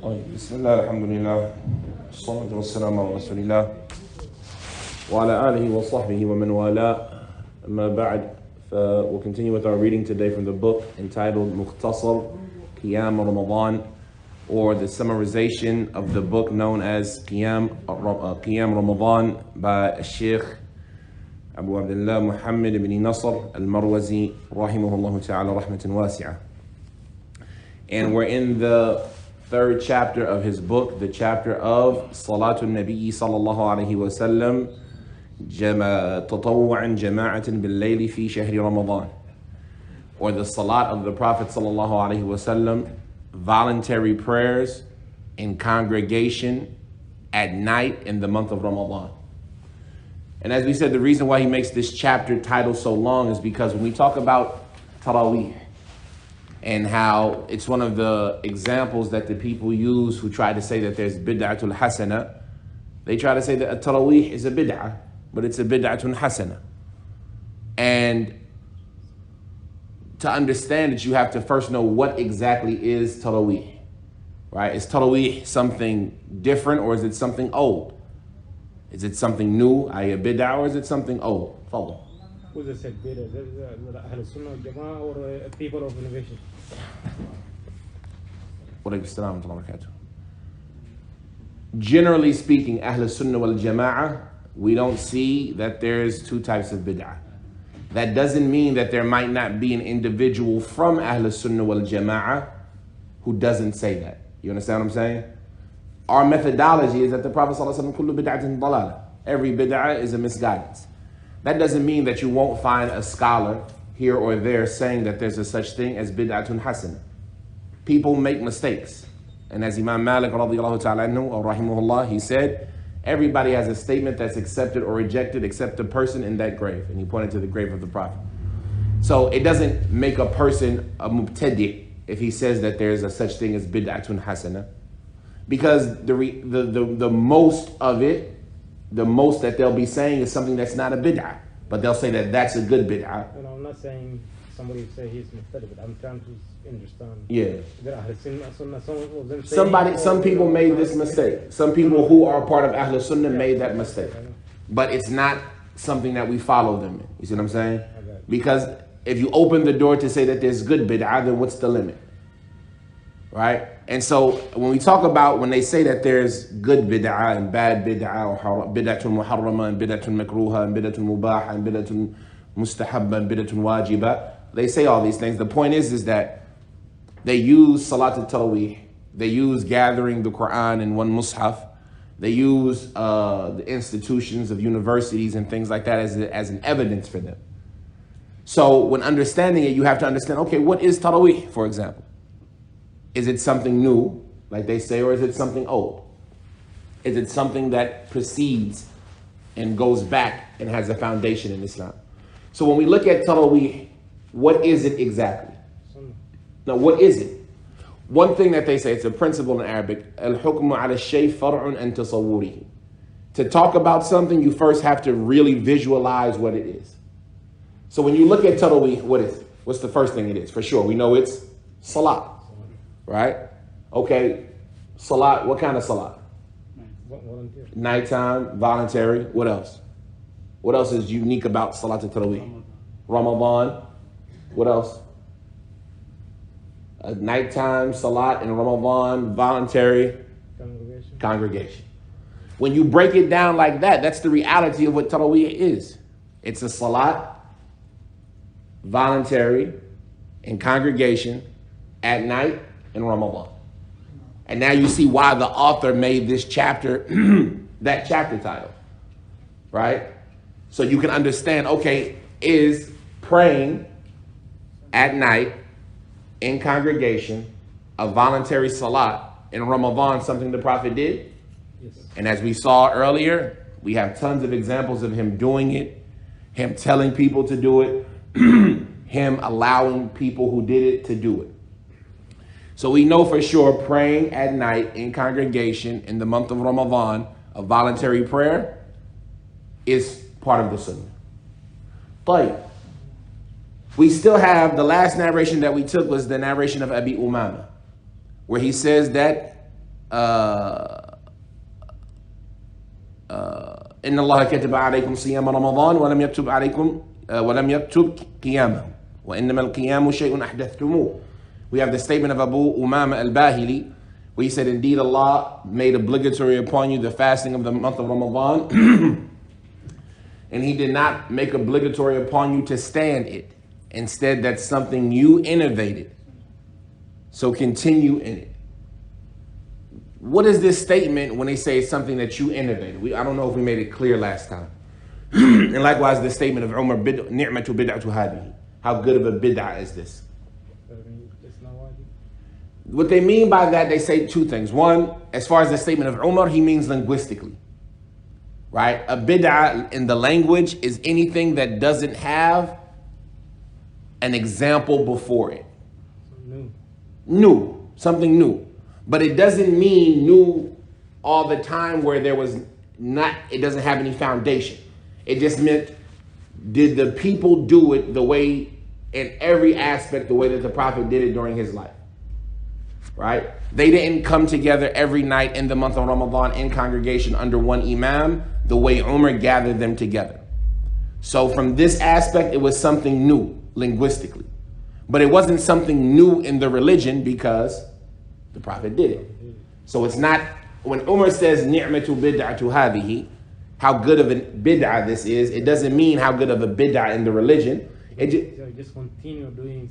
بسم الله الحمد لله والصلاة والسلام على رسول الله وعلى آله وصحبه ومن والاه أما بعد. We'll continue with our reading today from the book entitled Mukhtasar Qiyam Ramadan, or the summarization of the book known as Qiyam Ramadan by Sheikh Abu Abdullah Muhammad ibn Nasr al-Marwazi rahimahullah ta'ala rahmatan wasi'ah. And we're in the third chapter of his book, the chapter of Salatul Nabi sallallahu alayhi wa sallam tatawwu'an jama'atan bil-layli fi shahri Ramadan, or the salat of the Prophet sallallahu alayhi wa sallam, voluntary prayers in congregation at night in the month of Ramadan. And as we said, the reason why he makes this chapter title so long is because when we talk about Taraweeh and how it's one of the examples that the people use who try to say that there's bid'atul hasana, they try to say that a Taraweeh is a bid'ah, but it's a bid'atul hasana. And to understand it, you have to first know what exactly is Taraweeh, right? Is Taraweeh something different, or is it something old? Is it something new, i.e. a bid'ah, or is it something old? Follow. Who just said bid'ah? Ahl-Sunnah wal-Jama'ah or people of innovation? Generally speaking, Ahl-Sunnah wal-Jama'ah, we don't see that there's two types of bid'ah. That doesn't mean that there might not be an individual from Ahl-Sunnah wal-Jama'ah who doesn't say that. You understand what I'm saying? Our methodology is that the Prophet ﷺ, kullu bid'atin dalalah. Every bid'ah is a misguidance. That doesn't mean that you won't find a scholar here or there saying that there's a such thing as bid'atun hasan. People make mistakes. And as Imam Malik radiyallahu ta'ala anhu, or rahimahullah, he said, everybody has a statement that's accepted or rejected except the person in that grave. And he pointed to the grave of the Prophet. So it doesn't make a person a mubtadi' if he says that there's a such thing as bid'atun hasana. Because the most of it, the most that they'll be saying is something that's not a bid'ah, but they'll say that that's a good bid'ah. No, I'm not saying somebody say he's muqtadi, but I'm trying to understand. Yeah. Some people made this mistake. Some people who are part of Ahl Sunnah made that mistake, but it's not something that we follow them in. You see what I'm saying? Because if you open the door to say that there's good bid'ah, then what's the limit? Right? And so when we talk about, when they say that there's good bid'ah and bad bid'ah, or bid'atun muharrama and bid'atun makruha and bid'atun mubaha and bid'atun mustahabba and bid'atun wajiba, they say all these things. The point is that they use salat al-tarawih, they use gathering the Quran in one mushaf, they use the institutions of universities and things like that as an evidence for them. So when understanding it, you have to understand, okay, what is tarawih, for example? Is it something new, like they say, or is it something old? Is it something that precedes and goes back and has a foundation in Islam? So when we look at Taraweeh, what is it exactly? Now, what is it? One thing that they say, it's a principle in Arabic, al-hukmu ala shay far'un an tasawwurihi. To talk about something, you first have to really visualize what it is. So when you look at Taraweeh, what is it? What's the first thing it is? For sure, we know it's salat. Right? Okay. Salat, what kind of salat? Volunteer. Nighttime, voluntary. What else? What else is unique about Salat al-Tarawih? Ramadan. What else? A nighttime salat in Ramadan, voluntary. Congregation. When you break it down like that, that's the reality of what Tarawih is. It's a salat, voluntary, in congregation, at night, in Ramadan. And now you see why the author made this chapter that chapter title, right? So you can understand, okay, is praying at night in congregation, a voluntary salat in Ramadan, something the Prophet did? Yes. And as we saw earlier, we have tons of examples of him doing it, him telling people to do it, him allowing people who did it to do it. So we know for sure praying at night in congregation in the month of Ramadan, a voluntary prayer, is part of the Sunnah. But we still have, the last narration that we took was the narration of Abi Umama, where he says that إن الله كتب عليكم صيام رمضان ولم يكتب قيامه وإنما القيام شيء أحدثتموه. We have the statement of Abu Umama al-Bahili, where he said, indeed Allah made obligatory upon you the fasting of the month of Ramadan, and he did not make obligatory upon you to stand it. Instead, that's something you innovated. So continue in it. What is this statement when they say it's something that you innovated? I don't know if we made it clear last time. And likewise, the statement of Umar, ni'matu bid'atu hadihi. How good of a bid'ah is this? What they mean by that, they say two things. One, as far as the statement of Umar, he means linguistically. Right? A bid'ah in the language is anything that doesn't have an example before it. New. Something new. But it doesn't mean new all the time where it doesn't have any foundation. It just meant, did the people do it the way, in every aspect, the way that the Prophet did it during his life? Right? They didn't come together every night in the month of Ramadan in congregation under one imam, the way Umar gathered them together. So from this aspect, it was something new linguistically. But it wasn't something new in the religion because the Prophet did it. So it's not, when Umar says, ni'matu bid'atu hadihi, how good of a bid'ah this is, it doesn't mean how good of a bid'ah in the religion. Just continue doing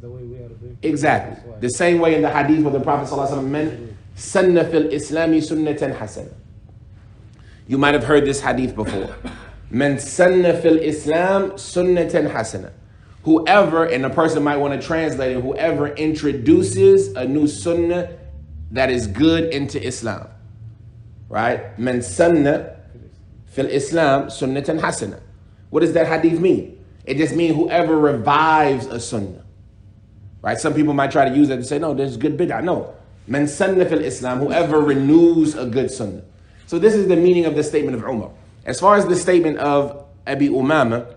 the way we are doing. Exactly. The same way in the hadith where the Prophet ﷺ meant, sanna fil islami sunnatan hasana. You might have heard this hadith before. Man sanna fil islam sunnatan hasana. Whoever, and a person might want to translate it, whoever introduces a new sunnah that is good into Islam. Right? Man sanna fil islam sunnatan hasana. What does that hadith mean? It just means whoever revives a sunnah. Right? Some people might try to use that to say, no, there's good bid'ah. No. Man sanna fil Islam, whoever renews a good sunnah. So this is the meaning of the statement of Umar. As far as the statement of Abi Umama,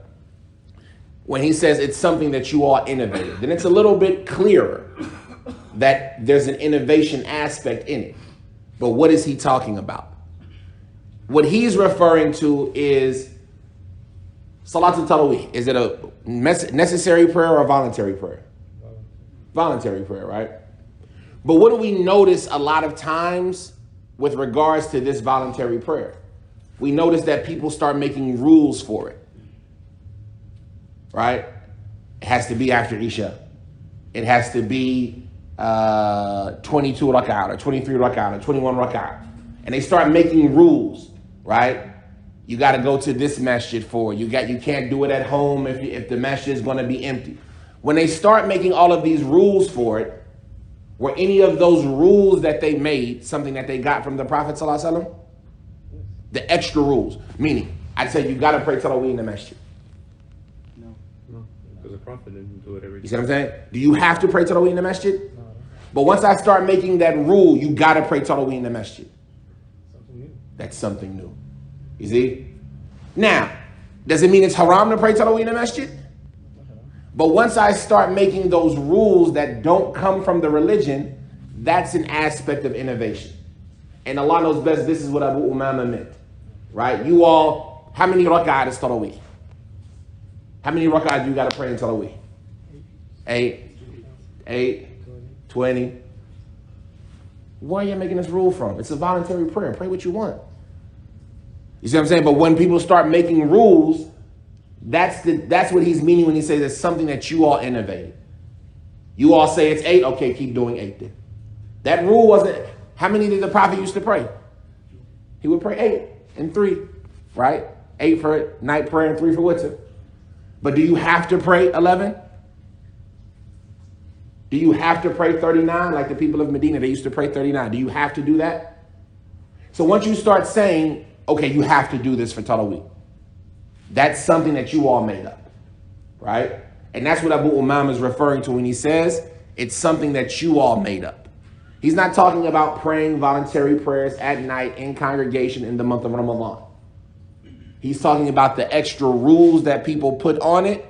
when he says it's something that you all innovated, then it's a little bit clearer that there's an innovation aspect in it. But what is he talking about? What he's referring to is Salatul Tarawih. Is it a necessary prayer or a voluntary prayer? Voluntary prayer, right? But what do we notice a lot of times with regards to this voluntary prayer? We notice that people start making rules for it. Right? It has to be after Isha. It has to be 22 rak'ah or 23 rak'ah or 21 rak'ah. And they start making rules, right? You got to go to this masjid for it. You can't do it at home if the masjid is going to be empty. When they start making all of these rules for it, were any of those rules that they made something that they got from the Prophet ﷺ? The extra rules. Meaning, I'd say you got to pray Tarawih in the masjid. No, because the Prophet didn't do it every day. You see what I'm saying? Do you have to pray Tarawih in the masjid? No. But once I start making that rule, you got to pray Tarawih in the masjid. Something new. That's something new. You see? Now, does it mean it's haram to pray Tarawih in the masjid? But once I start making those rules that don't come from the religion, that's an aspect of innovation. And Allah knows best, this is what Abu Umama meant. Right? You all, how many rak'ah is Tarawih? How many rak'ah do you got to pray in Tarawih? 8, 20. Where are you making this rule from? It's a voluntary prayer. Pray what you want. You see what I'm saying? But when people start making rules, that's what he's meaning when he says it's something that you all innovated. You all say it's 8, okay, keep doing 8 then. That rule wasn't, how many did the Prophet used to pray? He would pray 8 and 3, right? 8 for night prayer and 3 for witr. But do you have to pray 11? Do you have to pray 39 like the people of Medina? They used to pray 39. Do you have to do that? So once you start saying, okay, you have to do this for Tarawih, that's something that you all made up, right? And that's what Abu Umama is referring to when he says it's something that you all made up. He's not talking about praying voluntary prayers at night in congregation in the month of Ramadan. He's talking about the extra rules that people put on it.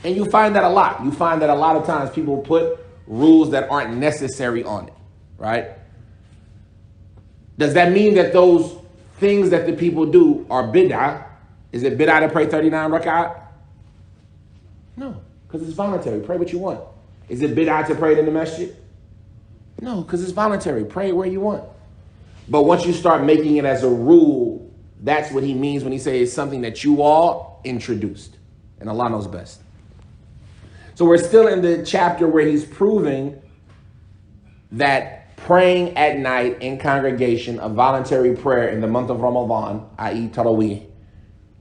And you find that a lot. You find that a lot of times people put rules that aren't necessary on it, right? Does that mean that those things that the people do are bid'ah? Is it bid'ah to pray 39 rak'at? No, because it's voluntary. Pray what you want. Is it bid'ah to pray in the masjid? No, because it's voluntary. Pray where you want. But once you start making it as a rule, that's what he means when he says it's something that you all introduced. And Allah knows best. So we're still in the chapter where he's proving that praying at night in congregation, a voluntary prayer in the month of Ramadan, i.e. Taraweeh,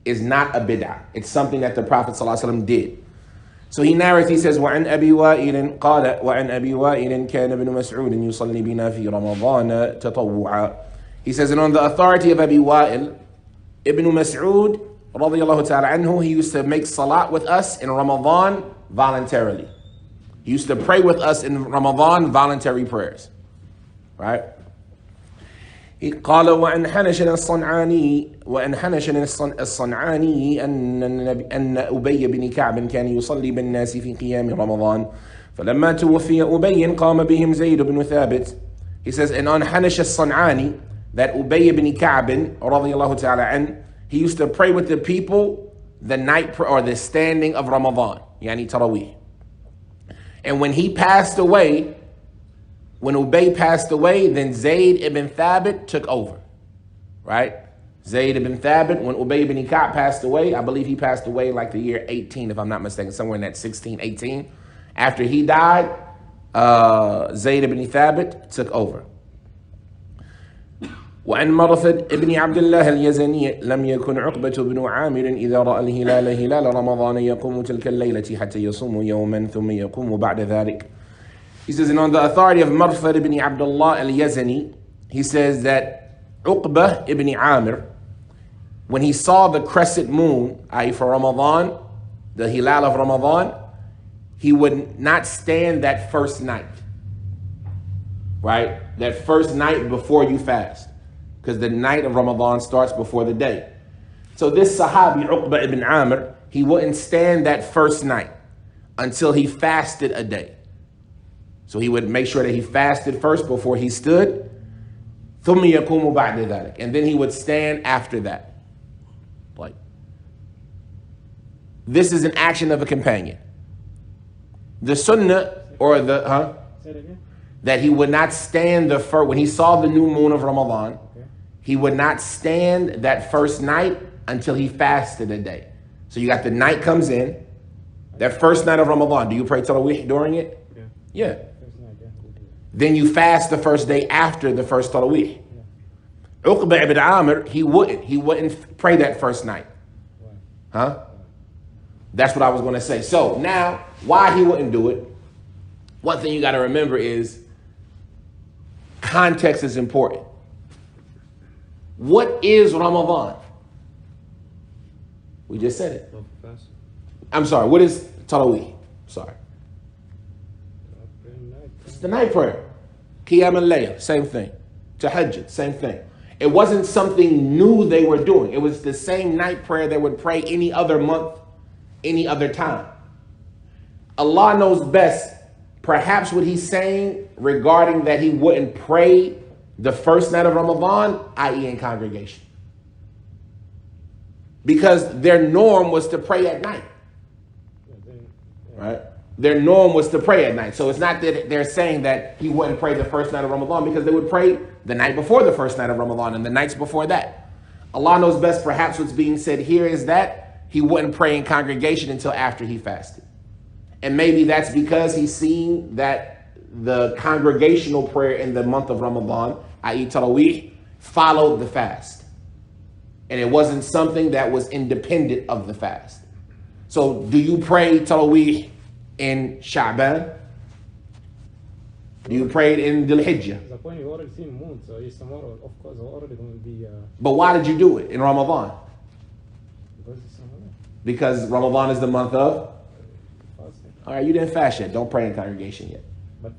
is not a bid'ah. It's something that the Prophet ﷺ did. So he narrates, he says, وعن أبي وائل قال وعن أبي وائل كان ابن مسعود يصلي بنا في رمضان تطوعا. He says, and on the authority of Abi Wa'il, Ibn Mas'ud, radiyallahu ta'ala anhu, he used to make salat with us in Ramadan voluntarily. He used to pray with us in Ramadan, voluntary prayers. Right? قال وأن حنشنا الصنعاني أن أبي بن كعب كان يصلي بالناس في قيام رمضان فلما توفي أبي قام بهم زيد بن ثابت. He says, and on Hanash al-San'ani, that Ubay ibn Ka'b, radiyallahu ta'ala an, he used to pray with the people the night or the standing of Ramadan, yani Taraweeh. And when he passed away, when Ubay passed away, then Zayd ibn Thabit took over, right? Zayd ibn Thabit, when Ubay ibn Ka'b passed away, I believe he passed away like the year 18, if I'm not mistaken, somewhere in that 16, 18. After he died, Zayd ibn Thabit took over. وعن مرثد ابن عبد الله اليزني لم يكن عقبة بن عامر إذا رأى الهلال هلال رمضان يقوم تلك الليلة حتى يصوم يوما ثم يقوم بعد ذلك. He says, and on the authority of Marthad ibn Abdullah al-Yazani, he says that Uqbah ibn Amir, when he saw the crescent moon, i.e. for Ramadan, the hilal of Ramadan, he would not stand that first night, right? That first night before you fast, because the night of Ramadan starts before the day. So this Sahabi, Uqbah ibn Amir, he wouldn't stand that first night until he fasted a day. So he would make sure that he fasted first before he stood. ثُمَّ يَقُومُ بَعْدَ ذَلك. And then he would stand after that. Like, this is an action of a companion. The sunnah, or the, that he would not stand the first, when he saw the new moon of Ramadan, he would not stand that first night until he fasted a day. So you got the night comes in, that first night of Ramadan. Do you pray Tarawih during it? Yeah. Then you fast the first day after the first Tarawih. Uqba ibn Amir, he wouldn't pray that first night. Huh? That's what I was going to say. So now, why he wouldn't do it? One thing you got to remember is context is important. What is Ramadan? We just said it. I'm sorry, what is Tarawih? Sorry. It's the night prayer. Qiyam al-Layl, same thing. Tahajjud, same thing. It wasn't something new they were doing. It was the same night prayer they would pray any other month, any other time. Allah knows best. Perhaps what he's saying regarding that he wouldn't pray the first night of Ramadan, i.e. in congregation. Because their norm was to pray at night. Right? Their norm was to pray at night. So it's not that they're saying that he wouldn't pray the first night of Ramadan, because they would pray the night before the first night of Ramadan and the nights before that. Allah knows best. Perhaps what's being said here is that he wouldn't pray in congregation until after he fasted. And maybe that's because he's seen that the congregational prayer in the month of Ramadan, i.e. Taraweeh, followed the fast. And it wasn't something that was independent of the fast. So do you pray Taraweeh in Sha'ban? Do you pray it in Dhul Hijjah? The point, you already seen moon, so it's tomorrow, of course, already going to be... But why did you do it in Ramadan? Because it's Ramadan. Because Ramadan is the month of? Fasting. All right, you didn't fast yet. Don't pray in congregation yet. But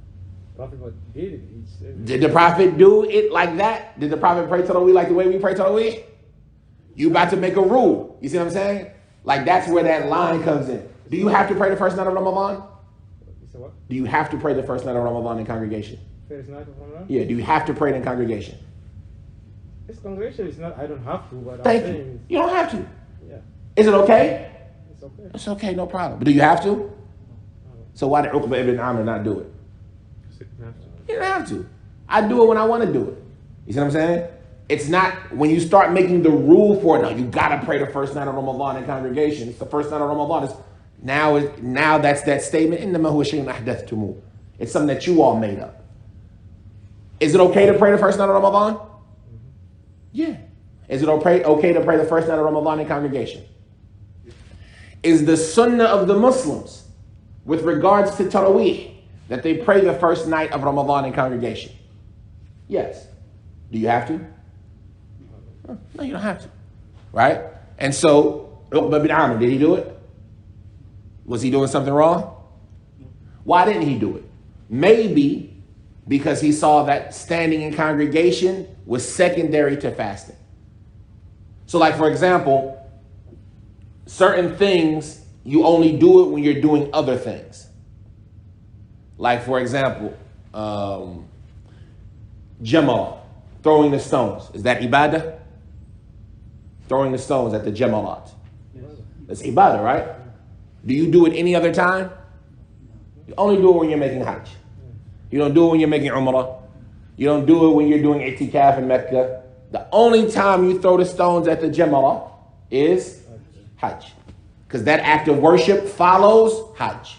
Prophet did it. He said, Did the Prophet do it like that? Did the Prophet pray Taraweeh like the way we pray Taraweeh? You about to make a rule. You see what I'm saying? Like, that's where that line comes in. Do you have to pray the first night of Ramadan? You said what? Do you have to pray the first night of Ramadan in congregation? First night of Ramadan? Yeah, do you have to pray it in congregation? This congregation is not, I don't have to, but Thank I'm you. saying, You don't have to. yeah, Is it okay? it's okay. It's okay, no problem. But do you have to? So why did Uqba ibn Amr not do it? You don't have to. I do it when I want to do it. You see what I'm saying? It's not when you start making the rule for it. No, you gotta pray the first night of Ramadan in congregation. It's the first night of Ramadan. Now that's that statement. إِنَّمَا هُوَ شَيْءٌ أَحْدَثْتُمُوهُ. It's something that you all made up. Is it okay to pray the first night of Ramadan? Yeah. Is it okay to pray the first night of Ramadan in congregation? Is the sunnah of the Muslims with regards to Taraweeh that they pray the first night of Ramadan in congregation? Yes. Do you have to? No, you don't have to. Right? And so, Uqba bin Amr, did he do it? Was he doing something wrong? Why didn't he do it? Maybe because he saw that standing in congregation was secondary to fasting. So like, for example, certain things, you only do it when you're doing other things. Like, for example, Jamal, throwing the stones. Is that ibadah? Throwing the stones at the Jamalat. That's ibadah, right? Do you do it any other time? You only do it when you're making Hajj. You don't do it when you're making Umrah. You don't do it when you're doing I'tikaf in Mecca. The only time you throw the stones at the Jamalah is Hajj. Because that act of worship follows Hajj.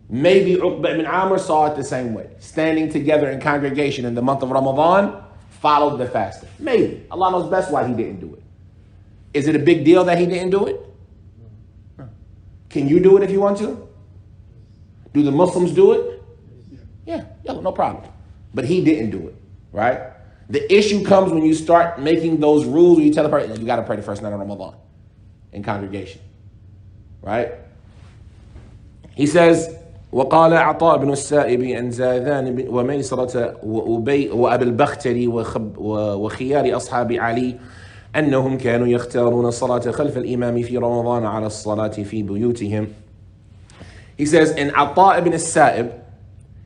Maybe Uqba ibn Amr saw it the same way. Standing together in congregation in the month of Ramadan followed the fasting. Maybe. Allah knows best why he didn't do it. Is it a big deal that he didn't do it? No. Can you do it if you want to? Do the Muslims do it? Yeah, no problem. But he didn't do it, right? The issue comes when you start making those rules where you tell the person, you got to pray the first night of Ramadan in congregation, right? He says, وقال عطاء بن السائب عن زاذان وميسرة وأبي البختري وخيار أصحاب علي أنهم كانوا يختارون الصلاة خلف الإمام في رمضان على الصلاة في بيوتهم. He says, in Ata ibn al-Sa'ib,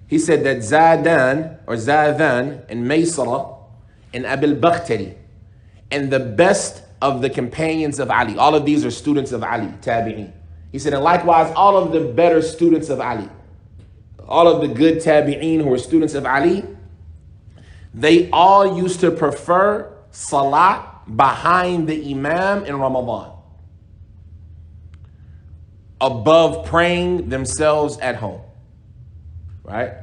he said that Zadhan and Maysara and Abil Bakhtari and the best of the companions of Ali, all of these are students of Ali, Tabi'in. He said, and likewise, all of the better students of Ali, all of the good Tabi'in who are students of Ali, they all used to prefer Salat behind the Imam in Ramadan above praying themselves at home, right?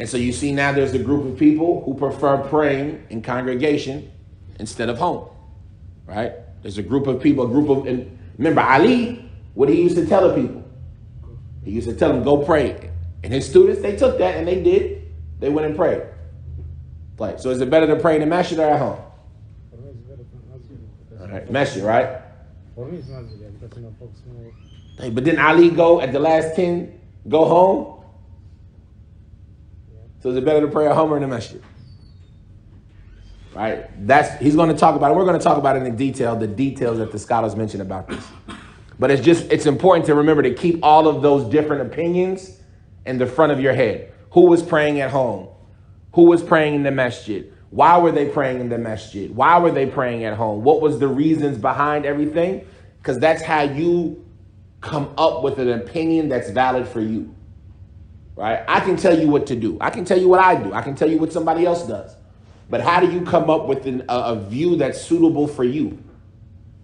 And so you see now there's a group of people who prefer praying in congregation instead of home, right? There's a group of people, and remember Ali, what he used to tell the people? He used to tell them, go pray. And his students, they took that and they did. They went and prayed. Like, so is it better to pray in the masjid or at home? All right, masjid, right? For me, it's not because folks know. Hey, but didn't Ali go at the last 10, go home? So is it better to pray at home or in the masjid? Right? He's going to talk about it. We're going to talk about it in detail, the details that the scholars mention about this. But it's important to remember to keep all of those different opinions in the front of your head. Who was praying at home? Who was praying in the masjid? Why were they praying in the masjid? Why were they praying at home? What was the reasons behind everything? Because that's how you come up with an opinion that's valid for you, right? I can tell you what to do. I can tell you what I do. I can tell you what somebody else does. But how do you come up with a view that's suitable for you?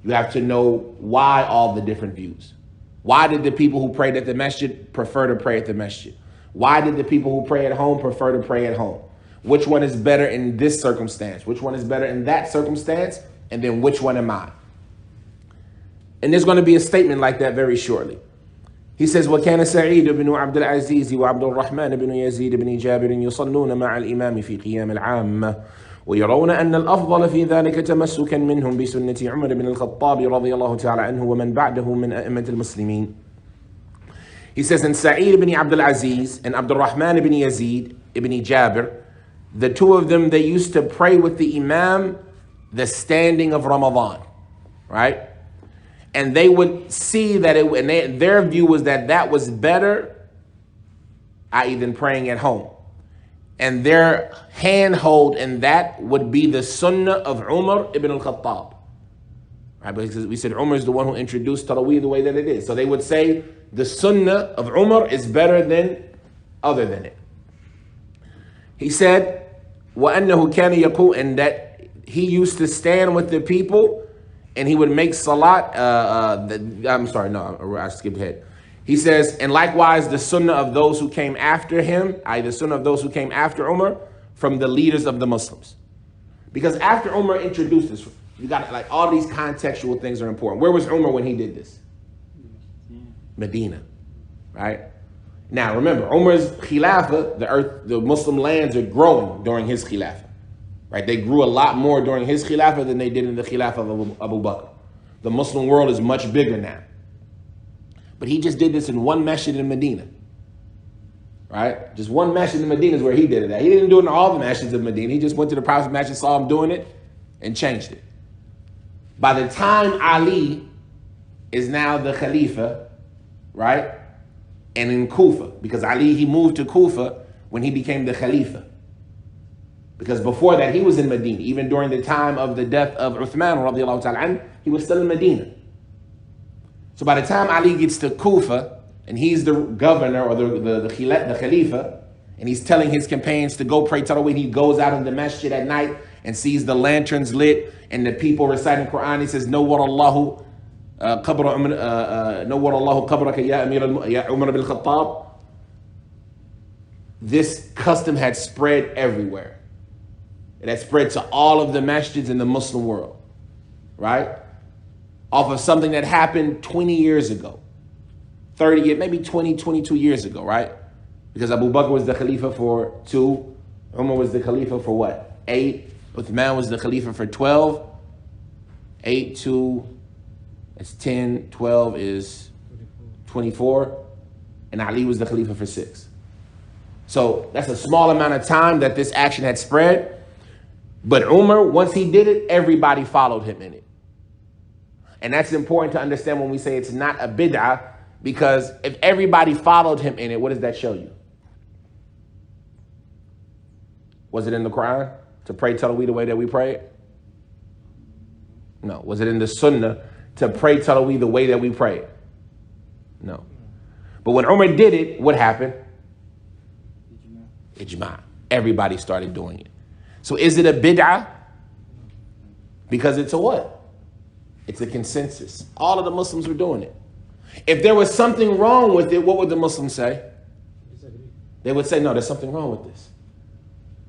You have to know why all the different views. Why did the people who prayed at the masjid prefer to pray at the masjid? Why did the people who pray at home prefer to pray at home? Which one is better in this circumstance? Which one is better in that circumstance? And then which one am I? And there's going to be a statement like that very shortly. He says, وَكَانَ سَعِيدُ بْنُ عَبْدِ الْعَزِيزِ وَعَبْدُ الرَّحْمَنِ بْنُ يَزِيدِ بْنِ جَابِرٍ يُصَلُّونَ مَعَ الْإِمَامِ فِي قِيَامِ الْعَامَّةِ ويرون أن الأفضل في ذلك تمسكا منهم بسنة عمر بن الخطاب رضي الله تعالى عنه ومن بعده من أئمة المسلمين. He says, in Sa'id ibn Abdul Aziz and Abdul Rahman ibn Yazid ibn Jabir, the two of them, they used to pray with the Imam the standing of Ramadan, right? And they would see that their view was that was better, i.e. than praying at home. And their handhold in that would be the sunnah of Umar ibn al-Khattab. Right? Because we said Umar is the one who introduced Taraweeh the way that it is. So they would say the sunnah of Umar is better than other than it. He said, وَأَنَّهُ كَانَ يَقُولُ, and that he used to stand with the people and he would make salat. I'm sorry, no, I skipped ahead. He says, and likewise the sunnah of those who came after him, the sunnah of those who came after Umar from the leaders of the Muslims. Because after Umar introduced this, you got like all these contextual things are important. Where was Umar when he did this? Medina, right? Now remember, Umar's khilafah, the Muslim lands are growing during his khilafah, right? They grew a lot more during his khilafah than they did in the khilafah of Abu Bakr. The Muslim world is much bigger now. But he just did this in one masjid in Medina, right? Just one masjid in Medina is where he did it at. He didn't do it in all the masjids of Medina. He just went to the Prophet's masjid, saw him doing it, and changed it. By the time Ali is now the Khalifa, right? And in Kufa, because Ali, he moved to Kufa when he became the Khalifa. Because before that, he was in Medina. Even during the time of the death of Uthman, radiallahu ta'ala anhu, he was still in Medina. So by the time Ali gets to Kufa, and he's the governor or the Khalifa, and he's telling his companions to go pray Taraweeh, he goes out in the masjid at night and sees the lanterns lit and the people reciting Quran. He says, Nawwar Allahu qabraka ya Umar bin Khattab. This custom had spread everywhere. It had spread to all of the masjids in the Muslim world, right? Off of something that happened 20 years ago, 30, maybe 20, 22 years ago, right? Because Abu Bakr was the Khalifa for 2, Umar was the Khalifa for what? 8, Uthman was the Khalifa for 12, 8, 2, that's 10, 12 is 24, and Ali was the Khalifa for 6. So that's a small amount of time that this action had spread. But Umar, once he did it, everybody followed him in it. And that's important to understand when we say it's not a bid'ah, because if everybody followed him in it, what does that show you? Was it in the Quran to pray Taraweeh the way that we pray it? No. Was it in the Sunnah to pray Taraweeh the way that we pray it? No. But when Umar did it, what happened? Ijma. Everybody started doing it. So is it a bid'ah? Because it's a what? It's a consensus. All of the Muslims were doing it. If there was something wrong with it, what would the Muslims say? They would say, no, there's something wrong with this.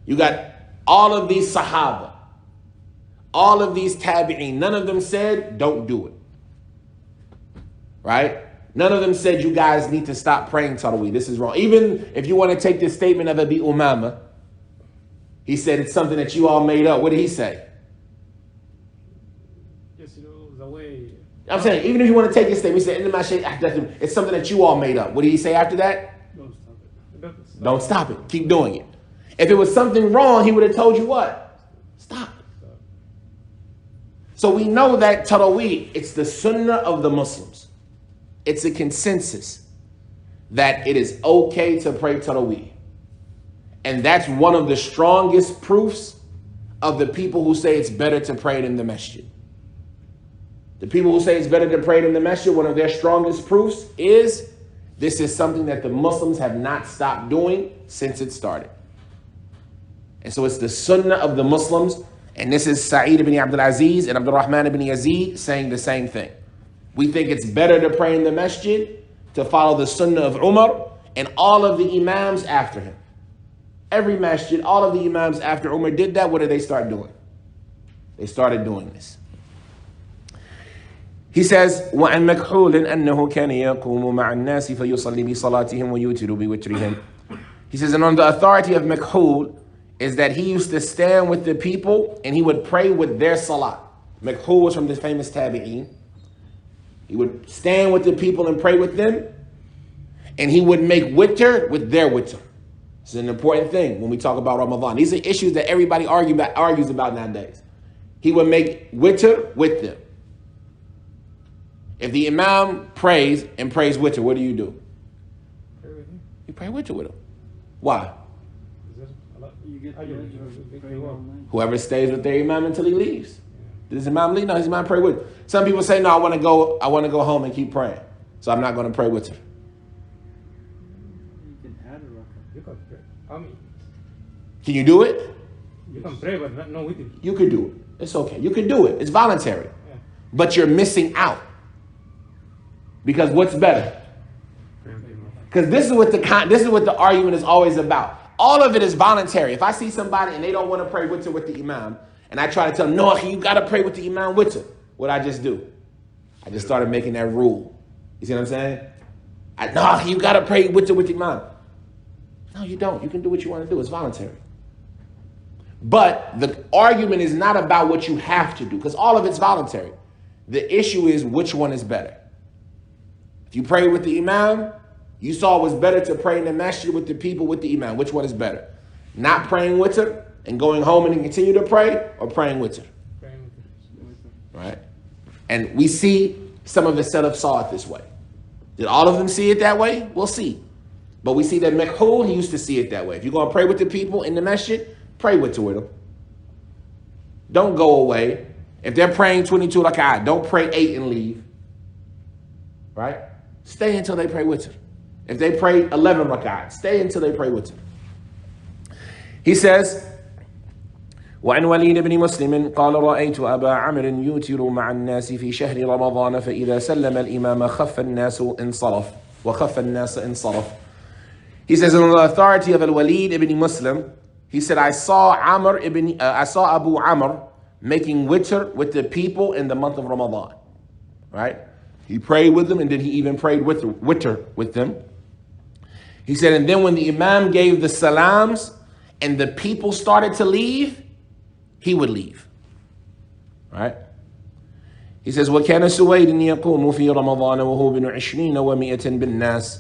You got all of these Sahaba, all of these Tabi'een, none of them said, don't do it. Right? None of them said, you guys need to stop praying Taraweeh. This is wrong. Even if you want to take this statement of Abi Umama, he said it's something that you all made up. What did he say? I'm saying, even if you want to take this statement, he said, it's something that you all made up. What did he say after that? Don't stop it. Don't stop it. Keep doing it. If it was something wrong, he would have told you what? Stop. So we know that Taraweeh, it's the sunnah of the Muslims. It's a consensus that it is okay to pray Taraweeh. And that's one of the strongest proofs of the people who say it's better to pray it in the masjid. The people who say it's better to pray it in the masjid, one of their strongest proofs is this is something that the Muslims have not stopped doing since it started. And so it's the sunnah of the Muslims. And this is Sa'id ibn Abdul Aziz and Abdul Rahman ibn Yazid saying the same thing. We think it's better to pray in the masjid, to follow the sunnah of Umar and all of the imams after him. Every masjid, all of the imams after Umar did that. What did they start doing? They started doing this. He says, وَعَنْ مَكْحُولٍ أَنَّهُ كَانَ يَقُومُ مَعَ النَّاسِ فَيُصَلِّي بِصَلَاتِهِمْ وَيُوتِرُ بِوِتْرِهِمْ. He says, and on the authority of Makhul is that he used to stand with the people and he would pray with their salat. Makhul was from the famous Tabi'een. He would stand with the people and pray with them, and he would make witr with their witr. This is an important thing when we talk about Ramadan. These are issues that everybody argues about nowadays. He would make witr with them. If the imam prays and prays witr, what do? Pray with him. You pray witr with him. Why? Is that You get Whoever stays with their imam until he leaves. Does imam leave? No, his imam pray with. Some people say, no, I want to go home and keep praying. So I'm not going to pray with her. You can add a rakah. You can pray. I mean, Can you do it? you can pray, but not with it. You could do it. It's okay. You can do it. It's voluntary. Yeah. But you're missing out. Because what's better? Because this is what the argument is always about. All of it is voluntary. If I see somebody and they don't want to pray with the imam, and I try to tell them, no, you got to pray with the imam with her, what I just do? I just started making that rule. You see what I'm saying? No, you got to pray with the imam. No, you don't. You can do what you want to do. It's voluntary. But the argument is not about what you have to do, because all of it's voluntary. The issue is which one is better. If you pray with the imam, you saw it was better to pray in the masjid with the people with the imam. Which one is better? Not praying with her and going home and continue to pray, or praying with her? Praying with it. Right? And we see some of the Salaf saw it this way. Did all of them see it that way? We'll see. But we see that Makhul, he used to see it that way. If you're going to pray with the people in the masjid, pray with them. Don't go away. If they're praying 22 rak'ah, don't pray 8 and leave. Right? Stay until they pray with you. If they pray 11 rak'ah, stay until they pray with you. He says, وعن وليد بن مسلم قال رأيت أبا عمرو يوتر مع الناس في شهر رمضان فإذا سلم الإمام خف الناس انصرف وخف الناس انصرف. He says, on the authority of al-Walid ibn Muslim, he said, I saw Abu Amr making witr with the people in the month of Ramadan. Right? He prayed with them, and then he even prayed witr with them. He said, and then when the imam gave the salams and the people started to leave, he would leave. Right? He says, وَكَانَ سُوَيْدٍ يَقُومُ فِي رَمَضَانَ وَهُوَ بِنُ عِشْرِينَ وَمِئَةٍ بِالنَّاسِ.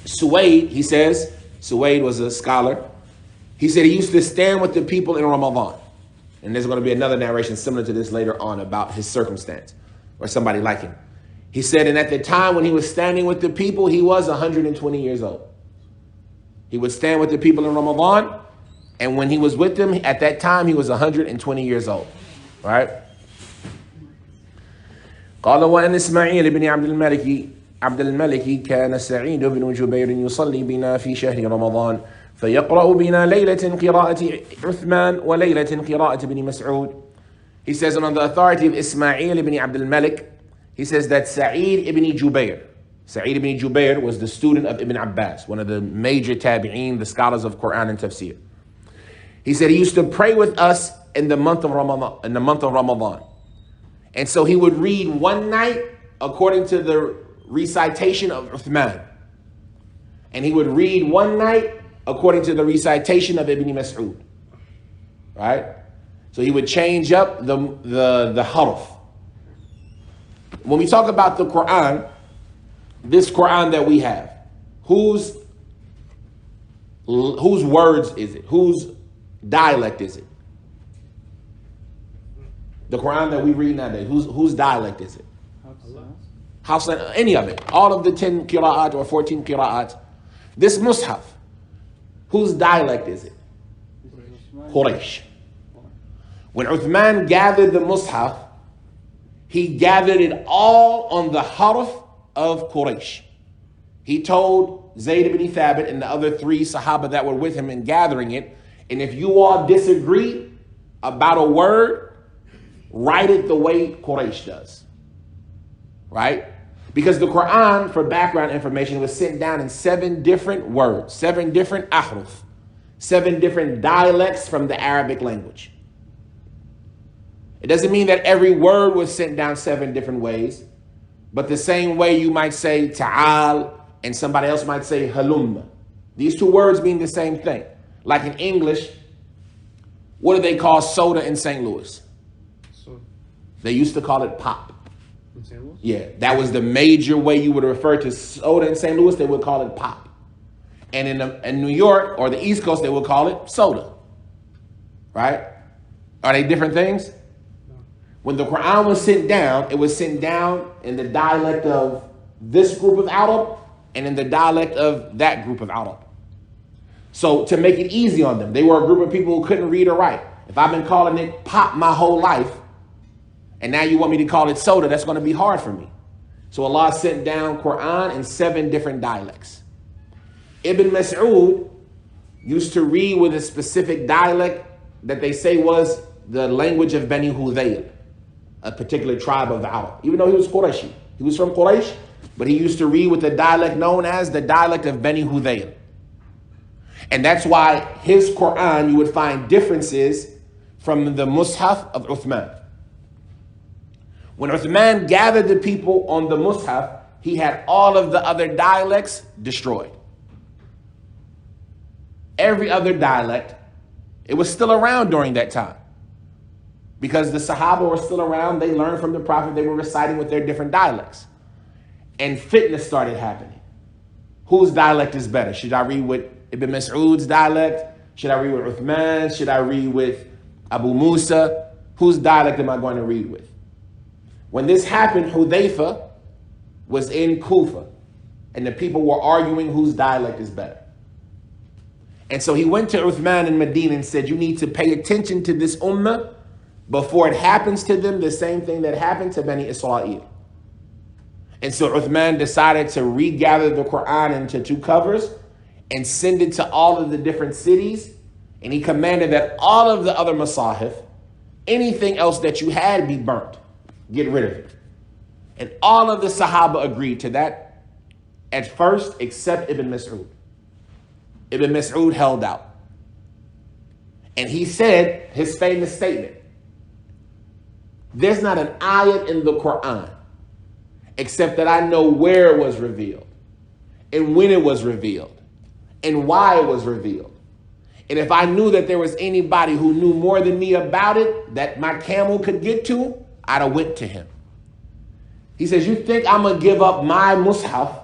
Suwaid, he says, Suwaid was a scholar. He said he used to stand with the people in Ramadan. And there's going to be another narration similar to this later on about his circumstance, or somebody like him. He said, and at the time when he was standing with the people, he was 120 years old. He would stand with the people in Ramadan, and when he was with them, at that time, he was 120 years old. Right? قال وأن إسماعيل بن عبد الملك كان سعيد بن جبير يصلي بنا في شهر رمضان فيقرأ بنا ليلة قراءة عثمان وليلة قراءة بن مسعود. He says, and on the authority of Ismail ibn Abdul Malik, he says that Sa'id ibn Jubair was the student of Ibn Abbas, one of the major tabi'een, the scholars of Quran and Tafsir. He said he used to pray with us in the month of Ramadan. And so he would read one night according to the recitation of Uthman. And he would read one night according to the recitation of Ibn Mas'ud. Right? So he would change up the harf. When we talk about the Quran, this Quran that we have, whose words is it? Whose dialect is it? The Quran that we read nowadays, whose dialect is it? Hafsa, any of it. All of the 10 qira'at or 14 qira'at. This mushaf, whose dialect is it? Quraysh. When Uthman gathered the mushaf, he gathered it all on the harf of Quraysh. He told Zayd ibn Thabit and the other 3 Sahaba that were with him in gathering it, and if you all disagree about a word, write it the way Quraysh does. Right? Because the Quran, for background information, was sent down in 7 different words, 7 different ahruf, 7 different dialects from the Arabic language. It doesn't mean that every word was sent down 7 different ways, but the same way you might say ta'al and somebody else might say halum. These 2 words mean the same thing. Like in English, what do they call soda in St. Louis? So, They used to call it pop. in St. Louis? Yeah, that was the major way you would refer to soda in St. Louis. They would call it pop. And in New York or the East Coast, they would call it soda. Right? Are they different things? When the Quran was sent down, it was sent down in the dialect of this group of Arab and in the dialect of that group of Arab. So to make it easy on them, they were a group of people who couldn't read or write. If I've been calling it pop my whole life, and now you want me to call it soda, that's going to be hard for me. So Allah sent down Quran in 7 different dialects. Ibn Mas'ud used to read with a specific dialect that they say was the language of Bani Hudayl, a particular tribe of the Arab. Even though he was Qurayshi, he was from Quraysh, but he used to read with a dialect known as the dialect of Bani Hudayl. And that's why his Quran, you would find differences from the Mus'haf of Uthman. When Uthman gathered the people on the Mus'haf, he had all of the other dialects destroyed. Every other dialect, it was still around during that time. Because the Sahaba were still around, they learned from the Prophet, they were reciting with their different dialects. And fitna started happening. Whose dialect is better? Should I read with Ibn Mas'ud's dialect? Should I read with Uthman? Should I read with Abu Musa? Whose dialect am I going to read with? When this happened, Hudayfa was in Kufa, and the people were arguing whose dialect is better. And so he went to Uthman in Medina and said, you need to pay attention to this ummah before it happens to them the same thing that happened to Bani Israel. And so Uthman decided to regather the Quran into 2 covers and send it to all of the different cities. And he commanded that all of the other masahif, anything else that you had, be burnt. Get rid of it. And all of the Sahaba agreed to that at first, except Ibn Mas'ud. Ibn Mas'ud held out. And he said his famous statement, there's not an ayat in the Quran except that I know where it was revealed and when it was revealed and why it was revealed. And if I knew that there was anybody who knew more than me about it that my camel could get to, I'd have went to him. He says, you think I'm going to give up my Mus'haf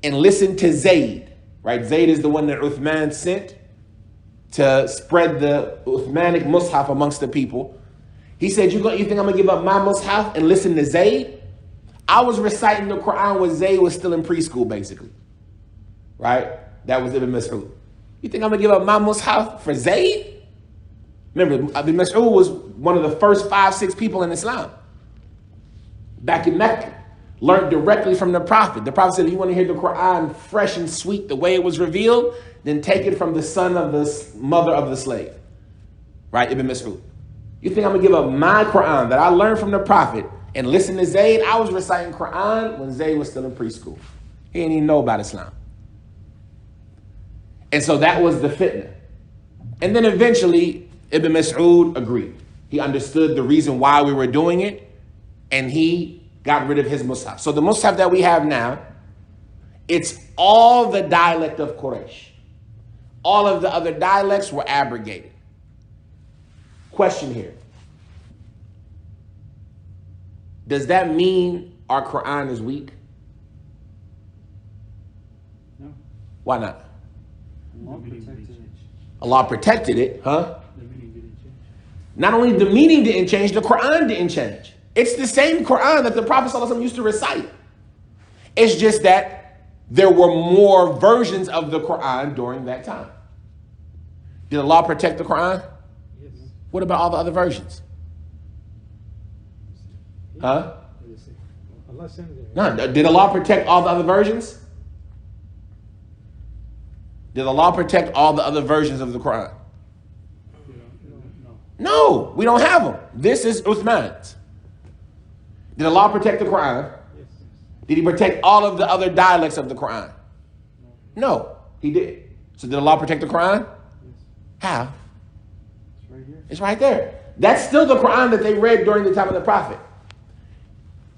and listen to Zayd, right? Zayd is the one that Uthman sent to spread the Uthmanic Mus'haf amongst the people. He said, you think I'm going to give up my Mus'haf and listen to Zayd? I was reciting the Quran when Zayd was still in preschool, basically. Right? That was Ibn Mas'ud. You think I'm going to give up my Mus'haf for Zayd? Remember, Ibn Mas'ud was one of the first 5, 6 people in Islam. Back in Mecca. Learned directly from the Prophet. The Prophet said, if you want to hear the Quran fresh and sweet the way it was revealed, then take it from the son of the mother of the slave. Right? Ibn Mas'ud. You think I'm going to give up my Quran that I learned from the Prophet and listen to Zayd? I was reciting Quran when Zayd was still in preschool. He didn't even know about Islam. And so that was the fitna. And then eventually, Ibn Mas'ud agreed. He understood the reason why we were doing it, and he got rid of his Mus'haf. So the Mus'haf that we have now, it's all the dialect of Quraysh. All of the other dialects were abrogated. Question here. Does that mean our Quran is weak? No. Why not? Allah protected it. Allah protected it, huh? The meaning didn't change. Not only the meaning didn't change, the Quran didn't change. It's the same Quran that the Prophet ﷺ used to recite. It's just that there were more versions of the Quran during that time. Did Allah protect the Quran? Yes. What about all the other versions? Huh? Allah sent it. No. Did Allah protect all the other versions? Did Allah protect all the other versions of the Quran? No, we don't have them. This is Uthman's. Did Allah protect the Quran? Yes. Did he protect all of the other dialects of the Quran? No, he did. So did Allah protect the Quran? Yes. How? It's right here. It's right there. That's still the Quran that they read during the time of the Prophet.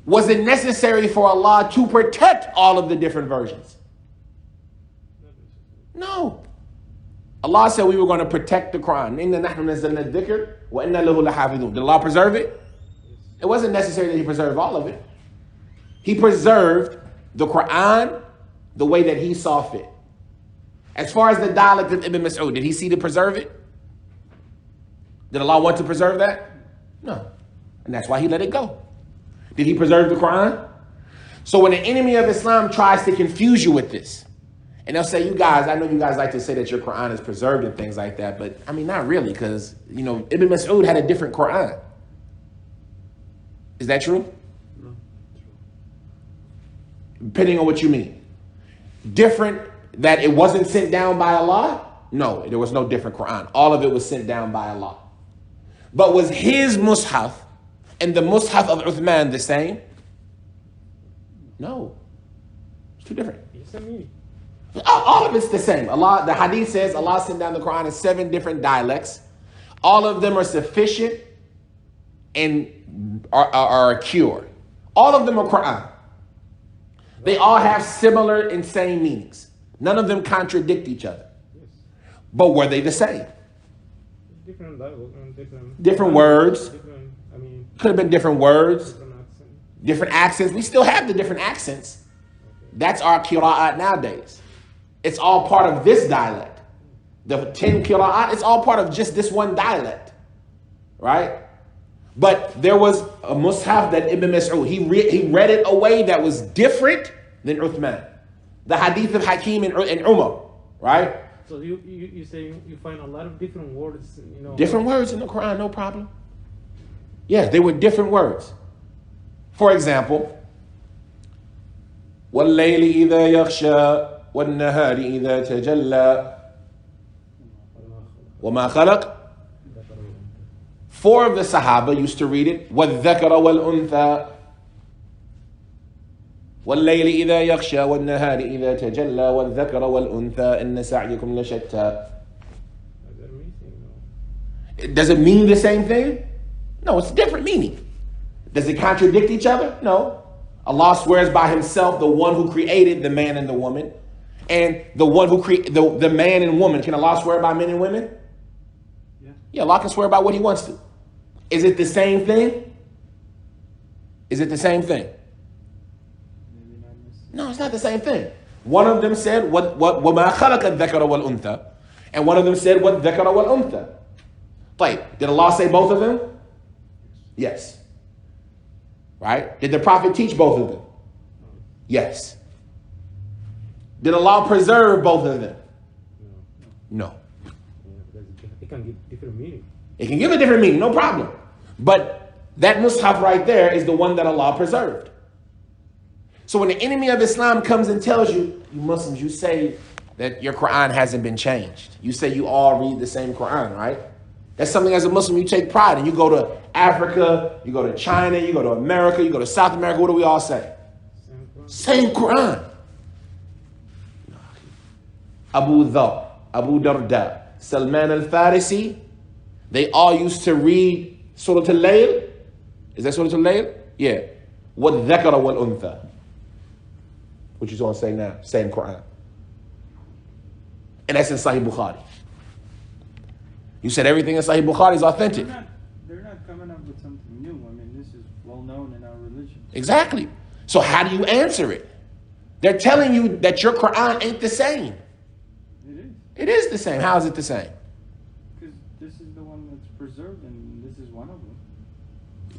Was it necessary for Allah to protect all of the different versions? No. Allah said we were going to protect the Quran. Did Allah preserve it? It wasn't necessary that he preserved all of it. He preserved the Quran the way that he saw fit. As far as the dialect of Ibn Mas'ud, did he see to preserve it? Did Allah want to preserve that? No. And that's why he let it go. Did he preserve the Quran? So when the enemy of Islam tries to confuse you with this And they'll say, you guys, I know you guys like to say that your Quran is preserved and things like that, but I mean, not really, because, you know, Ibn Mas'ud had a different Quran. Is that true? No. Depending on what you mean. Different that it wasn't sent down by Allah? No, there was no different Quran. All of it was sent down by Allah. But was his Mus'haf and the Mus'haf of Uthman the same? No. It's too different. It's a meaning. All of it's the same. Allah, the hadith says Allah sent down the Quran in 7 different dialects. All of them are sufficient and are a cure. All of them are Quran. They all have similar and same meanings. None of them contradict each other. Yes. But were they the same? Different Different words. Different, I mean, Could have been different words, different accent. different accents. We still have the different accents. That's our qira'at nowadays. It's all part of this dialect. The 10 qira'at, it's all part of just this one dialect. Right? But there was a mushaf that Ibn Mas'ud, he read it a way that was different than Uthman. The hadith of Hakim and Umar. Right? So you say you find a lot of different words, you know. Different words in the Quran, no problem. Yes, they were different words. For example, وَاللَّيْلِ إِذَا يَغْشَى وَالنَّهَارِ إِذَا تَجَلَّى وَمَا خَلَقَ. 4 of the Sahaba used to read it, وَالذَّكَرَ وَالْأُنْثَى وَاللَّيْلِ إِذَا يَغْشَى وَالنَّهَارِ إِذَا تَجَلَّى وَالذَّكَرَ وَالْأُنْثَى إِنَّ سَعْيَكُمْ لَشَتَّى. Does it mean the same thing? No, it's a different meaning. Does it contradict each other? No. Allah swears by himself, the one who created the man and the woman, and the one who created the man and woman. Can Allah swear by men and women? Yeah, Allah can swear by what he wants to. Is it the same thing? Is it the same thing? No, it's not the same thing. One of them said, وَمَا خَلَقَ الذَّكَرَ وَالْأُنْثَى. And one of them said, وَالذَّكَرَ وَالْأُنْثَى. Like, did Allah say both of them? Yes. Right? Did the Prophet teach both of them? Yes. Did Allah preserve both of them? No. It can give different meaning. It can give a different meaning, no problem. But that mushaf right there is the one that Allah preserved. So when the enemy of Islam comes and tells you, you Muslims, you say that your Quran hasn't been changed. You say you all read the same Quran, right? That's something as a Muslim you take pride in. You go to Africa, you go to China, you go to America, you go to South America, what do we all say? Same Quran. Abu Dhar, Abu Darda, Salman al-Farisi, they all used to read Surah al-Layl. Is that Surah al-Layl? Yeah. وَالذَّكَرَ وَالْأُنْثَى. What you going to say now? Same Quran. And that's in Sahih Bukhari. You said everything in Sahih Bukhari is authentic. They're not coming up with something new. I mean, this is well known in our religion. Exactly. So how do you answer it? They're telling you that your Quran ain't the same. It is. It is the same. How is it the same? Because this is the one that's preserved, and this is one of them.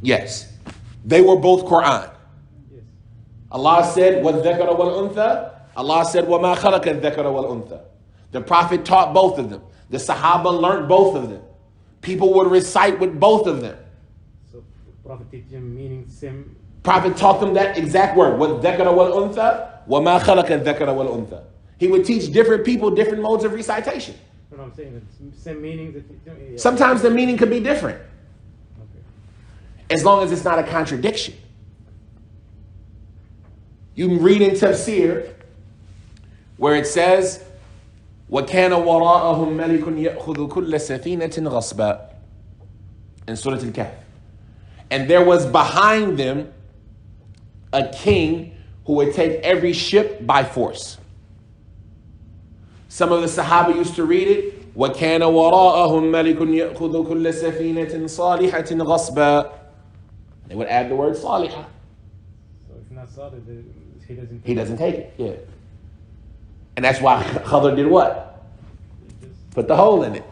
Yes. They were both Quran. Yes. Allah said, وَالذَّكَرَ وَالْأُنْثَى. Allah said, وَمَا خَلَقَ الذَّكَرَ وَالْأُنْثَى. The Prophet taught both of them. The Sahaba learned both of them. People would recite with both of them. So Prophet teach them meaning same. Prophet taught them that exact word. وَالذَّكَرَ وَالْأُنْثَى وَمَا خَلَقَ الذَّكَرَ وَالْأُنْثَى. He would teach different people different modes of recitation. You know what I'm saying? It's same meaning. Yeah. Sometimes the meaning could be different. Okay. As long as it's not a contradiction. You can read in Tafsir where it says, وَكَانَ وَرَاءَهُمْ مَلِكٌ يَأْخُذُ كُلَّ سَفِينَةٍ غَصْبًا in Surah Al-Kahf. And there was behind them a king who would take every ship by force. Some of the Sahaba used to read it, وَكَانَ وَرَاءَهُمْ مَلِكٌ يَأْخُذُ كُلَّ سَفِينَةٍ صَالِحَةٍ غَصْبًا. They would add the word صالحة. So if not solid, he doesn't. He doesn't take it, yeah. And that's why Khadr did what? Put the hole in it.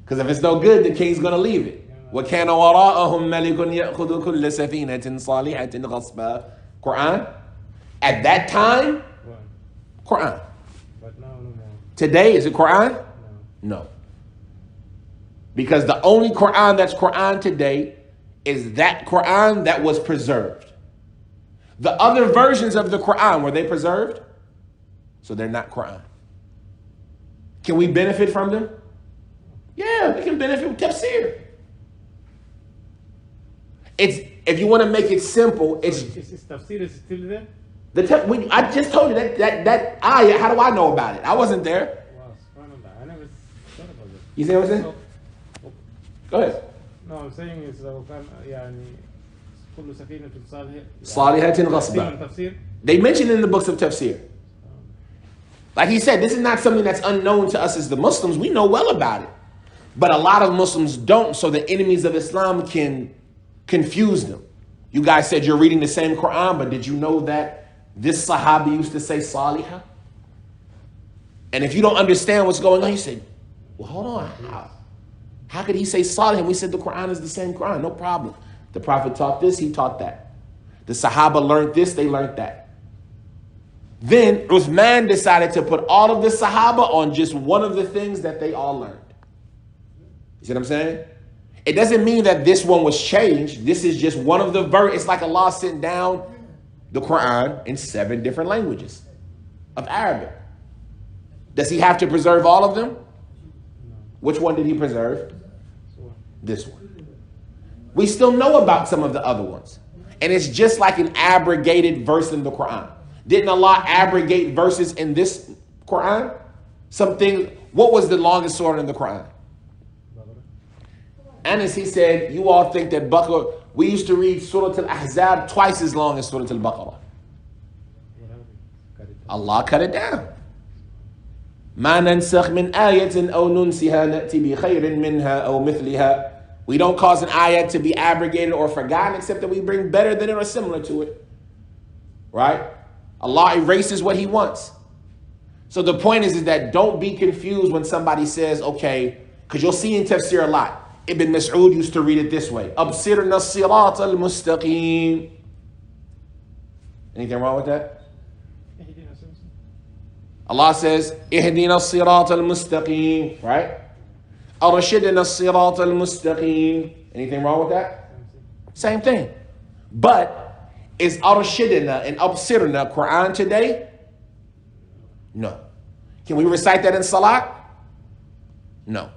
Because if it's no good, the king's going to leave it. وَكَانَ وَرَاءَهُمْ مَلِكٌ يَأْخُذُ كُلَّ سَفِينَةٍ صَالِحَةٍ غَصْبًا. Quran. At that time, Quran. Today, is it Quran? No. Because the only Quran that's Quran today is that Quran that was preserved. The other versions of the Quran, were they preserved? So they're not Quran. Can we benefit from them? Yeah, we can benefit from tafsir. If you want to make it simple, Is tafsir is still there? I just told you that ayah. How do I know about it? I wasn't there. Wow, subhanallah. I never thought about it. You see what I'm saying? So, Go ahead. no, I'm saying is لو كان يعني كل سفينة صالحة غصبا. تفسير. They mentioned it in the books of tafsir. Like he said, this is not something that's unknown to us as the Muslims. We know well about it. But a lot of Muslims don't, so the enemies of Islam can confuse them. You guys said you're reading the same Quran, but did you know that this Sahabi used to say Salihah? And if you don't understand what's going on, you say, well, hold on. How could he say Salihah? We said the Quran is the same Quran. No problem. The Prophet taught this, he taught that. The Sahaba learned this, they learned that. Then Uthman decided to put all of the Sahaba on just one of the things that they all learned. You see what I'm saying? It doesn't mean that this one was changed. This is just one of the It's like Allah sent down the Quran in 7 different languages of Arabic. Does he have to preserve all of them? Which one did he preserve? This one. We still know about some of the other ones. And it's just like an abrogated verse in the Quran. Didn't Allah abrogate verses in this Quran? What was the longest surah in the Quran? Anas, he said, you all think that Baqarah, we used to read Surah Al-Ahzab twice as long as Surah Al-Baqarah. Allah cut it down. ما ننسخ من آية أو ننسها نأتي بخير منها أو مثلها. We don't cause an ayat to be abrogated or forgotten except that we bring better than it or similar to it. Right? Allah erases what he wants. So the point is that don't be confused when somebody says, okay, because you'll see in tafsir a lot. Ibn Mas'ud used to read it this way. Absirna sirat al-mustaqim. Anything wrong with that? Allah says, Ihdina sirat al-mustaqim. Right? Arshidna sirat al-mustaqim. Anything wrong with that? Same thing. But is Arshidna and Absirna Quran today? No. Can we recite that in Salat? No.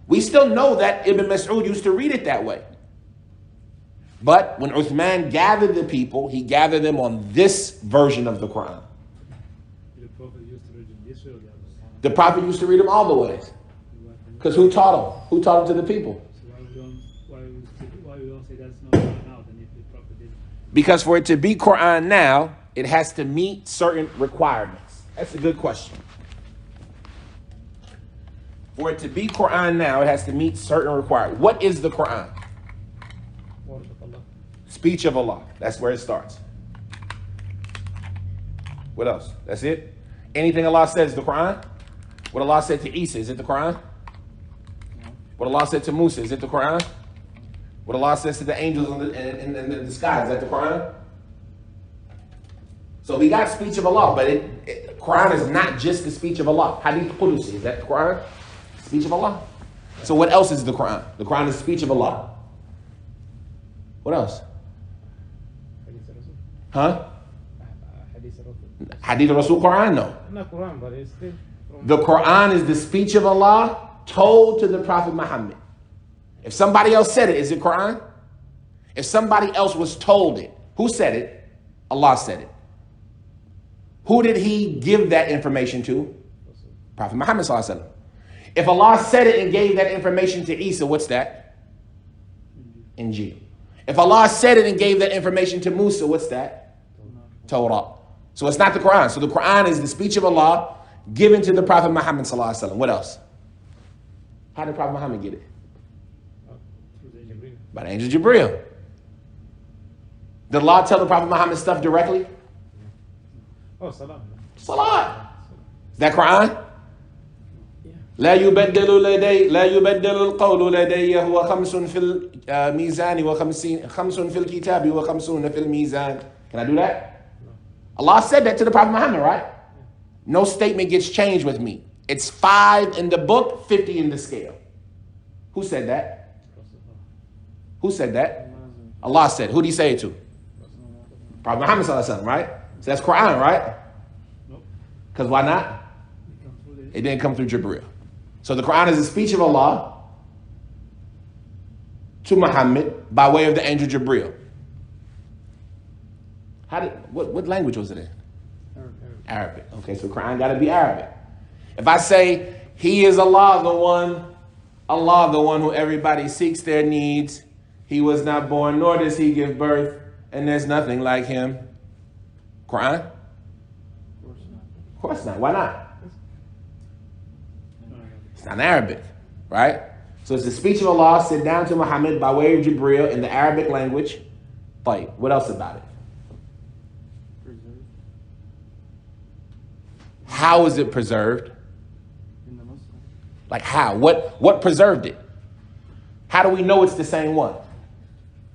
We still know that Ibn Mas'ud used to read it that way. But when Uthman gathered the people, he gathered them on this version of the Quran. The Prophet used to read it this way or the other? The Prophet used to read them all the ways. Because who taught them? Who taught them to the people? So why we don't say that's not Quran now than if the Prophet did? Because for it to be Quran now, it has to meet certain requirements. That's a good question. For it to be Quran now, it has to meet certain requirements. What is the Quran? Word of Allah. Speech of Allah. That's where it starts. What else? That's it? Anything Allah says is the Quran? What Allah said to Isa, is it the Quran? What Allah said to Musa, is it the Quran? What Allah says to the angels in the sky, is that the Quran? So we got speech of Allah, but Quran is not just the speech of Allah. Hadith Qudusi, is that the Quran? Speech of Allah. So what else is the Quran? The Quran is the speech of Allah. What else? Huh? Hadith Rasul Quran? No. Not Quran, but it's still The Quran is the speech of Allah told to the Prophet Muhammad. If somebody else said it, is it Quran? If somebody else was told it, who said it? Allah said it. Who did he give that information to? Prophet Muhammad sallallahu alaihi wasallam. If Allah said it and gave that information to Isa, what's that? Injil. If Allah said it and gave that information to Musa, what's that? Torah. So it's not the Quran. So the Quran is the speech of Allah given to the Prophet Muhammad sallallahu alaihi wasallam. What else? How did Prophet Muhammad get it? By the angel Jibreel. Did Allah tell the Prophet Muhammad stuff directly? Oh, Salah. Salat. Is that Quran? لا يبدل القول لدي هو خمس في الميزان خمس في الكتاب وخمسون في الميزان. Can I do that? Allah said that to the Prophet Muhammad, right? No statement gets changed with me. It's 5 in the book, 50 in the scale. Who said that? Who said that? Allah said. Who did he say it to? Prophet Muhammad sallallahu alaihi wasallam, right? So that's Quran, right? Because why not? It didn't come through Jibreel. So the Quran is a speech of Allah to Muhammad by way of the angel Jibreel. What language was it in? Arabic. Okay, so Quran got to be Arabic. If I say, He is Allah the one who everybody seeks their needs, He was not born, nor does He give birth, and there's nothing like Him. Quran? Of course not. Why not? It's not Arabic, right? So it's the speech of Allah sent down to Muhammad by way of Jibreel in the Arabic language. Like, what else about it? How is it preserved? Like how? What preserved it? How do we know it's the same one?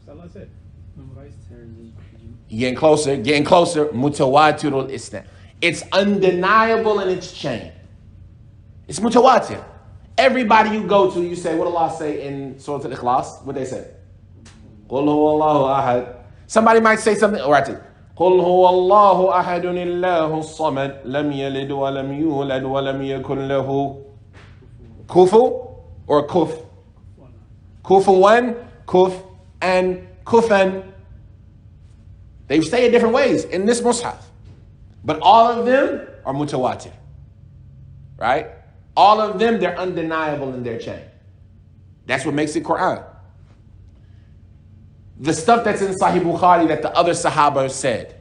Allah said. Getting closer. Mutawatirul Islam. It's undeniable in its chain. It's mutawatir. Everybody you go to, you say, what Allah say in Surah Al-Ikhlas? What they say? Qul huwallahu ahad. Somebody might say something, all right. Qul huwallahu ahadun illahu samad lam yalid wa lam yulad wa lam yakun lahu kufu or kuf. Kufuwan, kuf, and kufan. They say it different ways in this mushaf. But all of them are mutawatir. Right? All of them, they're undeniable in their chain. That's what makes it Quran. The stuff that's in Sahih Bukhari that the other Sahaba said,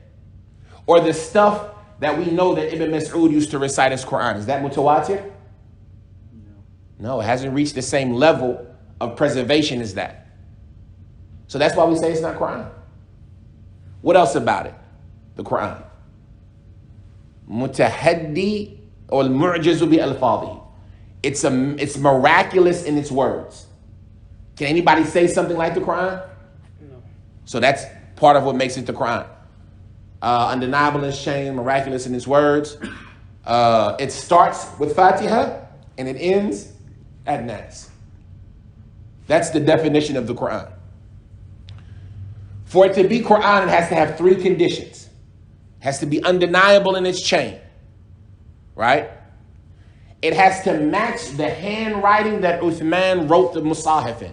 or the stuff that we know that Ibn Mas'ud used to recite as Quran, is that mutawatir? No, it hasn't reached the same level of preservation as that. So that's why we say it's not Quran. What else about it? The Quran. Mutahaddi or al-mu'jizu bi al-fadhi. It's miraculous in its words. Can anybody say something like the Quran? No. So that's part of what makes it the Quran. Undeniable in its chain, miraculous in its words. It starts with Fatiha and it ends at Nas. That's the definition of the Quran. For it to be Quran, it has to have 3 conditions. It has to be undeniable in its chain, right? It has to match the handwriting that Uthman wrote the Musahif in.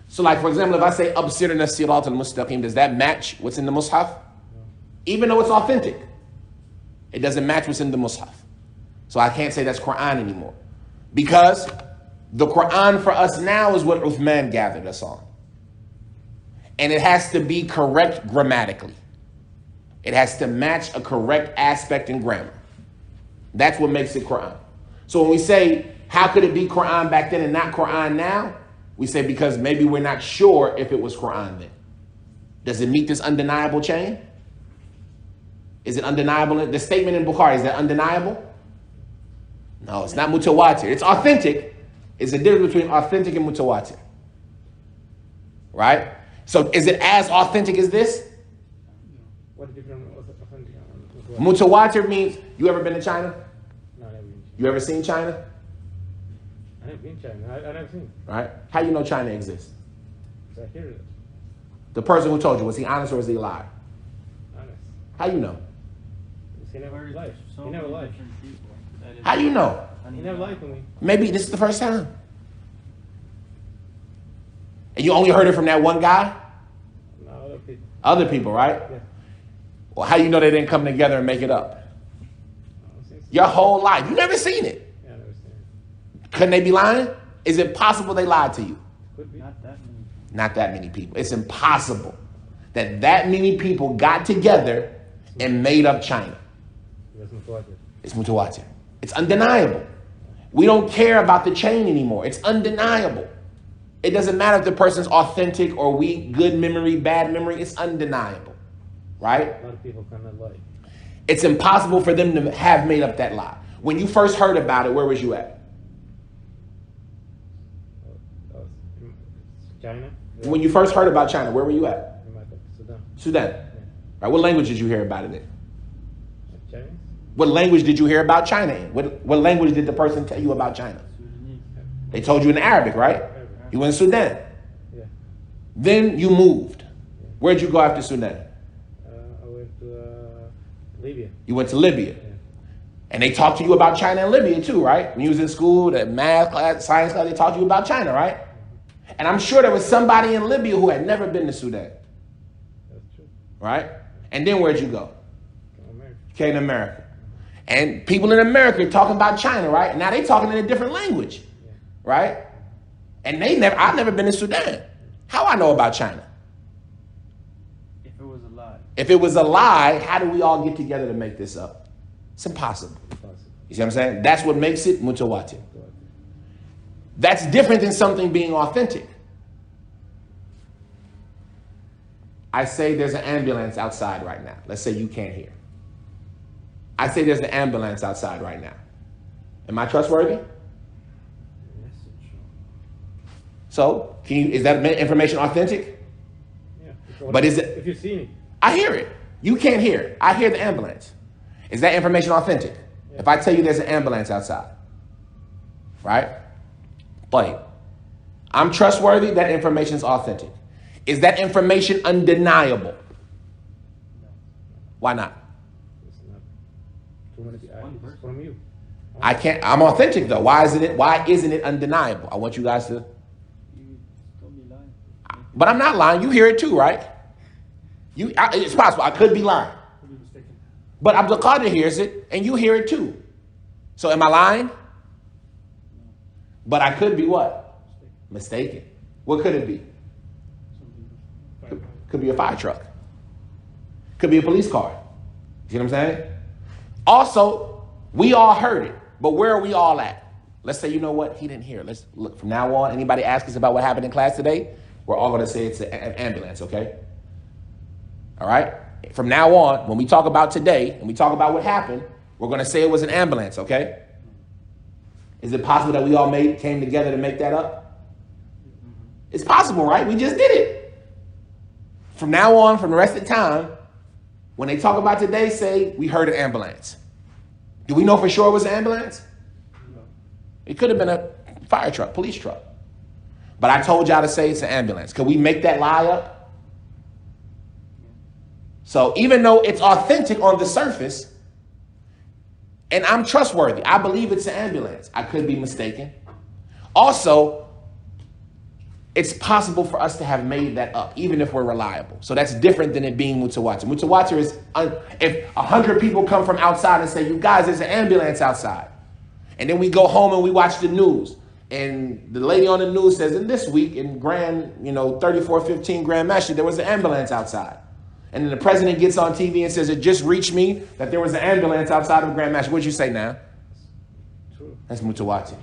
So like, for example, if I say, Absirna Sirat al-Mustaqim, does that match what's in the Mus'haf? No. Even though it's authentic, it doesn't match what's in the Mus'haf. So I can't say that's Quran anymore. Because the Quran for us now is what Uthman gathered us on. And it has to be correct grammatically. It has to match a correct aspect in grammar. That's what makes it Quran. So when we say, how could it be Quran back then and not Quran now? We say because maybe we're not sure if it was Quran then. Does it meet this undeniable chain? Is it undeniable? The statement in Bukhari, is that undeniable? No, it's not mutawatir. It's authentic. It's a difference between authentic and mutawatir. Right? So is it as authentic as this? What difference authentic? Mutawatir means, you ever been to China? No, never been. You ever seen China? I never been to China. I never seen. Right? How you know China exists? So I hear it. The person who told you, was he honest or was he a liar? Honest. How you know? He never lied. He never lied. How you know? He never lied to me. Maybe this is the first time. And you only heard it from that one guy? No, other people. Other people, right? Yeah. Well, how you know they didn't come together and make it up? Your whole life. You never seen it. Yeah, I never seen it. Couldn't they be lying? Is it possible they lied to you? Could be. Not that many. Not that many people. It's impossible that many people got together and made up China. It's mutawatir. It's undeniable. We don't care about the chain anymore. It's undeniable. It doesn't matter if the person's authentic or weak, good memory, bad memory. It's undeniable. Right? A lot of people cannot lie. It's impossible for them to have made up that lie. When you first heard about it, where was you at? China. When you first heard about China, where were you at? Sudan. Sudan. Yeah. Right. What language did you hear about it in? Chinese. What language did you hear about China in? What language did the person tell you about China? Sudanese. They told you in Arabic, right? You went to Sudan. Yeah. Then you moved. Where'd you go after Sudan? I went to Libya. You went to Libya. Yeah. And they talked to you about China and Libya too, right? When you was in school, the math class, science class, they taught you about China, right? And I'm sure there was somebody in Libya who had never been to Sudan, That's true. right? And then where'd you go? America. Came to America. And people in America talking about China, right? Now they talking in a different language, right? And I've never been to Sudan. How I know about China? If it was a lie. If it was a lie, how do we all get together to make this up? It's impossible. You see what I'm saying? That's what makes it mutawatir. That's different than something being authentic. I say there's an ambulance outside right now. Let's say you can't hear. I say there's an ambulance outside right now. Am I trustworthy? Yes, it's true. So, is that information authentic? Yeah. But is it? If you've seen it. I hear it. You can't hear it. I hear the ambulance. Is that information authentic? Yeah. If I tell you there's an ambulance outside, right? But I'm trustworthy, that information is authentic. Is that information undeniable? Why not? It's not too many it's from you. I can't. I'm authentic though. Why isn't it undeniable? I want you guys to. You still be lying. But I'm not lying. You hear it too, right? It's possible. I could be lying. Could be mistaken. But Abdul Qadir hears it, and you hear it too. So am I lying? But I could be what? Mistaken. What could it be? Could be a fire truck. Could be a police car. You see what I'm saying? Also, we all heard it, but where are we all at? Let's say, you know what? He didn't hear. Let's look from now on. Anybody ask us about what happened in class today? We're all going to say it's an ambulance, okay? All right? From now on, when we talk about today and we talk about what happened, we're going to say it was an ambulance, okay? Is it possible that we all came together to make that up? It's possible, right? We just did it. From now on, from the rest of the time, when they talk about today, say, we heard an ambulance. Do we know for sure it was an ambulance? No. It could have been a fire truck, police truck. But I told y'all to say it's an ambulance. Could we make that lie up? So even though it's authentic on the surface, and I'm trustworthy, I believe it's an ambulance, I could be mistaken. Also, it's possible for us to have made that up, even if we're reliable. So that's different than it being mutawatir. Mutawatir is if 100 people come from outside and say, you guys, there's an ambulance outside. And then we go home and we watch the news. And the lady on the news says, in this week in Grand, 3415 Grand Masjid, there was an ambulance outside. And then the president gets on TV and says, it just reached me that there was an ambulance outside of Grand Masjid. What'd you say now? True. That's mutawatir.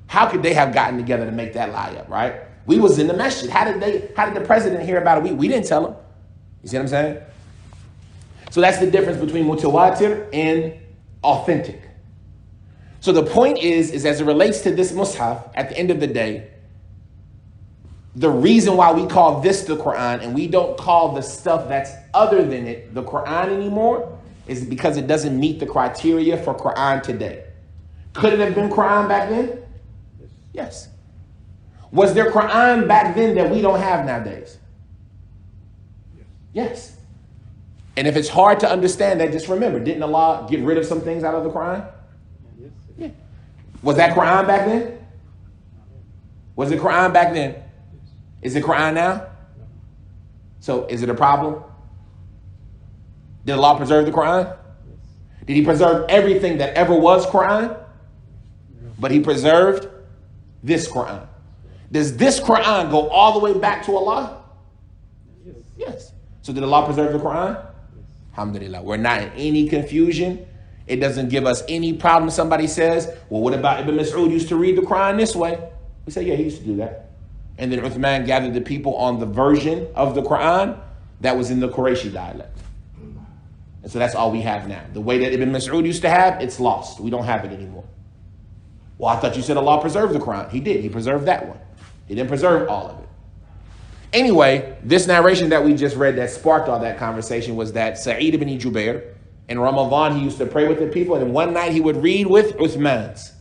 How could they have gotten together to make that lie up, right? We was in the masjid. How did the president hear about it? We didn't tell him. You see what I'm saying? So that's the difference between mutawatir and authentic. So the point is as it relates to this mushaf, at the end of the day, the reason why we call this the Quran and we don't call the stuff that's other than it the Quran anymore is because it doesn't meet the criteria for Quran today. Could it have been Quran back then? Yes. Was there Quran back then that we don't have nowadays? Yes. And if it's hard to understand that, just remember, didn't Allah get rid of some things out of the Quran? Yes. Yeah. Was that Quran back then? Was it Quran back then? Is it Quran now? So is it a problem? Did Allah preserve the Quran? Did he preserve everything that ever was Quran? But he preserved this Quran. Does this Quran go all the way back to Allah? Yes. Yes. So did Allah preserve the Quran? Yes. Alhamdulillah. We're not in any confusion. It doesn't give us any problem. Somebody says, well, what about Ibn Mas'ud used to read the Quran this way? We say, yeah, he used to do that. And then Uthman gathered the people on the version of the Quran that was in the Qurayshi dialect. And so that's all we have now. The way that Ibn Mas'ud used to have, it's lost. We don't have it anymore. Well, I thought you said Allah preserved the Quran. He did. He preserved that one. He didn't preserve all of it. Anyway, this narration that we just read that sparked all that conversation was that Sa'id ibn Jubair, In Ramadan, he used to pray with the people, and one night he would read with Uthman's,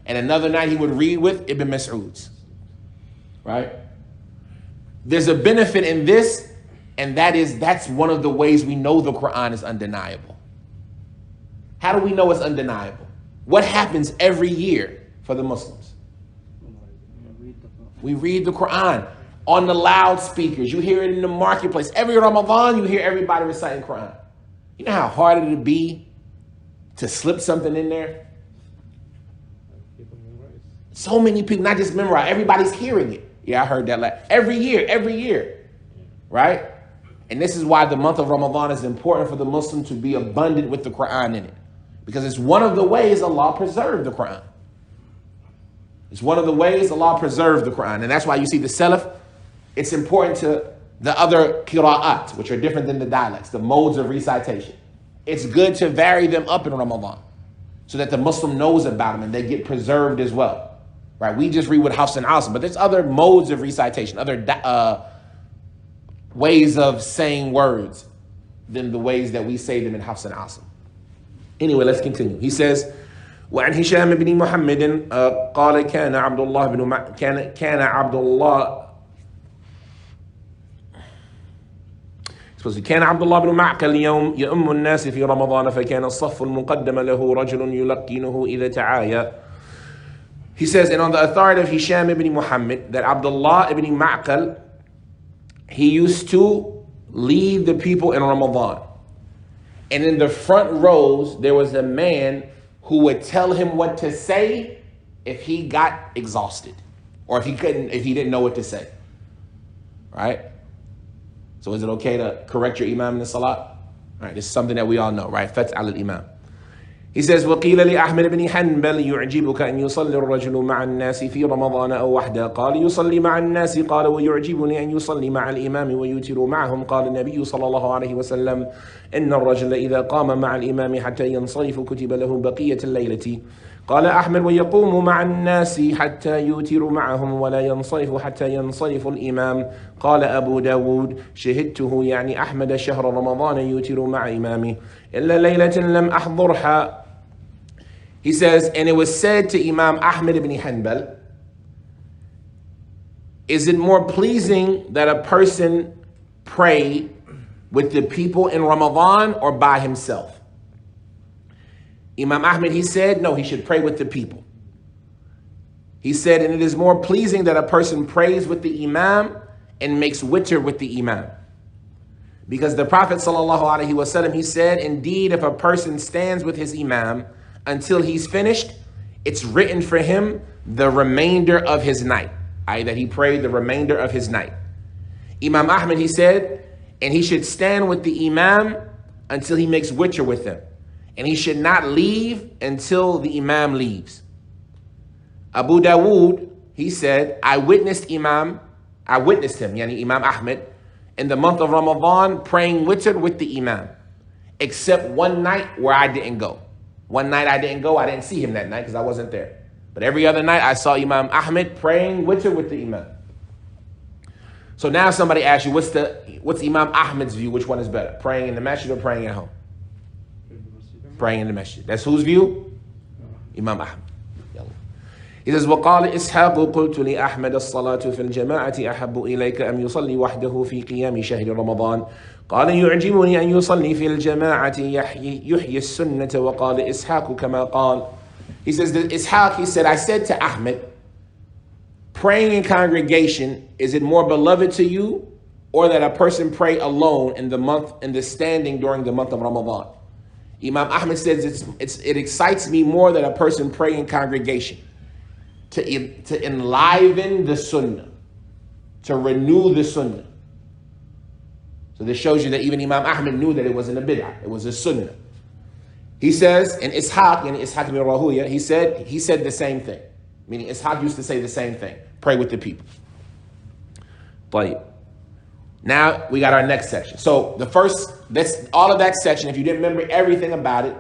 and another night he would read with Ibn Mas'ud's. Right? There's a benefit in this, and that's one of the ways we know the Quran is undeniable. How do we know it's undeniable? What happens every year for the Muslims? We read the Quran on the loudspeakers. You hear it in the marketplace. Every Ramadan, you hear everybody reciting Quran. You know how hard it would be to slip something in there? So many people, not just memorize, everybody's hearing it. Yeah, I heard that every year, right? And this is why the month of Ramadan is important for the Muslim to be abundant with the Quran in it. Because it's one of the ways Allah preserved the Quran. It's one of the ways Allah preserved the Quran. And that's why you see the Salaf, it's important to the other qira'at, which are different than the dialects, the modes of recitation. It's good to vary them up in Ramadan so that the Muslim knows about them and they get preserved as well. Right? We just read with Hafs and Asim, but there's other modes of recitation, other ways of saying words than the ways that we say them in Hafs and Asim. Anyway, let's continue. He says, وعن هشام بن محمد قال كان عبد الله بن كان عبد الله كان عبد الله بن معقل يؤم الناس في رمضان فكان الصف المقدم له رجل يلقنه إذا تعايا. He says, and on the authority of Hisham ibn Muhammad, that Abdullah ibn Ma'qal, he used to lead the people in Ramadan. And in the front rows, there was a man who would tell him what to say if he got exhausted, or if he didn't know what to say. Right? So is it okay to correct your imam in the salat? All right, this is something that we all know, right? Fat al-imam. He says, وَقِيلَ لِأَحْمَدْ بْنِ حَنْبَلٍ يُعْجِبُكَ أَنْ يُصَلِّ الرَّجُلُ مَعَ النَّاسِ فِي رَمَضَانَ أَوْ وَحْدًا قال يصلي مع الناس قال ويعجبني أن يصلي مع الإمام ويوتر معهم قال النبي صلى الله عليه وسلم إن الرجل إذا قام مع الإمام حتى ينصرف كتب له بقية الليلة. قال أحمد ويقوم مع الناس حتى يوتر معهم ولا ينصرف حتى ينصرف الإمام. قال أبو داود شهدته يعني أحمد شهر رمضان يوتر مع إمامه إلا ليلة لم أحضرها. He says, and it was said to Imam Ahmad ibn Hanbal, is it more pleasing that a person pray with the people in Ramadan or by himself? Imam Ahmad, he said, no, he should pray with the people. He said, and it is more pleasing that a person prays with the Imam and makes witr with the Imam. Because the Prophet ﷺ, he said, indeed, if a person stands with his Imam until he's finished, it's written for him the remainder of his night, i.e. that he prayed the remainder of his night. Imam Ahmad, he said, and he should stand with the Imam until he makes witr with him. And he should not leave until the Imam leaves. Abu Dawood, he said, I witnessed him, yani Imam Ahmad, in the month of Ramadan praying witr with the Imam, except one night where I didn't go. One night I didn't go, I didn't see him that night because I wasn't there. But every other night I saw Imam Ahmad praying witr with the Imam. So now somebody asks you, what's Imam Ahmad's view? Which one is better? Praying in the masjid or praying at home? Praying in the masjid. That's whose view? Imam Ahmad. He says, وقال إسحاق قلت لأحمد الصلاة في الجماعة أحب إليك أم يصلي وحده في قيام شهر رمضان قال يعجبني أن يصلي في الجماعة يحيي السنة وقال إسحاق كما قال. He says that Ishaq, he said, I said to Ahmed, praying in congregation, is it more beloved to you or that a person pray alone in the standing during the month of Ramadan? Imam Ahmad says it excites me more that a person pray in congregation to enliven the sunnah, to renew the sunnah. So this shows you that even Imam Ahmad knew that it wasn't a bid'ah, it was a sunnah. He says, and Ishaq ibn Rahuya, he said the same thing. Meaning Ishaq used to say the same thing. Pray with the people. But now we got our next section. So that's all of that section. If you didn't remember everything about it,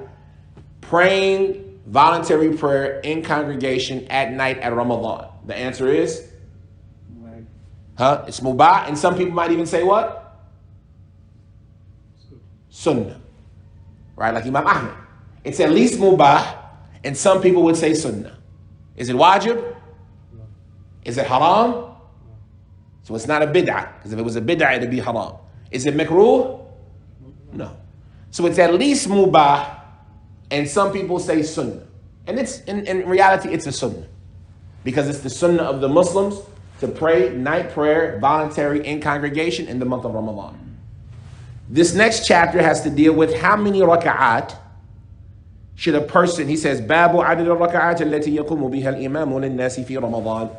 praying voluntary prayer in congregation at night at Ramadan. The answer is? It's mubah. And some people might even say what? Sunnah. right? Like Imam Ahmed. It's at least mubah, and some people would say sunnah. Is it wajib? No. Is it haram? So it's not a bid'ah, because if it was a bid'ah, it'd be haram. Is it makruh? No. So it's at least mubah, and some people say sunnah. And it's in reality, it's a sunnah. Because it's the sunnah of the Muslims to pray night prayer, voluntary in congregation in the month of Ramadan. This next chapter has to deal with how many raka'at should a person, he says, Babu adad al-raka'at allati yaqumu biha al-imamu lin-nasi fi Ramadan.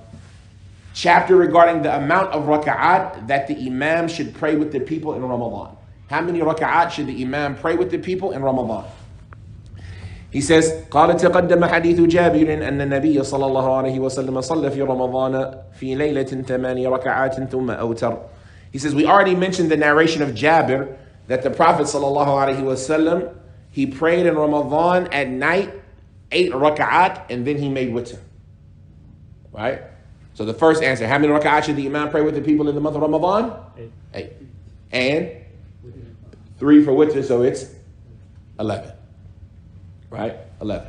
Chapter regarding the amount of raka'at that the imam should pray with the people in Ramadan. How many raka'at should the imam pray with the people in Ramadan? He says, قال تقدم حديث جابر أن النبي صلى الله عليه وسلم صلى في رمضان في ليلة 8 ركعات ثم أوتر. He says, we already mentioned the narration of Jabir that the Prophet sallallahu alaihi wasallam, he prayed in Ramadan at night 8 raka'at and then he made witr. Right? So the first answer, how many raka'at should the imam pray with the people in the month of Ramadan? 8. And 3 for witr, so it's 11. Right? 11.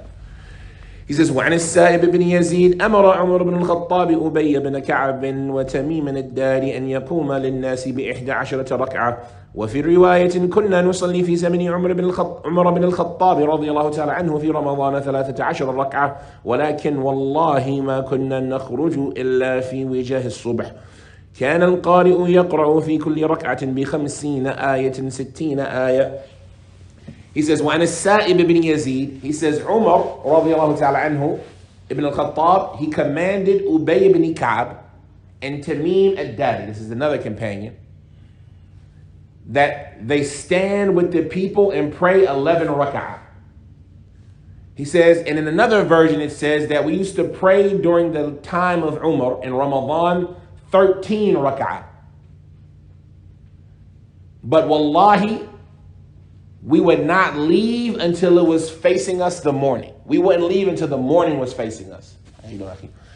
He says, وعن السائب بن يزيد أمر عمر بن الخطاب أبي بن كعب وتميم الداري أن يقوم للناس ب11 ركعة وفي رواية كنا نصلي في زمن عمر بن الخطاب رضي الله تعالى عنه في رمضان 13 ركعة ولكن والله ما كنا نخرج إلا في وجاه الصبح كان القارئ يقرأ في كل ركعة ب50 آية 60 آية. He says, وعن السائب بن يزيد, he says, Umar, رضي الله تعالى عنه, Ibn al-Khattab, he commanded Ubay ibn Ka'b and Tamim ad-Dari, this is another companion, that they stand with the people and pray 11 rak'ah. He says, and in another version it says that we used to pray during the time of Umar in Ramadan 13 rak'ah. But wallahi, we would not leave until it was facing us the morning. We wouldn't leave until the morning was facing us.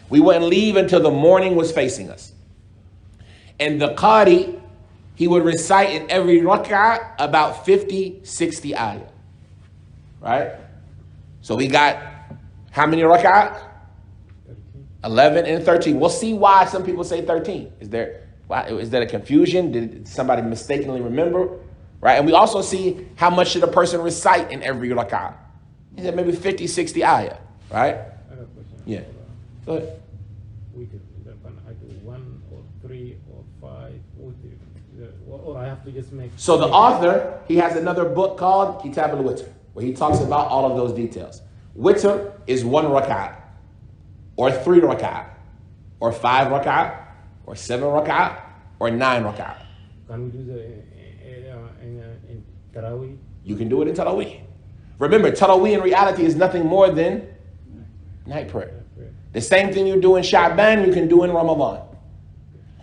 We wouldn't leave until the morning was facing us. And the Qari, he would recite in every rak'ah about 50, 60 ayah. Right? So we got how many rak'ah? 11 and 13. We'll see why some people say 13. Is there a confusion? Did somebody mistakenly remember? Right? And we also see how much should a person recite in every rak'ah. He said maybe 50, 60 ayah. Right? I have a question. Yeah. Go ahead. We could, I do 1 or 3 or 5, or I have to just make... So the author, he has another book called Kitab al-Witr, where he talks about all of those details. Witr is 1 rak'ah, or 3 rak'ah, or 5 rak'ah, or 7 rak'ah, or 9 rak'ah. Can we do the in Taraweeh? You can do it in Taraweeh. Remember, Taraweeh in reality is nothing more than night prayer. The same thing you do in Sha'ban, you can do in Ramadan.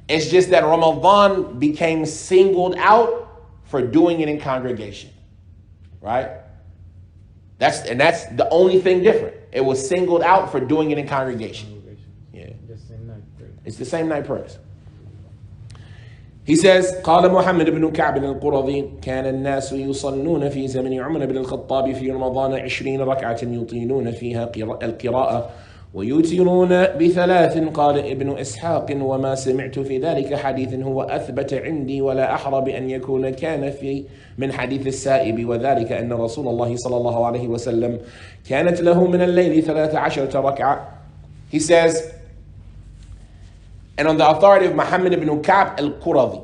It's just that Ramadan became singled out for doing it in congregation. Right? That's the only thing different. It was singled out for doing it in congregation. Yeah. The same night prayer. It's the same night prayers. He says, قال محمد بن كعب القرظي كان الناس يصلون في زمن عمر بن الخطاب في رمضان 20 ركعة يطيلون فيها القراءة ويوترون ب3. قال ابن إسحاق وما سمعت في ذلك حديث هو أثبت عندي ولا أحرى بأن يكون كان في من حديث السائب وذلك أن رسول الله صلى الله عليه وسلم كانت له من الليل 13 ركعة. He says, and on the authority of Muhammad ibn Ka'b al-Quradi,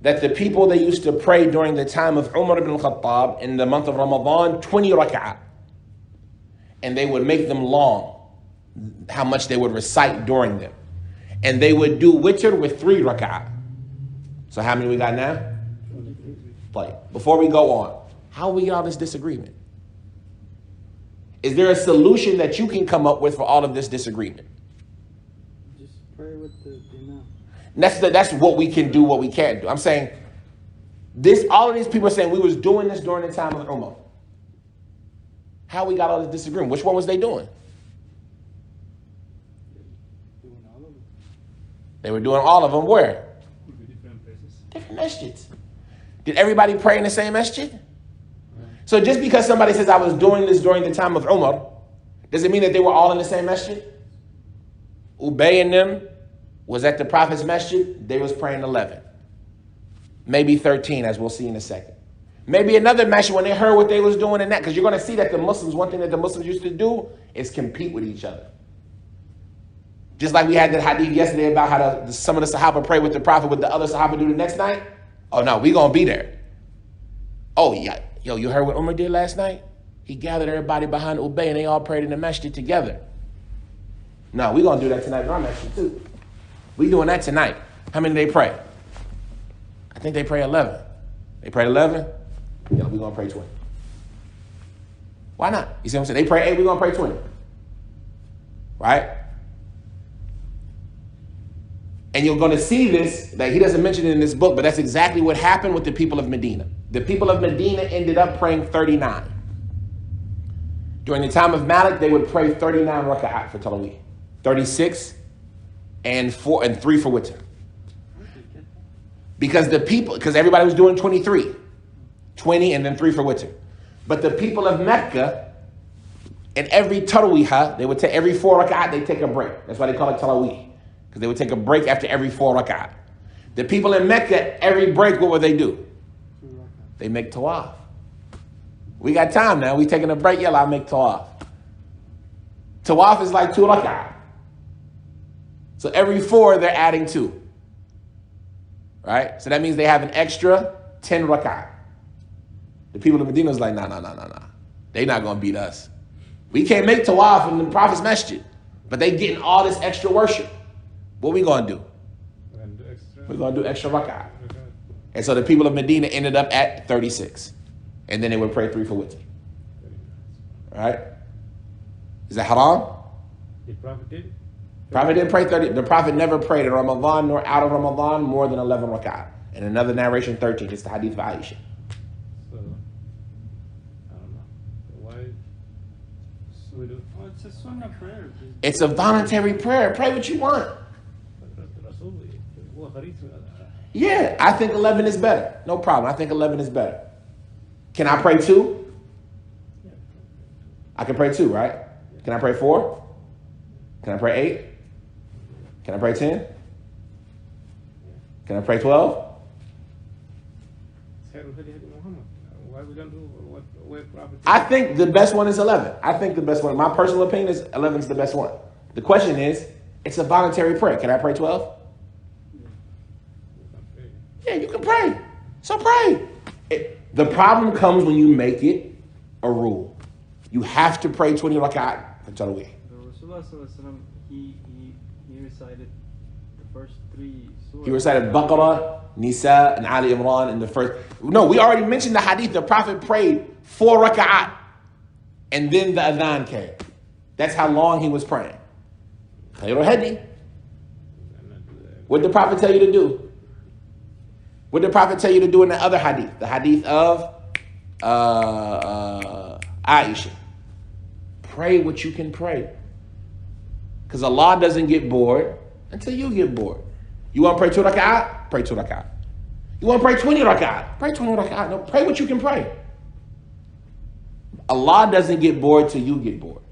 that the people they used to pray during the time of Umar ibn al-Khattab in the month of Ramadan, 20 rak'ah. And they would make them long, how much they would recite during them. And they would do witr with 3 rak'ah. So how many we got now? Like, before we go on, how we got all this disagreement? Is there a solution that you can come up with for all of this disagreement? Pray with the imam. That's what we can do, what we can't do. I'm saying all of these people are saying we was doing this during the time of Umar. How we got all this disagreement? Which one was they doing? Doing all of them. They were doing all of them where? Different places. Different masjids. Did everybody pray in the same masjid? So just because somebody says I was doing this during the time of Umar, does it mean that they were all in the same masjid? Ubay and them was at the Prophet's masjid. They was praying 11. Maybe 13, as we'll see in a second. Maybe another masjid when they heard what they was doing in that, because you're going to see that the Muslims, one thing that the Muslims used to do is compete with each other. Just like we had that hadith yesterday about how some of the Sahaba pray with the Prophet, what the other Sahaba do the next night. Oh no, we going to be there. Oh yeah, yo, you heard what Umar did last night? He gathered everybody behind Ubay and they all prayed in the masjid together. No, we going to do that tonight in our masjid too. We doing that tonight. How many they pray? I think they pray 11. They pray 11? Yeah, we're going to pray 20. Why not? You see what I'm saying? They pray 8, we're going to pray 20. Right? And you're going to see this, that he doesn't mention it in this book, but that's exactly what happened with the people of Medina. The people of Medina ended up praying 39. During the time of Malik, they would pray 39 raka'at for Tarawih. 36 and 3 for witr. Because everybody was doing 23. 20 and then 3 for witr. But the people of Mecca, in every Tarawih, they would take every 4 raka'at, they take a break. That's why they call it Tarawih. Because they would take a break after every 4 rak'ah. The people in Mecca, every break, what would they do? They make tawaf. We got time now. We taking a break. Yeah, I'll make tawaf. Tawaf is like 2 rak'ah. So every 4, they're adding 2. Right? So that means they have an extra 10 rak'ah. The people of Medina is like, nah. They're not going to beat us. We can't make tawaf in the Prophet's masjid. But they getting all this extra worship. What we going to do? We're going to do extra rak'ah. And so the people of Medina ended up at 36. And then they would pray 3 for witr. Right? Is that haram? The Prophet did? Prophet didn't pray 30. The Prophet never prayed in Ramadan nor out of Ramadan more than 11 rak'ah. And another narration 13. It's the hadith of Aisha. So, I don't know. Why should we do? Oh, it's a sunnah prayer. It's a voluntary prayer. Pray what you want. Yeah, I think 11 is better. No problem. I think 11 is better. Can I pray 2? I can pray 2, right? Can I pray 4? Can I pray 8? Can I pray 10? Can I pray 12? Why we don't do what Prophet did? I think the best one is 11. I think the best one, my personal opinion is 11 is the best one. The question is, it's a voluntary prayer. Can I pray 12? Yeah, you can pray. So pray. The problem comes when you make it a rule. You have to pray 20 rak'at for Tarawih. Rasulullah he recited the first 3 surahs. He recited Baqarah, Nisa, and Ali Imran in the first. No, we already mentioned the hadith. The Prophet prayed 4 rak'at, and then the adhan came. That's how long he was praying. Khairul hadi. What did the Prophet tell you to do? What did the Prophet tell you to do in the other hadith? The hadith of Aisha. Pray what you can pray. Because Allah doesn't get bored until you get bored. You want to pray 2 rak'ah? Pray 2 rak'ah. You want to pray 20 rak'ah? Pray 20 rak'ah. No, pray what you can pray. Allah doesn't get bored till you get bored.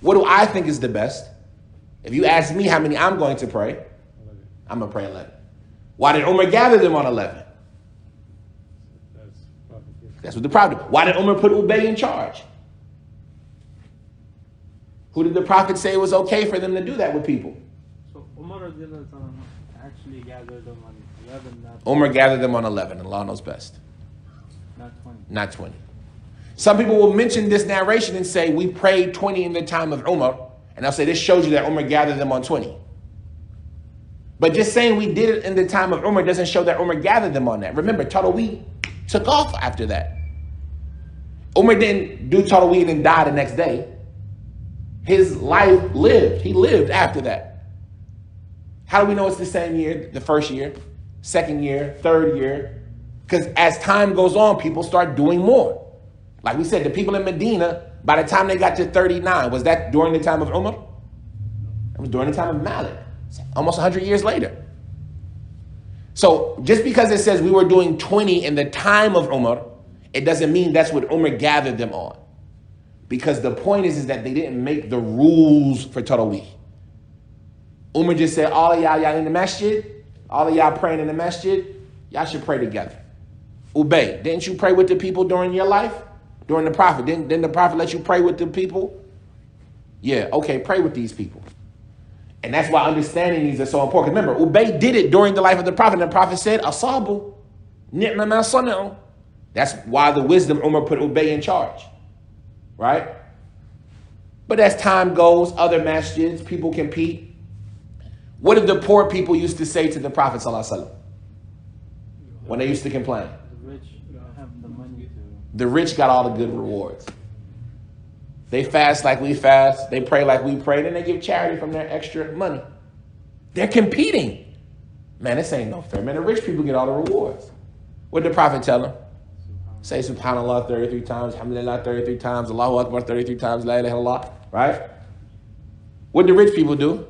What do I think is the best? If you ask me how many I'm going to pray, I'm going to pray 11. Why did Umar gather them on 11? That's what the Prophet did. Why did Umar put Ubay in charge? Who did the Prophet say it was okay for them to do that with people? So Umar actually gathered them on 11. Umar gathered them on 11. Allah knows best. Not 20. Not 20. Some people will mention this narration and say, we prayed 20 in the time of Umar. And they'll say, this shows you that Umar gathered them on 20. But just saying we did it in the time of Umar doesn't show that Umar gathered them on that. Remember, Tarawih took off after that. Umar didn't do Tarawih and then die the next day. His life lived. He lived after that. How do we know it's the same year, the first year, second year, third year? Because as time goes on, people start doing more. Like we said, the people in Medina, by the time they got to 39, was that during the time of Umar? It was during the time of Malik. Almost 100 years later. So just because it says we were doing 20 in the time of Umar, It doesn't mean that's what Umar gathered them on. Because the point is that they didn't make the rules for Taraweeh. Umar just said, all of y'all in the masjid, all of y'all praying in the masjid, y'all should pray together. Ubay, didn't you pray with the people during your life? During the Prophet? Didn't the Prophet let you pray with the people? Yeah, okay, pray with these people. And that's why understanding these are so important. Remember, Ubay did it during the life of the Prophet, and the Prophet said, Asabu, ni'ma ma sana'u. That's why the wisdom Umar put Ubay in charge. Right? But as time goes, other masjids, people compete. What did the poor people used to say to the Prophet ﷺ when they used to complain? The rich have the money to. The rich got all the good rewards. They fast like we fast. They pray like we pray. Then they give charity from their extra money. They're competing. Man, this ain't no fair. Man, the rich people get all the rewards. What did the Prophet tell them? Say subhanallah 33 times, alhamdulillah 33 times, Allahu Akbar 33 times, la ilaha illallah, right? What do rich people do?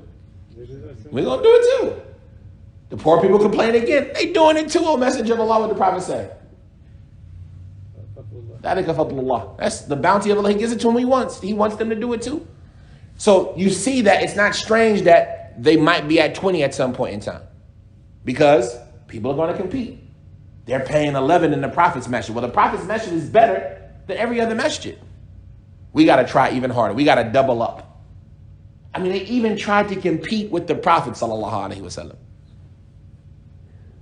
We're going to do it too. The poor people complain again. They doing it too, O Messenger of Allah, what the Prophet say. That's the bounty of Allah. He gives it to whom he wants. He wants them to do it too. So you see that it's not strange that they might be at 20 at some point in time. Because people are going to compete. They're paying 11 in the Prophet's masjid. Well, the Prophet's masjid is better than every other masjid. We got to try even harder. We got to double up. I mean, they even tried to compete with the Prophet sallallahu alaihi wasallam.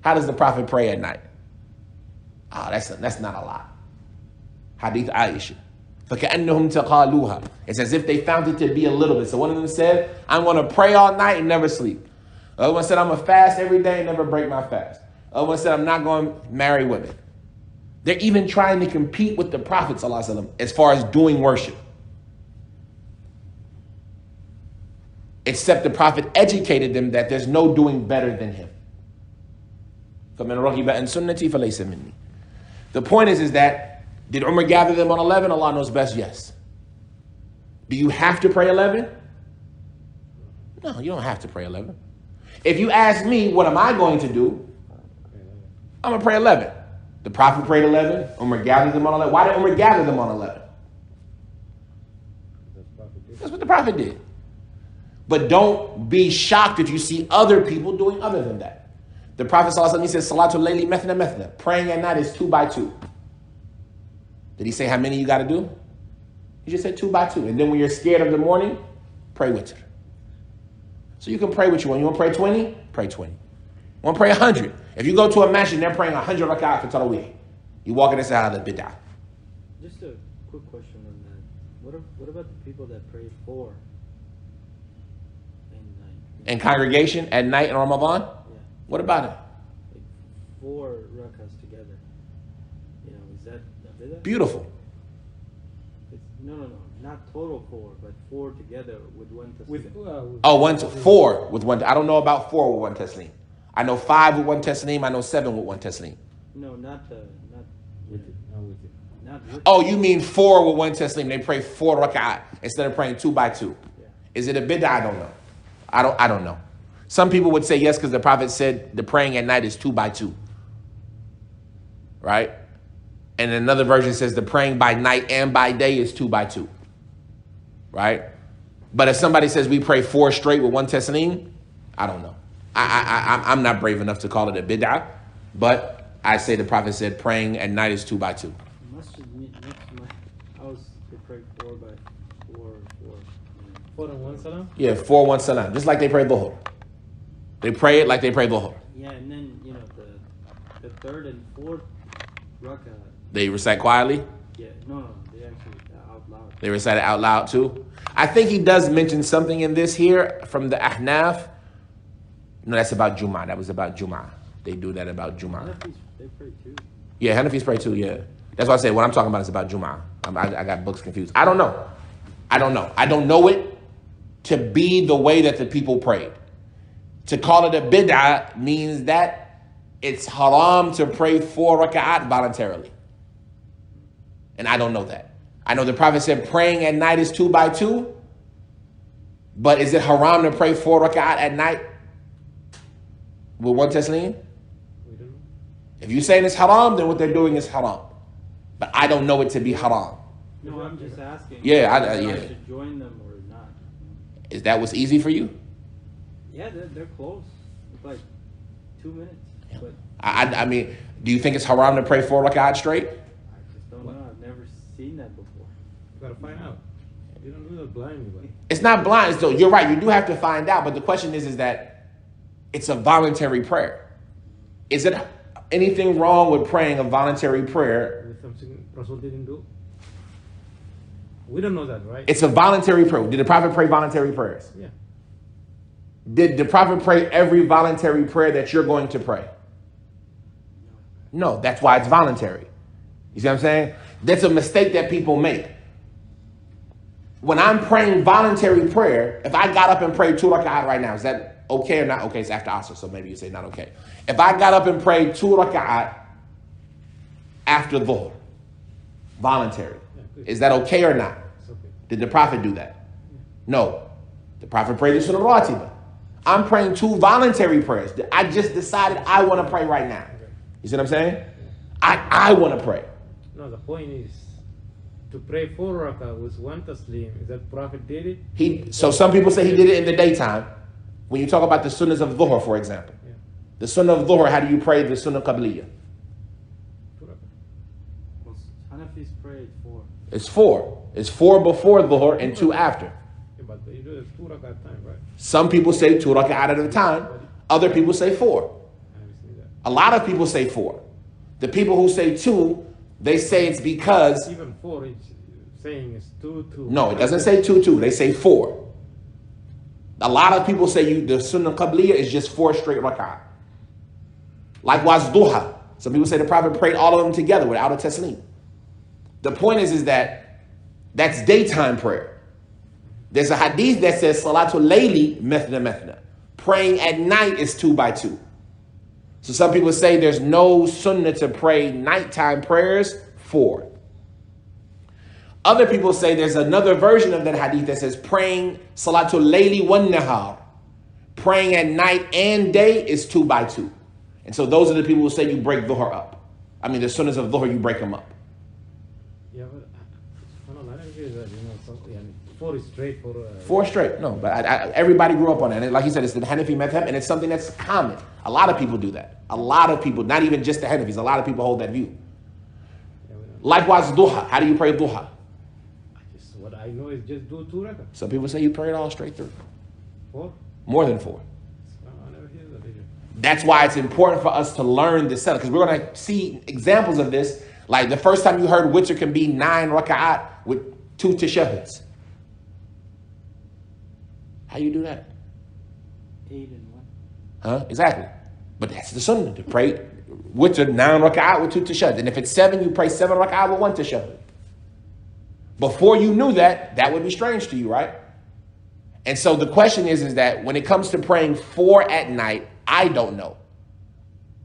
How does the Prophet pray at night? Oh, that's not a lot. Hadith Aisha. فَكَأَنَّهُمْ تَقَالُوهَا. It's as if they found it to be a little bit. So one of them said, I'm going to pray all night and never sleep. The other one said, I'm going to fast every day and never break my fast. The other one said, I'm not going to marry women. They're even trying to compete with the Prophet ﷺ as far as doing worship. Except the Prophet educated them that there's no doing better than him. فَمَنْ رَغِبَ عَنْ سُنَّتِي فَلَيْسَ مِنِّي. The point is that did Umar gather them on 11? Allah knows best, yes. Do you have to pray 11? No, you don't have to pray 11. If you ask me, what am I going to do? I'm going to pray 11. The Prophet prayed 11. Umar gathered them on 11. Why did Umar gather them on 11? That's what the Prophet did. But don't be shocked if you see other people doing other than that. The Prophet ﷺ, he says, Salatul Layli methna methna. Praying at night is 2 by 2. Did he say how many you got to do? He just said 2 by 2. And then when you're scared of the morning, pray witr. So you can pray what you want. You want to pray 20? Pray 20. You want to pray 100? If you go to a masjid and they're praying 100 rak'ah for Taraweeh, you walk in and say, the bid'ah. Just a quick question on that. What about the people that pray 4 at night? In congregation at night in Ramadan? Yeah. What about it? Like 4 rak'ahs together. You know, is that a bid'ah? Beautiful. No. Not total 4, but 4 together with one taslim. Oh, 1 to 4 with one. I don't know about 4 with one taslim. I know 5 with one taslim. I know 7 with one taslim. No, not with it. Not with Oh, you mean 4 with one taslim? They pray 4 rak'ah instead of praying 2 by 2. Yeah. Is it a bid'ah? I don't know. I don't know. Some people would say yes because the Prophet said the praying at night is 2 by 2. Right? And another version says the praying by night and by day is 2 by 2. Right? But if somebody says we pray 4 straight with one taslim, I don't know. I'm not brave enough to call it a bid'ah, but I say the Prophet said praying at night is 2 by 2. next to my house, they pray 4 by 4. 4 and 1 salam? Yeah, 4 1 salam, just like they pray dhuhr. They pray it like they pray dhuhr. Yeah, and then the 3rd and 4th rak'ah. They recite quietly. Yeah, no, they actually out loud. They recite it out loud too. I think he does mention something in this here from the Ahnaf. No, that's about Jum'ah. That was about Jum'ah. They do that about Jum'ah. Hanafis, they pray too. Yeah, Hanafis pray too, yeah. That's why I say what I'm talking about is about Jum'ah. I got books confused. I don't know. I don't know it to be the way that the people prayed. To call it a bid'ah means that it's haram to pray 4 raka'at voluntarily. And I don't know that. I know the Prophet said praying at night is 2 by 2. But is it haram to pray 4 raka'at at night with one taslim? We don't know. If you're saying it's haram, then what they're doing is haram. but I don't know it to be haram. No, I'm just asking. Yeah, I yeah. should join them or not. Is that what's easy for you? Yeah, they're close. It's like 2 minutes. But I mean, do you think it's haram to pray 4 rak'at straight? I just don't know. I've never seen that before. You gotta find out. You don't do that blindly, but It's not blind. So you're right. You do have to find out. But the question is that it's a voluntary prayer. Is it anything wrong with praying a voluntary prayer? with something Rasul didn't do. We don't know that, right? It's a voluntary prayer. Did the Prophet pray voluntary prayers? Yeah. Did the Prophet pray every voluntary prayer that you're going to pray? No, that's why it's voluntary. You see what I'm saying? That's a mistake that people make. When I'm praying voluntary prayer, if I got up and prayed 2 rak'at right now, is that okay or not okay? It's after Asr, so maybe you say not okay. If I got up and prayed 2 rak'at after Dhuhr, voluntary, is that okay or not? It's okay. Did the Prophet do that? No. The Prophet prayed the Sunnah Ratiba. I'm praying 2 voluntary prayers. I just decided I want to pray right now. You see what I'm saying? I want to pray. No, the point is to pray 4 rak'ah with 1 taslim. Is that Prophet did it? So some people say he did it in the daytime. When you talk about the Sunnahs of Dhuhr, for example. Yeah. The Sunnah of Dhuhr, how do you pray the Sunnah Qabliya? 2 rak'ah. Well, Hanafis prayed 4. It's 4. It's 4 before Dhuhr and 2 after. Yeah, but you do it 2 rak'ah time, right? Some people say 2 rak'at at a time. Other people say 4. I haven't seen that. A lot of people say 4. The people who say 2, they say it's because... Even 4 is saying it's 2, 2. No, it doesn't say 2, 2. They say 4. A lot of people say the Sunnah Qabliya is just 4 straight rak'ah. Likewise, Duha. Some people say the Prophet prayed all of them together without a taslim. The point is that that's daytime prayer. There's a hadith that says Salatul Layli methna methna. Praying at night is 2 by 2. So some people say there's no sunnah to pray nighttime prayers 4. Other people say there's another version of that hadith that says praying Salatul Layli wan Nahar. Praying at night and day is 2 by 2. And so those are the people who say you break Dhuhr up. I mean, the sunnahs of Dhuhr, you break them up. Yeah, but I don't hear that, 4 is straight for... 4 straight. No, but everybody grew up on that. And like he said, it's the Hanafi madhab, and it's something that's common. A lot of people do that. A lot of people, not even just the Hanafis, a lot of people hold that view. Likewise, Duha. How do you pray Duha? What I know is just do 2 rak'ah. Some people say you pray it all straight through. 4? More than 4. I never hear that either. That's why it's important for us to learn this setup, because we're going to see examples of this. Like the first time you heard witr can be 9 raka'at with 2 tashahhuds. How you do that? 8 and 1. Huh? Exactly. But that's the sunnah, to pray witr 9 raka'at with 2 tashahhuds. And if it's 7, you pray 7 raka'at with 1 tashahhud. Before you knew that, that would be strange to you, right? And so the question is that when it comes to praying 4 at night, I don't know.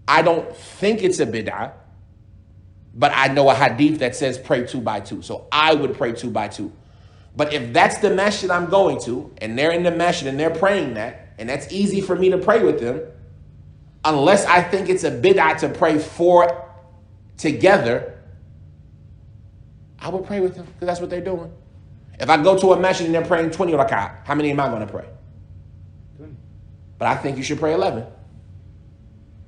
I don't think it's a bid'ah, but I know a hadith that says pray 2 by 2. So I would pray 2 by 2. But if that's the masjid I'm going to, and they're in the masjid and they're praying that, and that's easy for me to pray with them, unless I think it's a bid'ah to pray 4 together, I would pray with them, because that's what they're doing. If I go to a masjid and they're praying 20 rak'ah, how many am I going to pray? 20. But I think you should pray 11.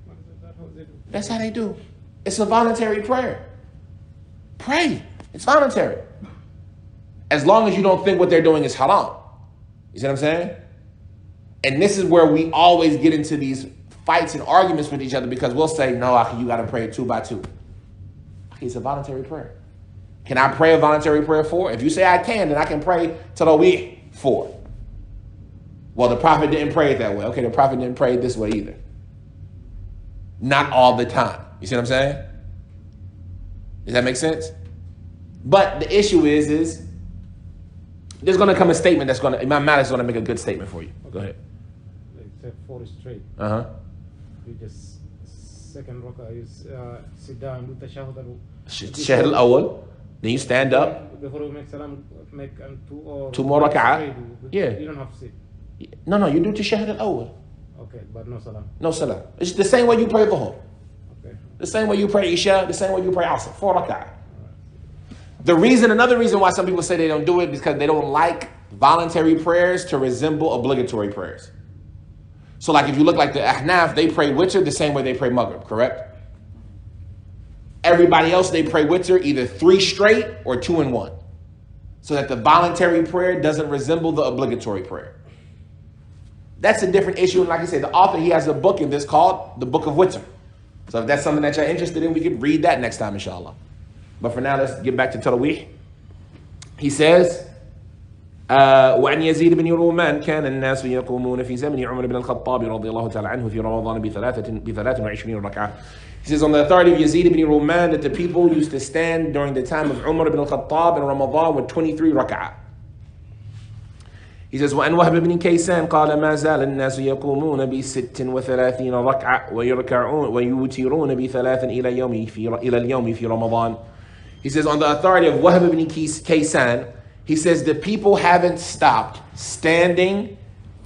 How they do? That's how they do. It's a voluntary prayer. Pray. It's voluntary. As long as you don't think what they're doing is haram. You see what I'm saying? And this is where we always get into these fights and arguments with each other, because we'll say, no, Akhi, you got to pray 2 by 2. Akhi, it's a voluntary prayer. Can I pray a voluntary prayer 4? If you say I can, then I can pray Tarawih 4. Well, the Prophet didn't pray it that way. Okay, the Prophet didn't pray it this way either. Not all the time. You see what I'm saying? Does that make sense? But the issue is there's going to come a statement that's going to, Imam Malik is going to make a good statement for you. Go ahead. Like say 4 is straight. Uh-huh. You just second rak'ah, you sit down, do tashahhud. Shahid al-awwal. Then you stand up. Before you make salam, make 2 or 2 more rak'ah. Yeah. You don't have to sit. No, you do tashahhud al-awwal. Okay, but no salam. No salam. It's the same way you pray Dhuhr. Okay. The same way you pray Isha, the same way you pray Asr. 4 rak'ah. Another reason why some people say they don't do it is because they don't like voluntary prayers to resemble obligatory prayers. So like if you look like the Ahnaf, they pray witr the same way they pray Maghrib, correct? Everybody else, they pray witr either 3 straight or 2 in 1. So that the voluntary prayer doesn't resemble the obligatory prayer. That's a different issue. And like I said, the author, he has a book in this called the Book of Witr. So if that's something that you're interested in, we could read that next time, inshallah. But for now, let's get back to Tarawih. He says, وعن يزيد بن رومان كان الناس يقومون في زمن عمر بن الخطاب رضي الله تعالى عنه في رمضان ب23 ركعة. He says on the authority of Yazid ibn Ruman that the people used to stand during the time of Umar ibn al-Khattab in Ramadan with 23 rak'ah. He says وعن وهب بن كيسان قال ما زال الناس يقومون ب36 ركعة ويوترون ب3 إلى اليوم في رمضان. He says on the authority of Wahb ibn Kaysan, he says the people haven't stopped standing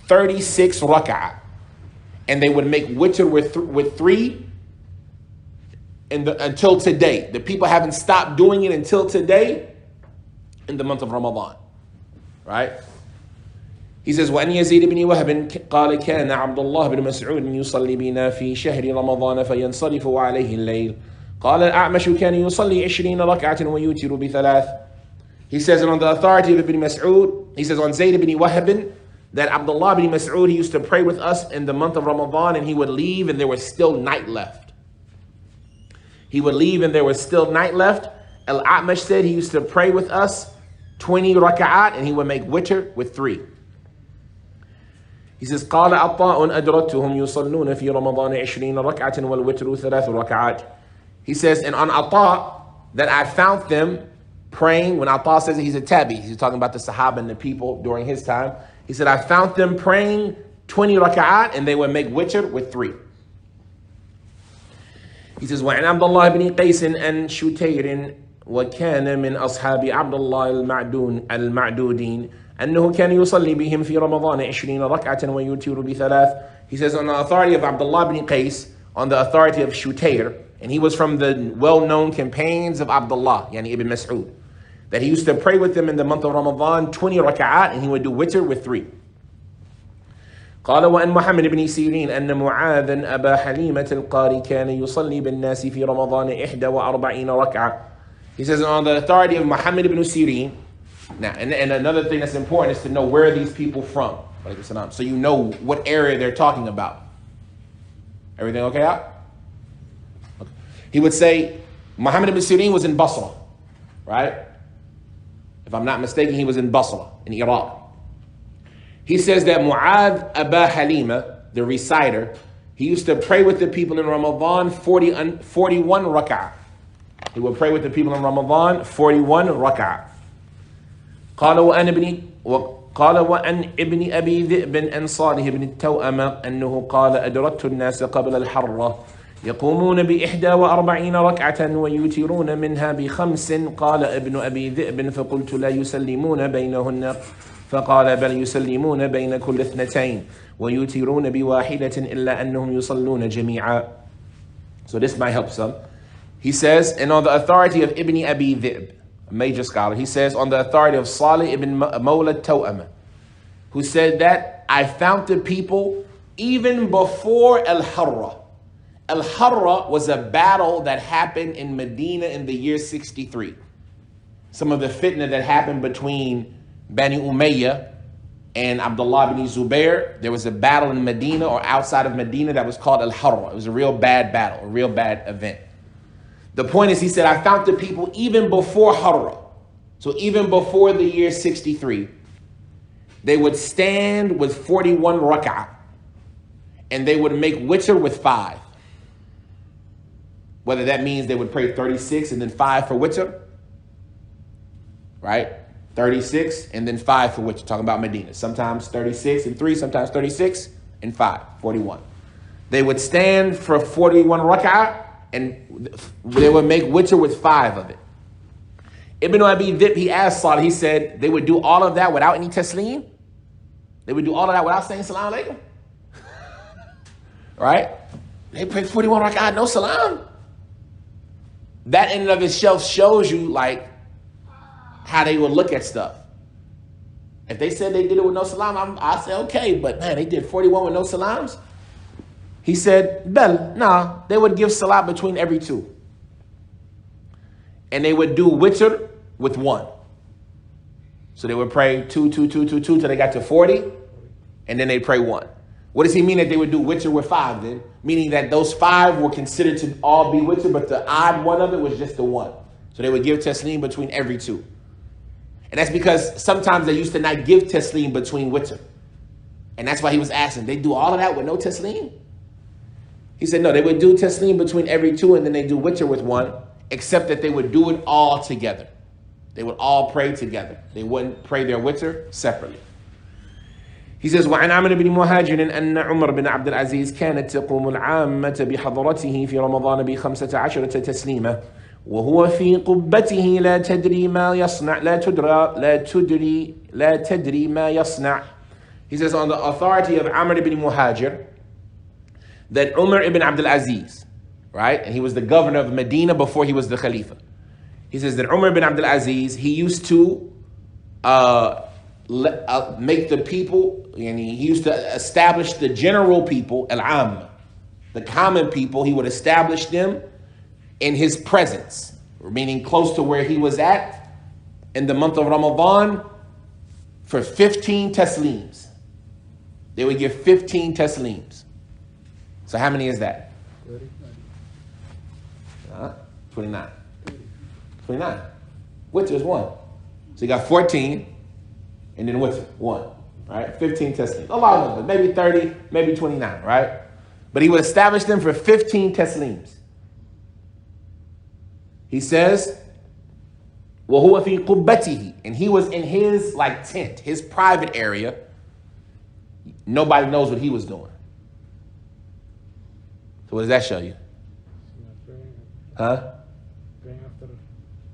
36 rak'ah. And they would make witr with 3 until today. The people haven't stopped doing it until today in the month of Ramadan. Right? He says, وأن يزيد بن وهب قال كان عبد الله بن مسعود يصلي بنا في شهر رمضان فينصرف عليه الليل. قال الأعمش كان يصلي 20 ركعة ويوتر ب3. He says, and on the authority of Ibn Mas'ud, he says on Zayd ibn Wahab that Abdullah ibn Mas'ud, he used to pray with us in the month of Ramadan and he would leave and there was still night left. He would leave and there was still night left. Al-A'mash said he used to pray with us 20 raka'at and he would make witr with 3. He says, قال عطاء أدركتهم يصلون في رمضان 20 ركعة والوتر 3 ركعات. He says, and on Atta, that I found them praying, when Atta says that he's a tabi, he's talking about the Sahaba and the people during his time. He said, I found them praying 20 raka'at and they would make witr with 3. He says, وعن عبد الله بن قيس أن شتير وكان من أصحاب عبد الله المعدودين أنه كان يصلي بهم في رمضان 20 ركعة ويوتر ب3. He says, on the authority of Abdullah ibn Qais, on the authority of Shutayr, and he was from the well-known companions of Abdullah, yani Ibn Mas'ud, that he used to pray with them in the month of Ramadan 20 raka'at and he would do witr with 3. قال وأن محمد بن سيرين أن معاذا أبا حليمة القاري كان يصلي بالناس في رمضان 41 ركعة. He says, on the authority of Muhammad ibn Sirin. Now, and another thing that's important is to know where are these people from, so you know what area they're talking about. Everything okay out? Okay. He would say, Muhammad ibn Sirin was in Basra, right? If I'm not mistaken, he was in Basra, in Iraq. He says that Mu'adh Aba Halima, the reciter, he used to pray with the people in Ramadan 41 rak'ah. He would pray with the people in Ramadan 41 rak'ah. قال وأن ابن أبي ذئب أن صالح بن التوأم أنه قال أدركت الناس قبل الحرة يقومون ب41 ركعة ويوترون منها ب5. قال ابن أبي ذئب فقلت لا يسلمون بينهن فقال بل يسلمون بين كل 2 ويوترون ب1 إلا أنهم يصلون جميعا. So this might help some. He says, and on the authority of Ibn Abi Dhib, a major scholar, he says on the authority of Salih ibn Mawla Taw'ama, who said that I found the people even before Al-Harra. Al-Harra was a battle that happened in Medina in the year 63. Some of the fitna that happened between Bani Umayyah and Abdullah ibn Zubair, there was a battle in Medina or outside of Medina that was called Al-Harra. It was a real bad battle, a real bad event. The point is, he said, I found the people even before Harra. So even before the year 63, they would stand with 41 rak'ah and they would make witr with 5. Whether that means they would pray 36 and then 5 for witr, right? 36 and then 5 for witr, talking about Medina. Sometimes 36 and 3, sometimes 36 and 5, 41. They would stand for 41 rak'ah and they would make witr with 5 of it. Ibn Abi Dhib, he asked Salih, he said, they would do all of that without any taslim? They would do all of that without saying salam alaikum? Right? They prayed 41 rak'ah, no salam. That in and of itself shows you, like, how they would look at stuff. If they said they did it with no salam, I say okay, but man, they did 41 with no salams. He said, Bel, nah, they would give salat between every two. And they would do witr with one. So they would pray 2, 2, 2, 2, 2 till they got to 40, and then they pray one. What does he mean that they would do witr with 5 then? Meaning that those 5 were considered to all be witr, but the odd one of it was just the one. So they would give taslim between every 2. And that's because sometimes they used to not give taslim between witr. And that's why he was asking, they do all of that with no taslim? He said, no, they would do taslim between every 2 and then they do witr with 1, except that they would do it all together. They would all pray together. They wouldn't pray their witr separately. He says, وعن عامر بن مهاجر أن عمر بن عبد العزيز كانت تقوم العامة بحضرته في رمضان ب15 تسليمة وهو في قبته لا تدري ما يصنع لا تدري ما يصنع. He says, on the authority of Amr ibn Muhajir, that Umar ibn Abdul Aziz, right, and he was the governor of Medina before he was the Khalifa. He says that Umar ibn Abdul Aziz, he used to make the people, and he used to establish the general people, al-Am, the common people, he would establish them in his presence, meaning close to where he was at in the month of Ramadan for 15 tasleems. They would give 15 tasleems. So how many is that? 29. 29. Witr is 1. So you got 14, and then witr, 1. Right? 15 tasleems. A lot of them, maybe 30, maybe 29, right? But he would establish them for 15 tasleems. He says, وَهُوَ فِي قُبَّتِهِ, and he was in his like tent, his private area. Nobody knows what he was doing. So what does that show you? Huh?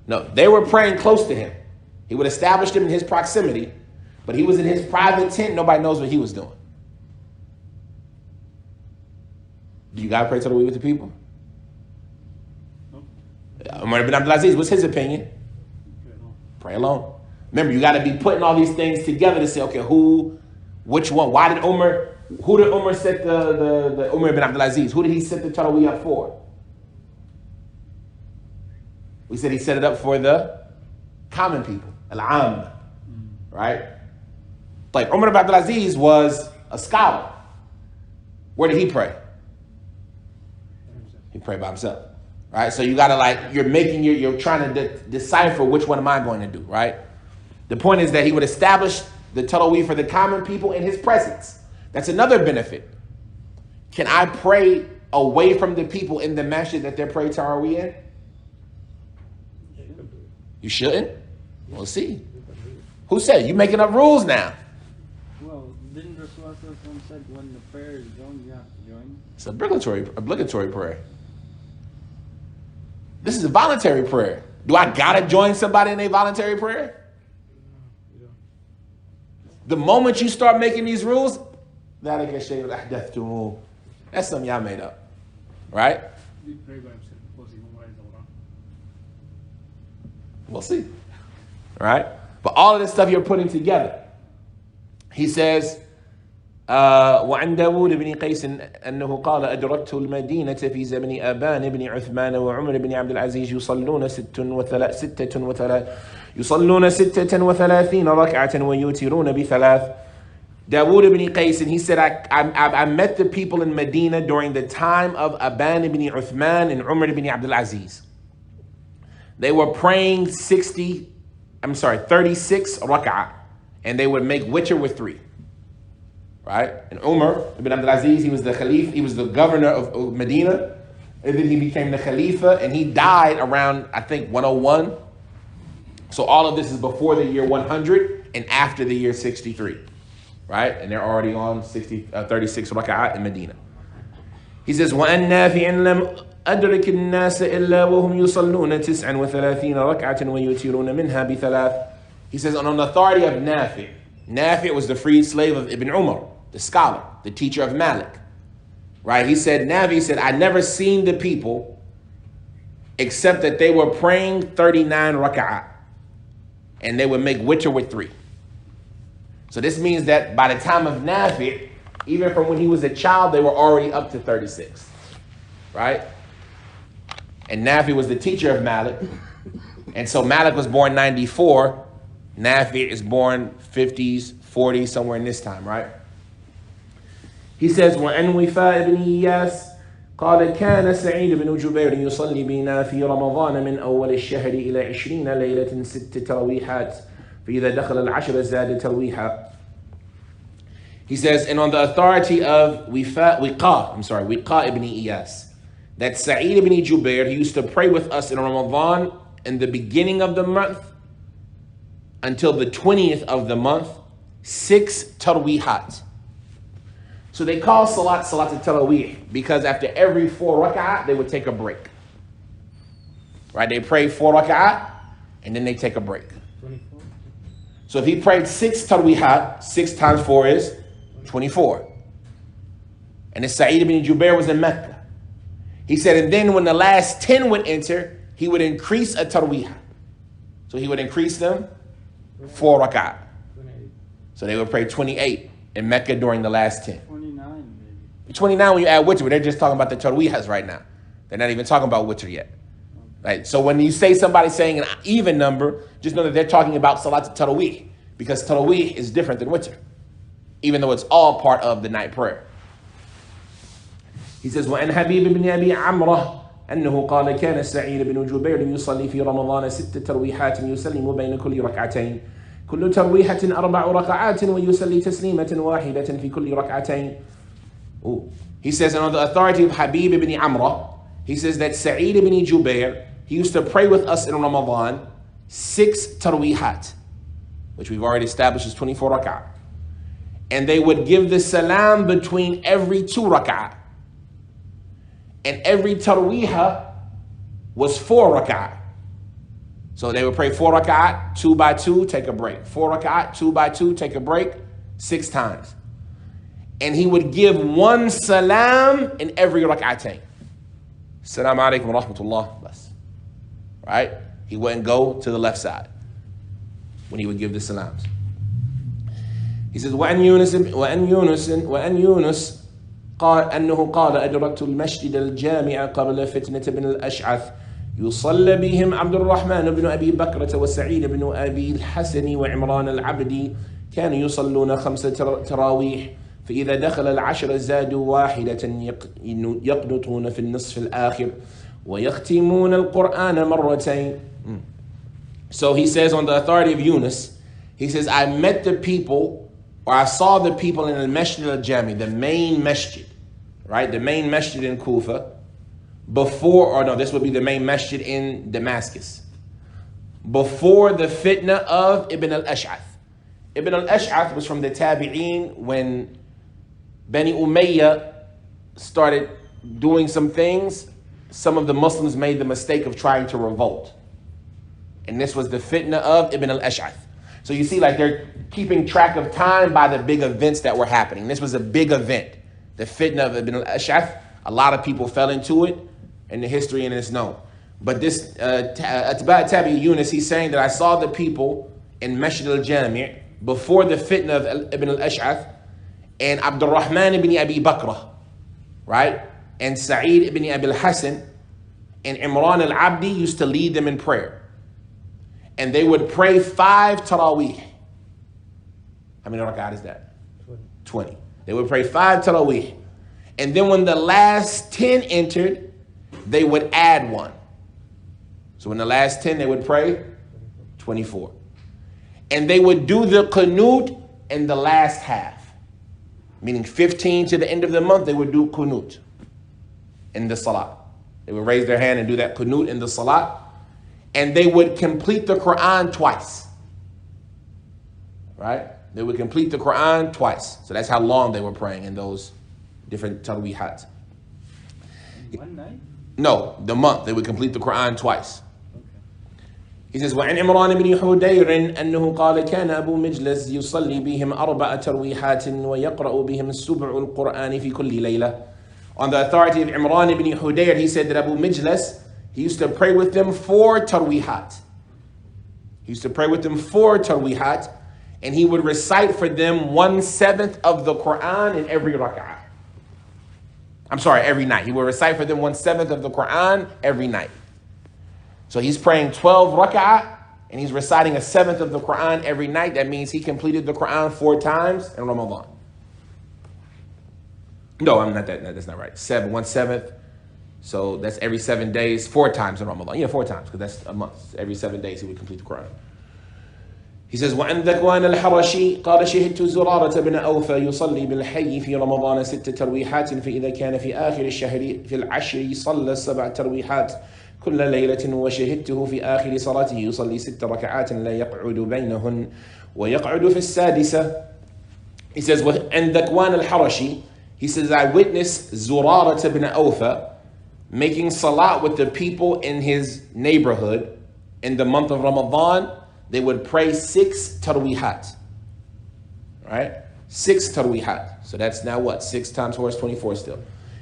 No, they were praying close to him. He would establish them in his proximity, but he was in his private tent. Nobody knows what he was doing. Do you gotta pray Tarawih with the people? Umar ibn Abdul Aziz, what's his opinion? Pray alone. Remember, you got to be putting all these things together to say, okay, which one? Who did Umar set the Umar ibn Abdul Aziz? Who did he set the Tarawih up for? We said he set it up for the common people, al-Am, right? Like Umar ibn Abdul Aziz was a scholar. Where did he pray? He prayed by himself. Right, so you gotta you're trying to decipher which one am I going to do, right? The point is that he would establish the Tarawih for the common people in his presence. That's another benefit. Can I pray away from the people in the masjid that they're praying Tarawih in? You shouldn't? We'll see. Who said? You making up rules now. Well, didn't Rasulullah said when the prayer is joined, you have to join? It's obligatory prayer. This is a voluntary prayer. Do I gotta join somebody in a voluntary prayer? The moment you start making these rules, that's something y'all made up. Right? We'll see. Right? But all of this stuff you're putting together. He says, وعن داود بن قيس أنه قال أدركت المدينة في زمن أبان بن عثمان وعمر بن عبد العزيز يصلون 36 ركعة ويوترون ب3. Dawood ibn Qais, and he said, I met the people in Medina during the time of Aban ibn Uthman and Umar ibn Abdul Aziz. They were praying 36 rak'ah, and they would make witr with 3. Right? And Umar ibn Abdul Aziz, he was the Khalif, he was the governor of Medina, and then he became the Khalifa, and he died around, I think, 101. So all of this is before the year 100 and after the year 63. Right? And they're already on 36 rak'ah in Medina. He says, وَأَنْ نَافِعٍ لَمْ أَدْرِكِ النَّاسَ إِلَّا وَهُمْ يُصَلُّونَ 39 رَكْعَةً وَيُوتِرُونَ مِنْهَا ب3. He says, on the authority of Nafi'. Nafi' was the freed slave of Ibn Umar, the scholar, the teacher of Malik. Right? He said, Nafi said, I never seen the people except that they were praying 39 rak'ah. and they would make witr with 3. So this means that by the time of Nafi, even from when he was a child, they were already up to 36, right? And Nafi was the teacher of Malik. And so Malik was born 94. Nafi is born 50s, 40s, somewhere in this time, right? He says, وَأَنْ وِفَاء بْنِ إِيَاسٍ قال كان سعيد بن جبير يصلي بنا في رمضان من أول الشهر إلى 20 ليلة 6 تراويحات فإذا دخل العشر زاد ترويحا. He says, and on the authority of Wiqa ibn Iyas, that Sa'id ibn Jubair, he used to pray with us in Ramadan in the beginning of the month until the 20th of the month, 6 tarweehat. So they call salat al-tarawih because after every 4 rak'ah, they would take a break. Right? They pray 4 rak'ah and then they take a break. 24. So if he prayed 6 tarweehat, 6 times 4 is 24. And as Sa'id ibn Jubair was in Mecca, he said, and then when the last 10 would enter, he would increase a tarweehat. So he would increase them 4 rak'ah. 28. So they would pray 28 in Mecca during the last 10. 29 maybe. 29 when you add witr, they're just talking about the tarweehas right now. They're not even talking about witr yet. Right? So when you say somebody saying an even number, just know that they're talking about salat al-tarawih, because tarawih is different than witr, even though it's all part of the night prayer. He says, وَأَنْ حَبِيبِ بْنِ أَبِي عَمْرَةٍ أنه قال كان سعيد بن جبير يصلي في رمضان 6 ترويحات يسلم بين كل ركعتين كل ترويحة 4 ركعات ويصلي تسليمة واحدة في كل ركعتين. He says, and on the authority of Habib ibn Amrah, he says that Sa'id ibn Jubair, he used to pray with us in Ramadan 6 tarweehat, which we've already established is 24 rak'ah. And they would give the salam between every 2 rak'ah. And every tarweeha was 4 rak'ah. So they would pray 4 rak'ah, 2 by 2, take a break. 4 rak'ah, 2 by 2, take a break, 6 times. And he would give 1 salam in every rak'atayn. Assalamu alaikum wa rahmatullah. Bas. Right? He wouldn't go to the left side when he would give the salams. He says, وأن يونس قال أنه قال أدركت المسجد الجامع قبل فتنة بن الأشعث يصلى بهم عبد الرحمن بن أبي بكرة وسعيد بن أبي الحسن وعمران العبدي كانوا يصلون 5 تراويح فإذا دخل العشر زادوا واحدة يقنطون في النصف الآخر ويختمون القرآن مرتين. So he says on the authority of Yunus, he says, I met the people, or I saw the people in the Masjid al-Jami, the main masjid, right? The main masjid in Kufa, before, or no, this would be the main masjid in Damascus, before the fitna of Ibn al-Ash'ath. Ibn al-Ash'ath was from the Tabi'een when Bani Umayyah started doing some things. Some of the Muslims made the mistake of trying to revolt. And this was the fitna of Ibn al-Ash'ath. So you see, like, they're keeping track of time by the big events that were happening. This was a big event, the fitna of Ibn al-Ash'ath. A lot of people fell into it in the history, and it's known. But this Atba' Tabi Yunus, he's saying that I saw the people in Masjid al-Jami' before the fitna of Ibn al-Ash'ath, and Abdul Rahman ibn Abi Bakrah, right? And Sa'id ibn Abi al-Hasan and Imran al-Abdi used to lead them in prayer. And they would pray 5 taraweeh. How many rak'at is that? 20. They would pray 5 taraweeh. And then when the last 10 entered, they would add 1. So when the last 10, they would pray 24. And they would do the qunut in the last half. Meaning 15 to the end of the month, they would do qunut in the salah. They would raise their hand and do that qunut in the salah. And they would complete the Quran twice. Right? They would complete the Quran twice. So that's how long they were praying in those different tarweehat. One night? No, the month. They would complete the Quran twice. He says, وعن عمران بن حدير أنه قال كان أبو مجلس يصلي بهم 4 ترويحات ويقرأ بهم السبع القرآن في كل ليلة. On the authority of Imran ibn Hudayr, he said that Abu Mijlas, he used to pray with them 4 tarweehat. He used to pray with them 4 tarwihat, and he would recite for them 1/7 of the Quran in every rak'ah. I'm sorry, every night. He would recite for them 1/7 of the Quran every night. So he's praying 12 rak'ah, and he's reciting 1/7 of the Quran every night. That means he completed the Quran 4 times in Ramadan. No, I'm not that. No, that's not right. 1/7. So that's every 7 days, 4 times in Ramadan. Yeah, 4 times, because that's a month. Every 7 days he would complete the Quran. He says, وعن ذكوان الحرشي قال شهدت زرارة بن أوفى يصلي بالحي في رمضان 6 ترويحات فإذا كان في آخر الشهر في العشر صلى 7 ترويحات كل ليلة وشهدته في آخر صلاته يصلي 6 ركعات لا يقعد بينهن ويقعد في السادسة. He says, وعن ذكوان الحرشي, he says, I witnessed زرارة بن أوفى making salat with the people in his neighborhood in the month of Ramadan. They would pray 6 tarwihat, right? 6 tarwihat. So that's now what? 6 times 4 is 24 still.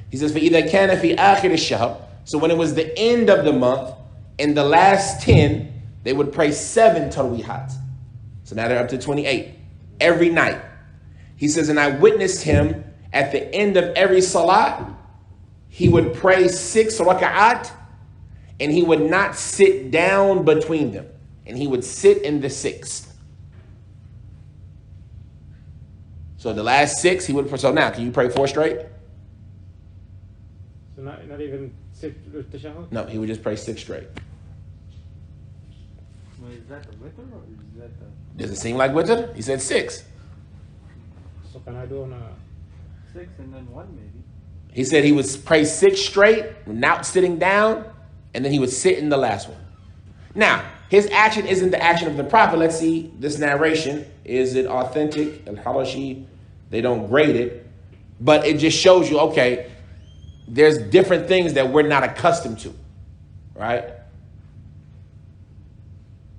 He says, فَإِذَا كَانَ فِي آخِرِ الشَّهْرِ. So when it was the end of the month, in the last 10, they would pray 7 tarwihat. So now they're up to 28 every night. He says, and I witnessed him at the end of every salat, he would pray 6 raka'at, and he would not sit down between them. And he would sit in the 6th. So the last 6, he would pray. So now, can you pray 4 straight? So not even 6 tashahhud? No, he would just pray 6 straight. Well, is that the witr or is that the... Does it seem like witr? He said 6. So can I do on a... 6 and then 1 maybe? He said he would pray 6 straight, without sitting down, and then he would sit in the last one. Now, his action isn't the action of the Prophet. Let's see this narration. Is it authentic? Al-Harashi, they don't grade it. But it just shows you, okay, there's different things that we're not accustomed to, right?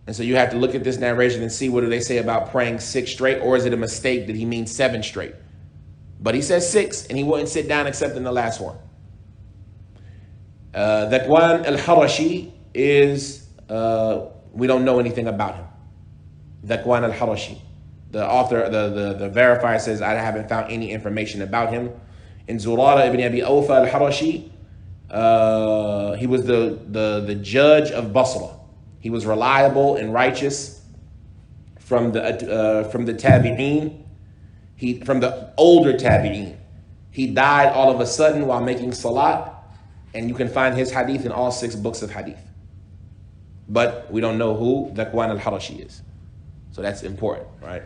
And so you have to look at this narration and see what do they say about praying 6 straight, or is it a mistake that he means 7 straight? But he says 6, and he wouldn't sit down except in the last one. Dhakwan al-Harashi is... we don't know anything about him. Dhakwan al-Harashi. The author, the verifier says, I haven't found any information about him. In Zurara ibn Abi Awfa al-Harashi, he was the judge of Basra. He was reliable and righteous from the tabi'een. From the older tabi'een. He died all of a sudden while making salat, and you can find his hadith in all 6 books of hadith. But we don't know who Dhakwan al-Harashi is. So that's important, right?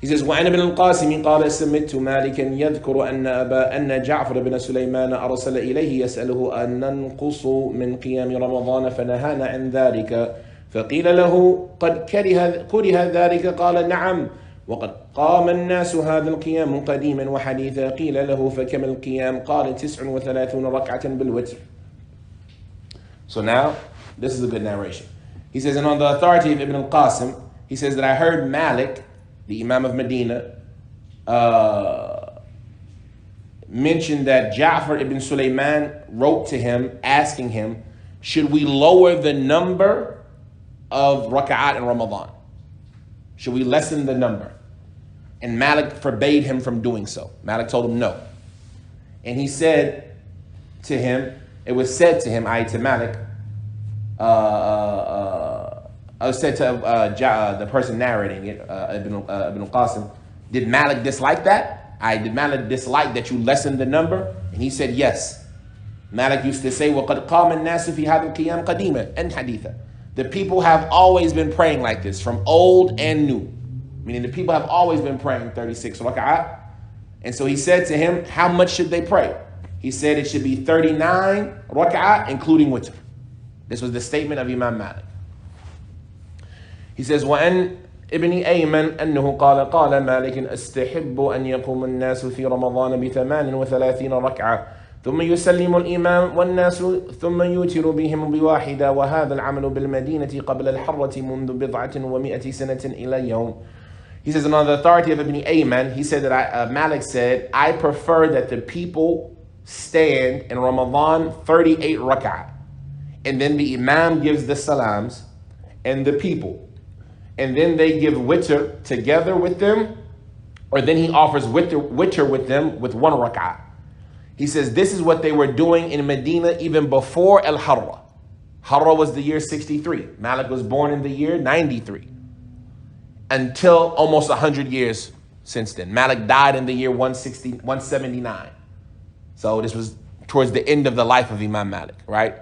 He says, وعن ابن القاسم قال سمعت مالكا يذكر أن جعفر بن سليمان أرسل إليه يسأله أن ننقص من قيام رمضان فنهانا عن ذلك فقيل له قد كره ذلك قال نعم وقد قام الناس هذا القيام قديما وحديثا قيل له فكم القيام قال 39 ركعة بالوتر. So now this is a good narration. He says, and on the authority of Ibn al-Qasim, he says that I heard Malik, the Imam of Medina, mention that Ja'far ibn Sulaiman wrote to him asking him, should we lower the number of raka'at in Ramadan? Should we lessen the number? And Malik forbade him from doing so. Malik told him no. And he said to him, it was said to him, to Malik, I was said to the person narrating it, Ibn al-Qasim, did Malik dislike that? Did Malik dislike that you lessened the number? And he said yes. Malik used to say, وَقَدْ قَامَ النَّاسُ فِي هَذَا الْقِيَامِ قَدِيمًا and حَدِيثًا. The people have always been praying like this, from old and new. Meaning the people have always been praying 36 raka'at. And so he said to him, how much should they pray? He said it should be 39 raka'at, including witr. This was the statement of Imam Malik. He says, وَأَنْ ابن أيمن أنه قال مالك أستحب أن يقوم الناس في رمضان ب38 ركعة ثم يسلم الإمام والناس ثم يوتر بهم بواحدة وهذا العمل بالمدينة قبل الحرة منذ 100 سنة إلى يوم. He says, and on the authority of Ibn Ayman, he said that Malik said, I prefer that the people stand in Ramadan 38 rak'ah. And then the Imam gives the salams, and the people and then they give witr together with them, or then he offers witr with them with 1 rak'ah. He says this is what they were doing in Medina even before al-Harra. Harra was the year 63. Malik was born in the year 93. Until almost 100 years since then. Malik died in the year 179. So this was towards the end of the life of Imam Malik, right?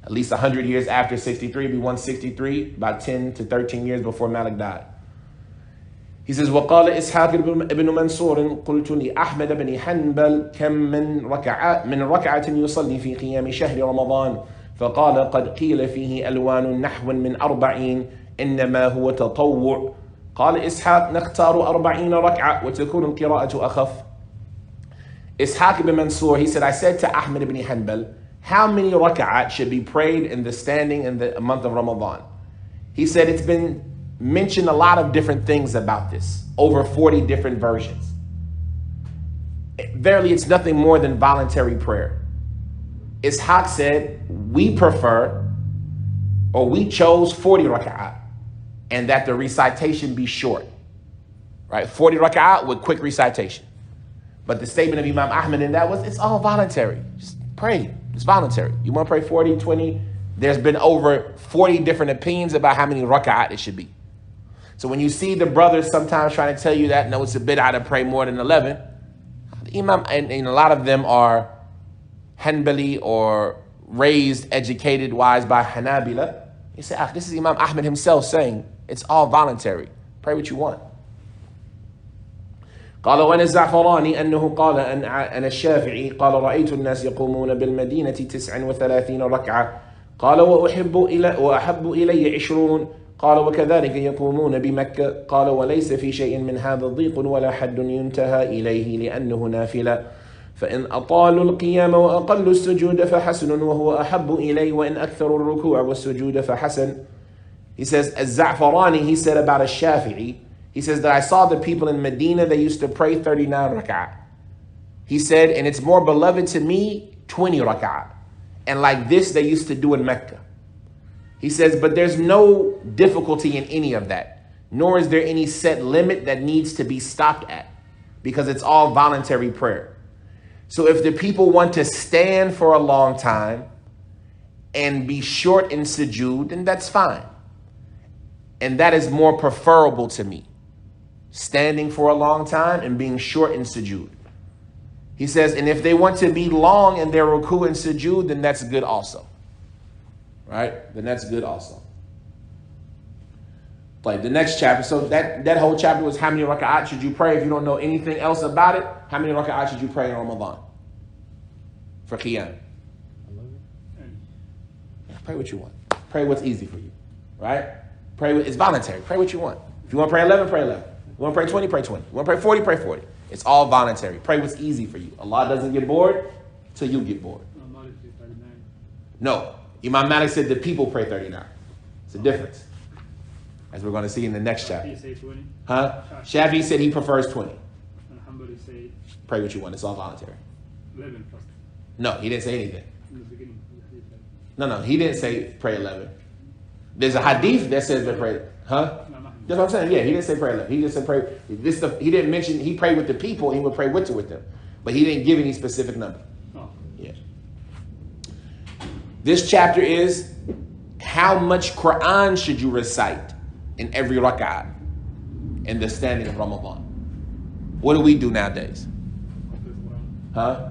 At least 100 years after 63, be 163, about 10 to 13 years before Malik died. He says, وقال إسحاق ابن منصور قلت لأحمد بن حنبل كم من ركعة يصلي في قيام شهر رمضان فقال قد قيل فيه ألوان نحو من 40 إنما هو تطوع قال إسحاق نختار 40 ركعة وتكون القراءة أخف. Ishaq ibn Mansur, he said, I said to Ahmad ibn Hanbal, how many raka'at should be prayed in the standing in the month of Ramadan? He said, it's been mentioned a lot of different things about this, over 40 different versions. Verily, it's nothing more than voluntary prayer. Ishaq said, we prefer, or we chose 40 raka'at, and that the recitation be short, right? 40 raka'at with quick recitation. But the statement of Imam Ahmad in that was, it's all voluntary. Just pray. It's voluntary. You want to pray 40, 20? There's been over 40 different opinions about how many raka'at it should be. So when you see the brothers sometimes trying to tell you that, no, it's a bid'ah to pray more than 11, Imam, and a lot of them are Hanbali or raised, educated, wise by Hanabila. You say, this is Imam Ahmad himself saying, it's all voluntary. Pray what you want. قال وأنا الزعفراني أنه قال أنا الشافعي قال رأيت الناس يقومون بالمدينة 39 ركعة قال وأحب إلي 20 قال وكذلك يقومون بمكة قال وليس في شيء من هذا ضيق ولا حد ينتهى إليه لأنه نافلة فإن أطالوا القيام وأقلوا السجود فحسن وهو أحب إلي وإن أكثروا الركوع والسجود فحسن. He says, الزعفراني, he said about الشافعي, he says that I saw the people in Medina, they used to pray 39 rak'ah. He said, and it's more beloved to me, 20 rak'ah. And like this, they used to do in Mecca. He says, but there's no difficulty in any of that, nor is there any set limit that needs to be stopped at, because it's all voluntary prayer. So if the people want to stand for a long time and be short in sujood, then that's fine. And that is more preferable to me. Standing for a long time and being short in sujood. He says, and if they want to be long in their ruku and sujood, then that's good also. Right? Then that's good also. Like the next chapter, so that whole chapter was how many raka'at should you pray if you don't know anything else about it? How many raka'at should you pray in Ramadan? For Qiyam. Pray what you want. Pray what's easy for you. Right? It's voluntary. Pray what you want. If you want to pray 11, pray 11. You want to pray 20, pray 20. You want to pray 40, pray 40. It's all voluntary. Pray what's easy for you. Allah doesn't get bored till you get bored. No. Imam Malik said the people pray 39. It's a difference. As we're going to see in the next chapter. Shafi say 20. Huh? Shafi said he prefers 20. And Hanbali say Pray what you want. It's all voluntary. 11 first. No, he didn't say anything. In the beginning. No, he didn't say pray 11. There's a hadith that says to pray. Huh? That's what I'm saying. Yeah, he didn't say pray 11. He just said pray. He didn't mention, he prayed with the people, he would pray with them. But he didn't give any specific number. Oh. Yeah. This chapter is how much Quran should you recite in every rak'ah in the standing of Ramadan? What do we do nowadays? Huh?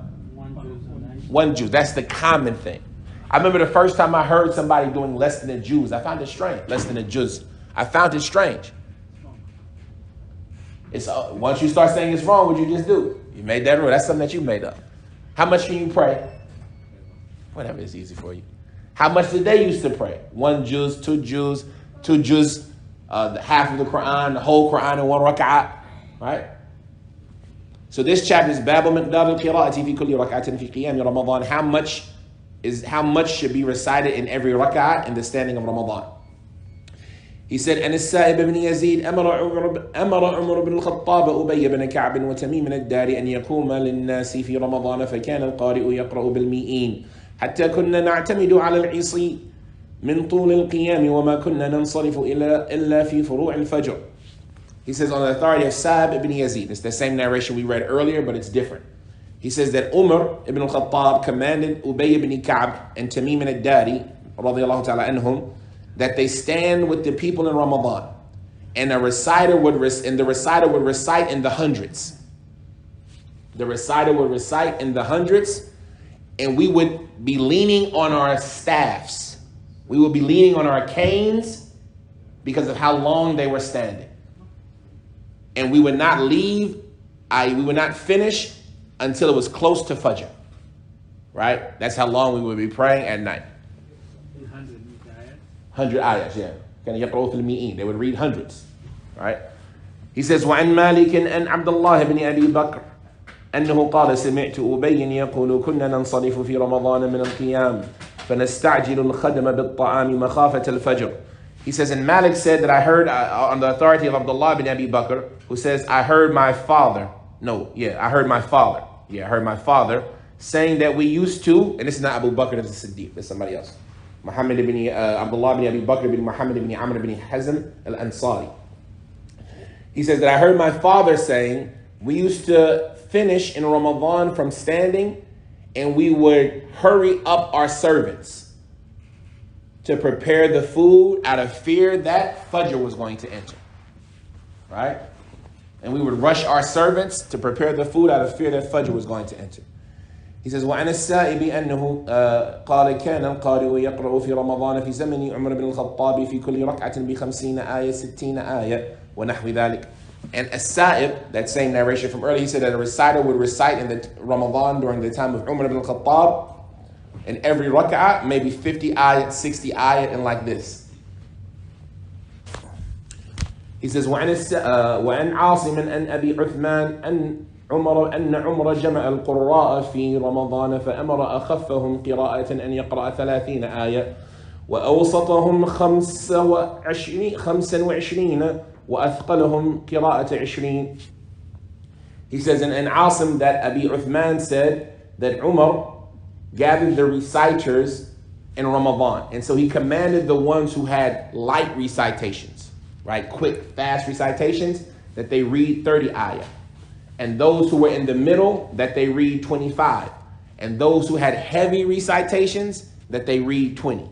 One juz. That's the common thing. I remember the first time I heard somebody doing less than a juz. I found it strange. Less than a juz. I found it strange. It's once you start saying it's wrong, what you just do? You made that rule. That's something that you made up. How much can you pray? Whatever is easy for you. How much did they used to pray? 1 juz, 2 juz, 2 juz, half of the Quran, the whole Quran in 1 rak'ah, right? So this chapter is Bab miqdar al-qira'ati fi kulli rak'atin fi qiyam Ramadan. How much should be recited in every rak'ah in the standing of Ramadan? He said, أن السائب بن يزيد أمر عمر بن الخطاب أبي بن كعب وتميم الدار أن يقوم للناس في رمضان فكان القارئ يقرأ بالمئين حتى كنا نعتمد على العصي من طول القيام وما كنا ننصرف إلا في فروع الفجر. He says on the authority of Sa'ib ibn Yazid. It's the same narration we read earlier, but it's different. He says that Umar ibn al-Khattab commanded Ubay ibn Ka'b and Tamim al-Dari radiyallahu ta'ala anhum that they stand with the people in Ramadan, and the reciter would recite in the hundreds. The reciter would recite in the hundreds, and we would be leaning on our staffs. We would be leaning on our canes because of how long they were standing. And we would not leave, we would not finish until it was close to Fajr. Right? That's how long we would be praying at night. 100 ayats, yeah. They would read hundreds. Right? He says, وعن مالك أن عبد الله بن أبي بكر أنه قال سمعت أبي يقول كنا ننصرف في رمضان من القيام فنستعجل الخدم بالطعام مخافة الفجر. He says, and Malik said that I heard on the authority of Abdullah bin Abi Bakr, who says, I heard my father saying that we used to, and this is not Abu Bakr, this is Siddiq, this is somebody else. Muhammad ibn Abdullah bin Abi Bakr bin Muhammad ibn Amr ibn Hazm al-Ansari. He says that I heard my father saying, we used to finish in Ramadan from standing, and we would hurry up our servants to prepare the food out of fear that Fajr was going to enter. Right? And we would rush our servants to prepare the food out of fear that Fajr was going to enter. He says, وعن السائب أنه قال كان القارئ يقرأ في رمضان في زمن عمر بن الخطاب في كل ركعة ب50 آية 60 آية ونحو ذلك. And as-Sa'ib, that same narration from earlier, he said that a reciter would recite in the Ramadan during the time of Umar ibn al-Khattab, and every rak'ah, maybe 50 ayat, 60 ayat, and like this. He says, وعن عاصم أن أبي عثمان أن عمر جمع القراء في رمضان فأمر أخفهم قراءة أن يقرأ 30 آية وأوسطهم 25 وأثقلهم قراءة 20. He says, and Asim, that Abi Uthman said that Umar gathered the reciters in Ramadan. And so he commanded the ones who had light recitations, right? Quick, fast recitations, that they read 30 ayah. And those who were in the middle, that they read 25. And those who had heavy recitations, that they read 20.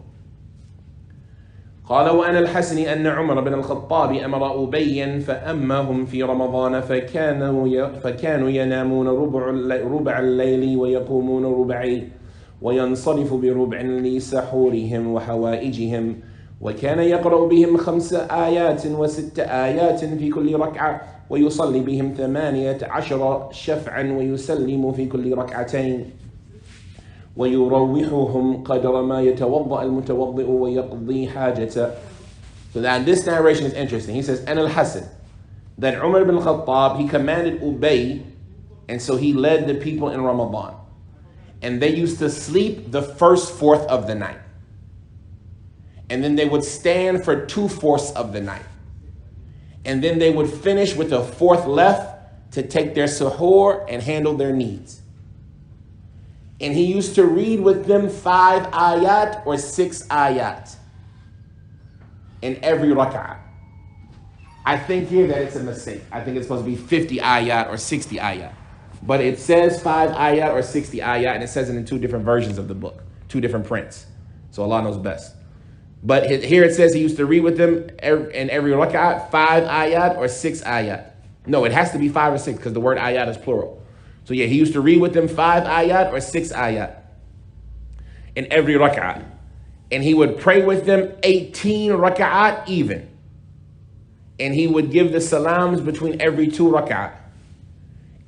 قال وأنا الحسن أن عمر بن الخطاب أمر أبيا فأمهم في رمضان فكانوا ينامون ربع الليل ويقومون ربعي وينصرف بربع لسحورهم وحوائجهم وكان يقرأ بهم 5 آيات و6 آيات في كل ركعة ويصلي بهم 18 شفعا ويسلم في كل ركعتين ويروحهم قدر ما يتوضأ المتوضئ ويقضي حاجته. So that this narration is interesting. He says, and al-Hasan, that Umar ibn al-Khattab, he commanded Ubay, and so he led the people in Ramadan. And they used to sleep the first fourth of the night. And then they would stand for 2/4 of the night. And then they would finish with a fourth left to take their suhoor and handle their needs. And he used to read with them 5 ayat or 6 ayat in every rak'ah. I think here that it's a mistake. I think it's supposed to be 50 ayat or 60 ayat. But it says 5 ayat or 60 ayat, and it says it in 2 different versions of the book, 2 different prints. So Allah knows best. But here it says he used to read with them in every rak'ah 5 ayat or 6 ayat. No, it has to be 5 or 6 because the word ayat is plural. So yeah, he used to read with them 5 ayat or 6 ayat in every rak'ah. And he would pray with them 18 rak'at even. And he would give the salams between every 2 rak'ah.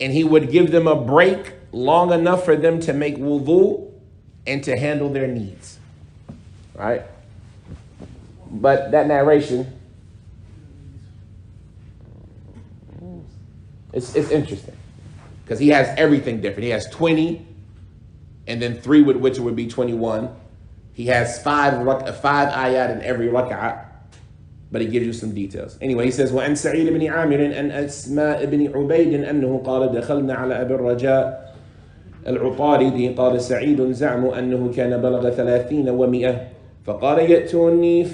And he would give them a break long enough for them to make wudu and to handle their needs. Right? But that narration, it's interesting. Because he has everything different. He has 20, and then 3 with which would be 21. He has 5 ayat in every rak'ah, but he gives you some details. Anyway, he says, وَأَنْ سَعِيدِ بْنِ عَامِرٍ أَنْ أَسْمَاءِ بْنِ عُبَيْدٍ أَنَّهُ قَالَ دَخَلْنَا عَلَى أَبِي الرَّجَاءِ الْعُطَارِدِ قَالَ سَعِيدٌ زَعْمُ أَنَّهُ كَانَ بَلَغَ 30 و100 فقال يأتوني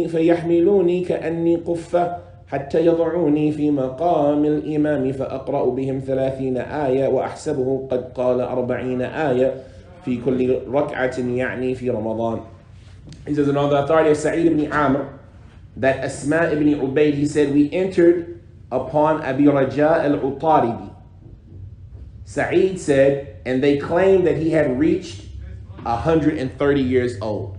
فيحملوني كأني قفة حتى يضعوني في مقام الإمام فأقرأ بهم 30 آية وأحسبه قد قال 40 آية في كل ركعة يعني في رمضان. He says, on the authority of Sa'id ibn Amr, that Asma ibn Ubayd, he said, we entered upon Abi Raja al-Utaridi. Sa'id said, and they claimed that he had reached 130 years old.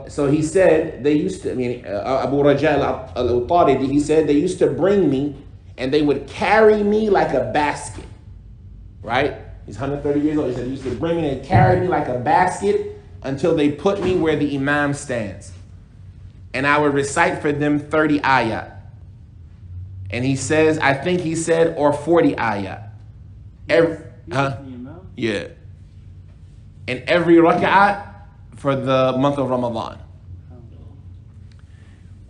So he said, they used to, Abu Raja al-Utaridi, he said, they used to bring me and they would carry me like a basket. Right? He's 130 years old. He said, they used to bring me and carry me like a basket until they put me where the Imam stands. And I would recite for them 30 ayat. And he says, I think he said, or 40 ayat. Yeah. And every rak'at for the month of Ramadan.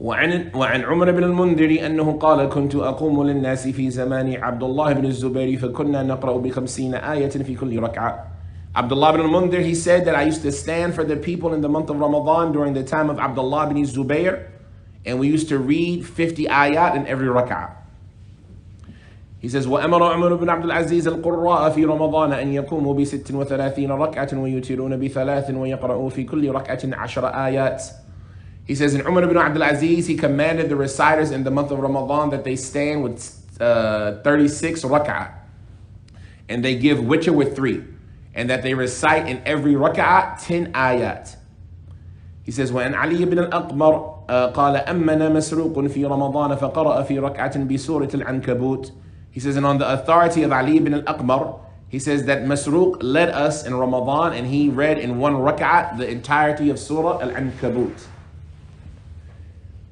وعن عمر بن المنذر أنه قال كنت أقوم للناس في زمان عبد الله بن الزبير فكنا نقرأ ب50 آية في كل ركعة. Abdullah ibn al-Mundhir, he said that I used to stand for the people in the month of Ramadan during the time of Abdullah ibn Zubayr, and we used to read 50 ayat in every rak'ah. He says, وَأَمَرَ عُمَرُ بن عبد العزيز القراء في رمضان أن يقوموا ب36 ركعة ويوترون ب3 ويقرأوا في كل ركعة 10 آيات. He says, in Umar ibn Abdul Aziz, he commanded the reciters in the month of Ramadan that they stand with 36 rak'ah, and they give witr with 3. And that they recite in every rak'ah 10 ayat. He says, وَأَنْ عَلِيِّ بْنَ الْأَقْمَرِ قَالَ أَمَّنَا مَسْرُوقٌ فِي رَمَضَانَ فَقَرَأَ فِي رَكْعَةٍ بِسُورَةِ الْعَنْكَبُوتِ. He says, and on the authority of Ali ibn al-Aqmar, he says that Masruq led us in Ramadan and he read in one rak'ah the entirety of Surah al-Ankabut.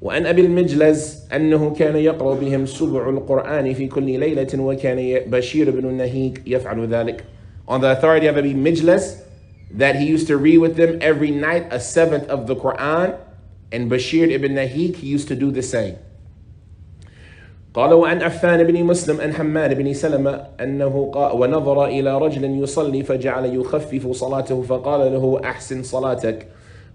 وأن أبي المجلز أنه كان يقرأ بهم سبع القرآن في كل ليلة وكان بشير بن النهيك يفعل ذلك. On the authority of Abi Mijlas, that he used to read with them every night a 7th of the Quran, and Bashir ibn Nahik, he used to do the same. قال وعن عفان بن مسلم أن حماد بن سلمة أنه قال ونظر إلى رجل يصلي فجعل يخفف صلاته فقال له أحسن صلاتك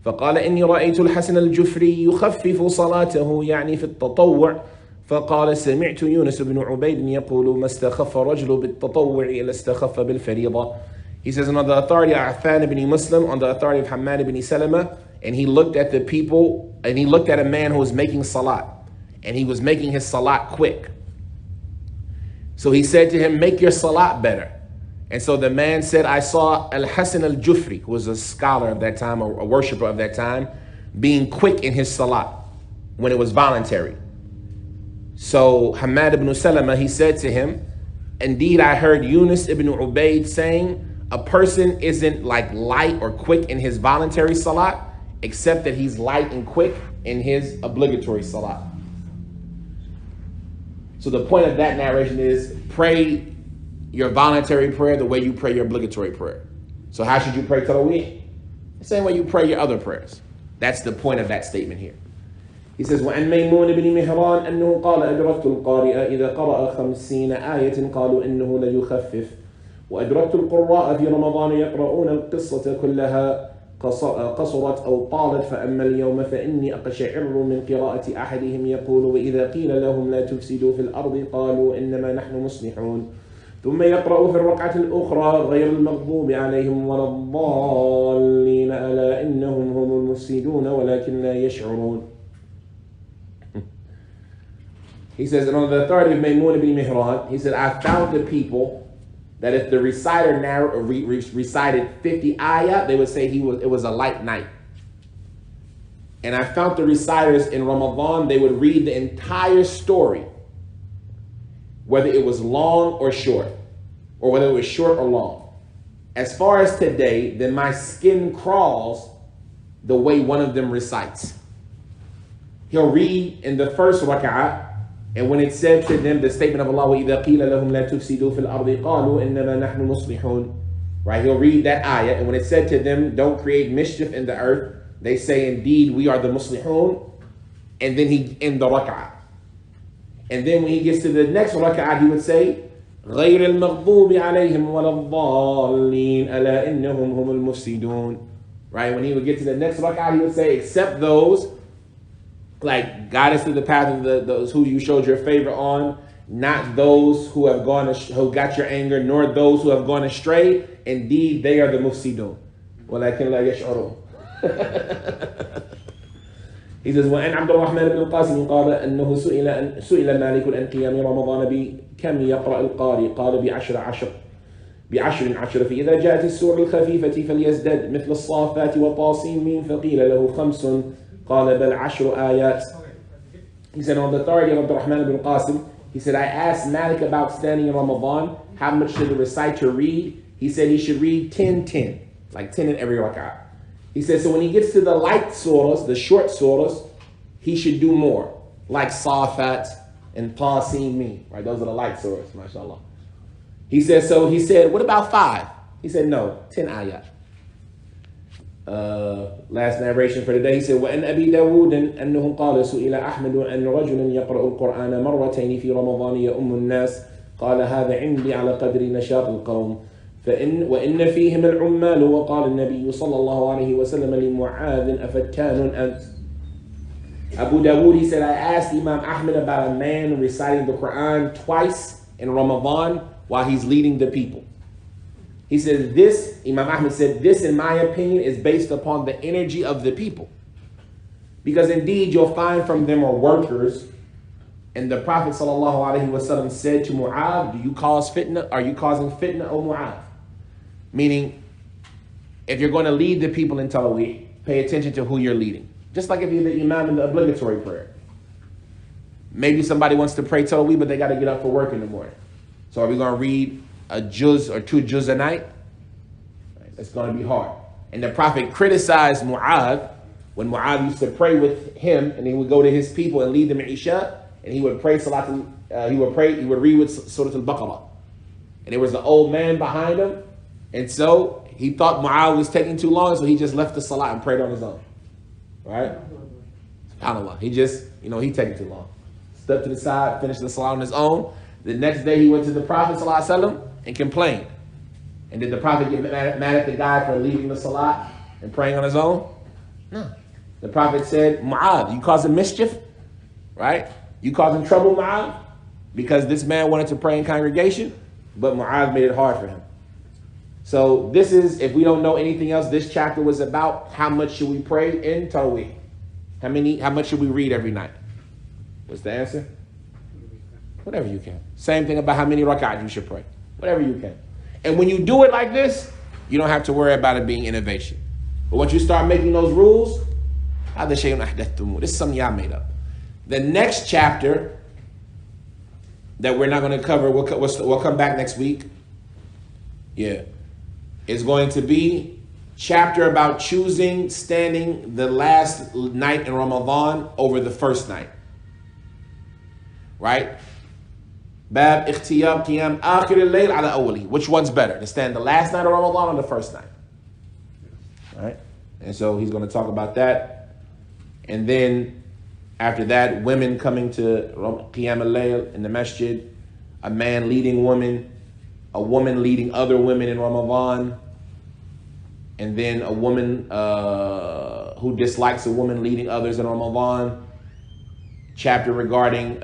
فقال إني رأيت الحسن الجفري يخفف صلاته يعني في التطوع فقال سمعت يونس بن عبيد يقول ما استخف رجل بالتطوع إلا استخف بالفريضة. He says, on the authority of Affan ibn Muslim, on the authority of Hammad ibn Salama, and he looked at the people, and he looked at a man who was making salat, and he was making his salat quick. So he said to him, make your salat better. And so the man said, I saw Al-Hasan al-Jufri, who was a scholar of that time, or a worshiper of that time, being quick in his salat when it was voluntary. So Hammad ibn Salama, he said to him, indeed I heard Yunus ibn Ubayd saying, a person isn't like light or quick in his voluntary salat, except that he's light and quick in his obligatory salat. So the point of that narration is pray your voluntary prayer the way you pray your obligatory prayer. So how should you pray Taraweeh? The same way you pray your other prayers. That's the point of that statement here. He says, وعن ميمون بن مهران أنه قال أدركت القارئ إذا قرأ 50 آية قالوا إنه ليخفف وأدركت القراء في رمضان يقرؤون القصة كلها قصرت أو طالت فأما اليوم فإني أقشعر من قراءة أحدهم يقول وإذا قيل لهم لا تفسدوا في الأرض قالوا إنما نحن مصلحون ثم يقرأ في الركعة الأخرى غير المغضوب عليهم ولا الضالين ألا إنهم هم المفسدون ولكن لا يشعرون. He says, and on the authority of Maymun ibn Mihran, he said, I found the people that if the reciter recited 50 ayah, they would say it was a light night. And I found the reciters in Ramadan, they would read the entire story, whether it was long or short, or whether it was short or long. As far as today, then my skin crawls the way one of them recites. He'll read in the first rak'ah, and when it said to them the statement of Allah, وَإِذَا قِيلَ لَهُمْ لَا تُفْسِدُوا فِي الْأَرْضِ قَالُوا إِنَّمَا نَحْنُ مُصْلِحُونَ. Right, he'll read that ayah, and when it said to them, don't create mischief in the earth, they say, indeed, we are the muslihun, and then he end the rak'ah. And then when he gets to the next rak'ah, he would say, غَيْرِ الْمَغْضُوبِ عَلَيْهِمْ وَلَا الضَّالِّينَ أَلَا إِنَّهُمْ هُمُ الْمُفْسِدُونَ. right? When he would get to the next rak'ah, he would say, except those, like, guide us through the path of those who you showed your favor on, not those who have who got your anger, nor those who have gone astray. Indeed, they are the mufsidun. وَلَكِنْ لَا يَشْعُرُونَ. He says, وَأَنْ عَبْدُ الرَّحْمَنِ بْنِ الْقَاسِمِ قال أنه سئل مالك عن قيام رمضان بكم يقرأ القارئ قال بعشر فإذا جاءت السور الخفيفة فليزدد مثل الصافات وطاسين فقيل له 5 قال بل 10 آيات. He said, on the authority of Abdurrahman ibn Qasim, he said, I asked Malik about standing in Ramadan, how much should the reciter read? He said he should read 10, like 10 in every rak'ah. He said, so when he gets to the light surahs, the short surahs, he should do more, like Safat and Tasin, right? Those are the light surahs, mashallah. He said, what about 5? He said, no, 10 ayat. Last narration for today, he said, وَأَنْ أَبِي دَاوُودٍ أَنَّهُ قَالَ سُئِلَ أَحْمَدُ أَنْ رَجُلًا يَقْرأُ الْقُرْآنَ مَرَّتَيْنِ فِي رَمَضَانِ يَؤُمُّ النَّاسِ قال هذا عندي على قدر نشاط القوم وإن فيهم العمال وقال النبي صلى الله عليه وسلم لمعاذ أفتان أنت. Abu Dawood, he said, I asked Imam Ahmed about a man reciting the Quran twice in Ramadan while he's leading the people. He said, Imam Ahmed said, this in my opinion is based upon the energy of the people. Because indeed you'll find from them are workers. And the Prophet ﷺ said to Mu'adh, do you cause fitna? Are you causing fitna, O Mu'adh? Meaning, if you're going to lead the people in Taraweeh, pay attention to who you're leading. Just like if you're the imam in the obligatory prayer. Maybe somebody wants to pray Taraweeh, but they got to get up for work in the morning. So are we going to read a juz or 2 juz a night? That's going to be hard. And the Prophet criticized Mu'adh when Mu'adh used to pray with him, and he would go to his people and lead them in Isha, and he would pray he would read with Surah Al-Baqarah. And there was an old man behind him, and so he thought Mu'adh was taking too long, so he just left the salah and prayed on his own. Right? SubhanAllah. He just, he taking too long. Stepped to the side, finished the salah on his own. The next day he went to the Prophet ﷺ and complained. And did the Prophet get mad at the guy for leaving the salah and praying on his own? No. The Prophet said, Mu'adh, you causing mischief? Right? You causing trouble, Mu'adh? Because this man wanted to pray in congregation, but Mu'adh made it hard for him. So this is, if we don't know anything else, this chapter was about how much should we pray in Taraweeh? How much should we read every night? What's the answer? Whatever you can. Same thing about how many rak'ahs you should pray. Whatever you can. And when you do it like this, you don't have to worry about it being innovation. But once you start making those rules, this is something y'all made up. The next chapter that we're not going to cover, we'll come back next week. Yeah. Is going to be chapter about standing the last night in Ramadan over the first night. Right? Bab ikhtiyam qiyam akhir al-layl ala awwali. Which one's better? To stand the last night of Ramadan or the first night? Right? And so he's going to talk about that. And then after that, women coming to qiyam al-layl in the masjid, a man leading women, a woman leading other women in Ramadan, and then a woman who dislikes a woman leading others in Ramadan. Chapter regarding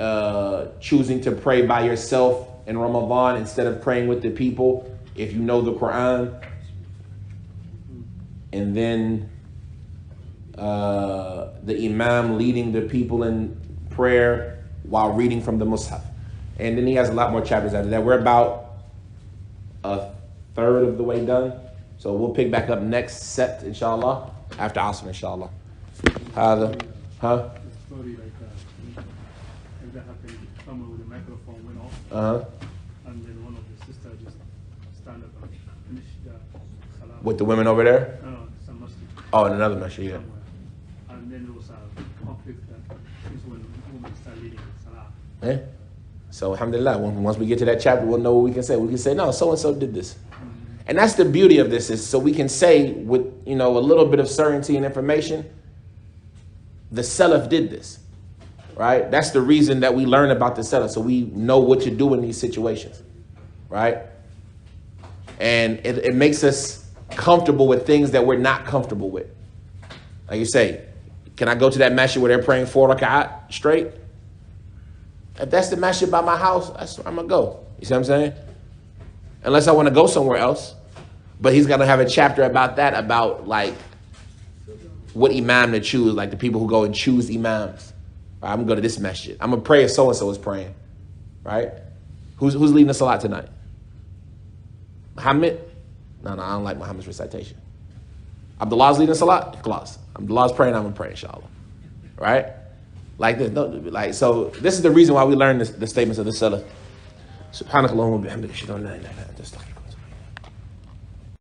choosing to pray by yourself in Ramadan instead of praying with the people if you know the Quran. And then the Imam leading the people in prayer while reading from the Mus'haf. And then he has a lot more chapters after that. We're about a third of the way done. So we'll pick back up next set, inshallah, after Asr, inshallah. Story like that happened, someone with a microphone went off, and then one of the sisters just stand up and finish the salah. With the women over there? No, some masjid. Oh, in another masjid, yeah. Somewhere. And then there was a conflict that is when women start leading the salah. Yeah. So alhamdulillah, once we get to that chapter, we'll know what we can say. We can say, no, so-and-so did this. And that's the beauty of this, is so we can say with, a little bit of certainty and information, the Salaf did this, right? That's the reason that we learn about the Salaf, so we know what to do in these situations, right? And it makes us comfortable with things that we're not comfortable with. Like you say, can I go to that masjid where they're praying 4 rak'at straight? If that's the masjid by my house, that's where I'm going to go. You see what I'm saying? Unless I want to go somewhere else. But he's going to have a chapter about that, about like what imam to choose, like the people who go and choose imams. Right, I'm going to go to this masjid. I'm going to pray if so-and-so is praying. Right? Who's leading the salat tonight? Muhammad? No, I don't like Muhammad's recitation. Abdullah's leading the salat? Class. Abdullah's praying, I'm going to pray, inshallah. Right? Like this. No, like, so this is the reason why we learn the statements of the Salaf. Subhanakallahumma bihamdika ashhadu an la ilaha illa anta astaghfiruka.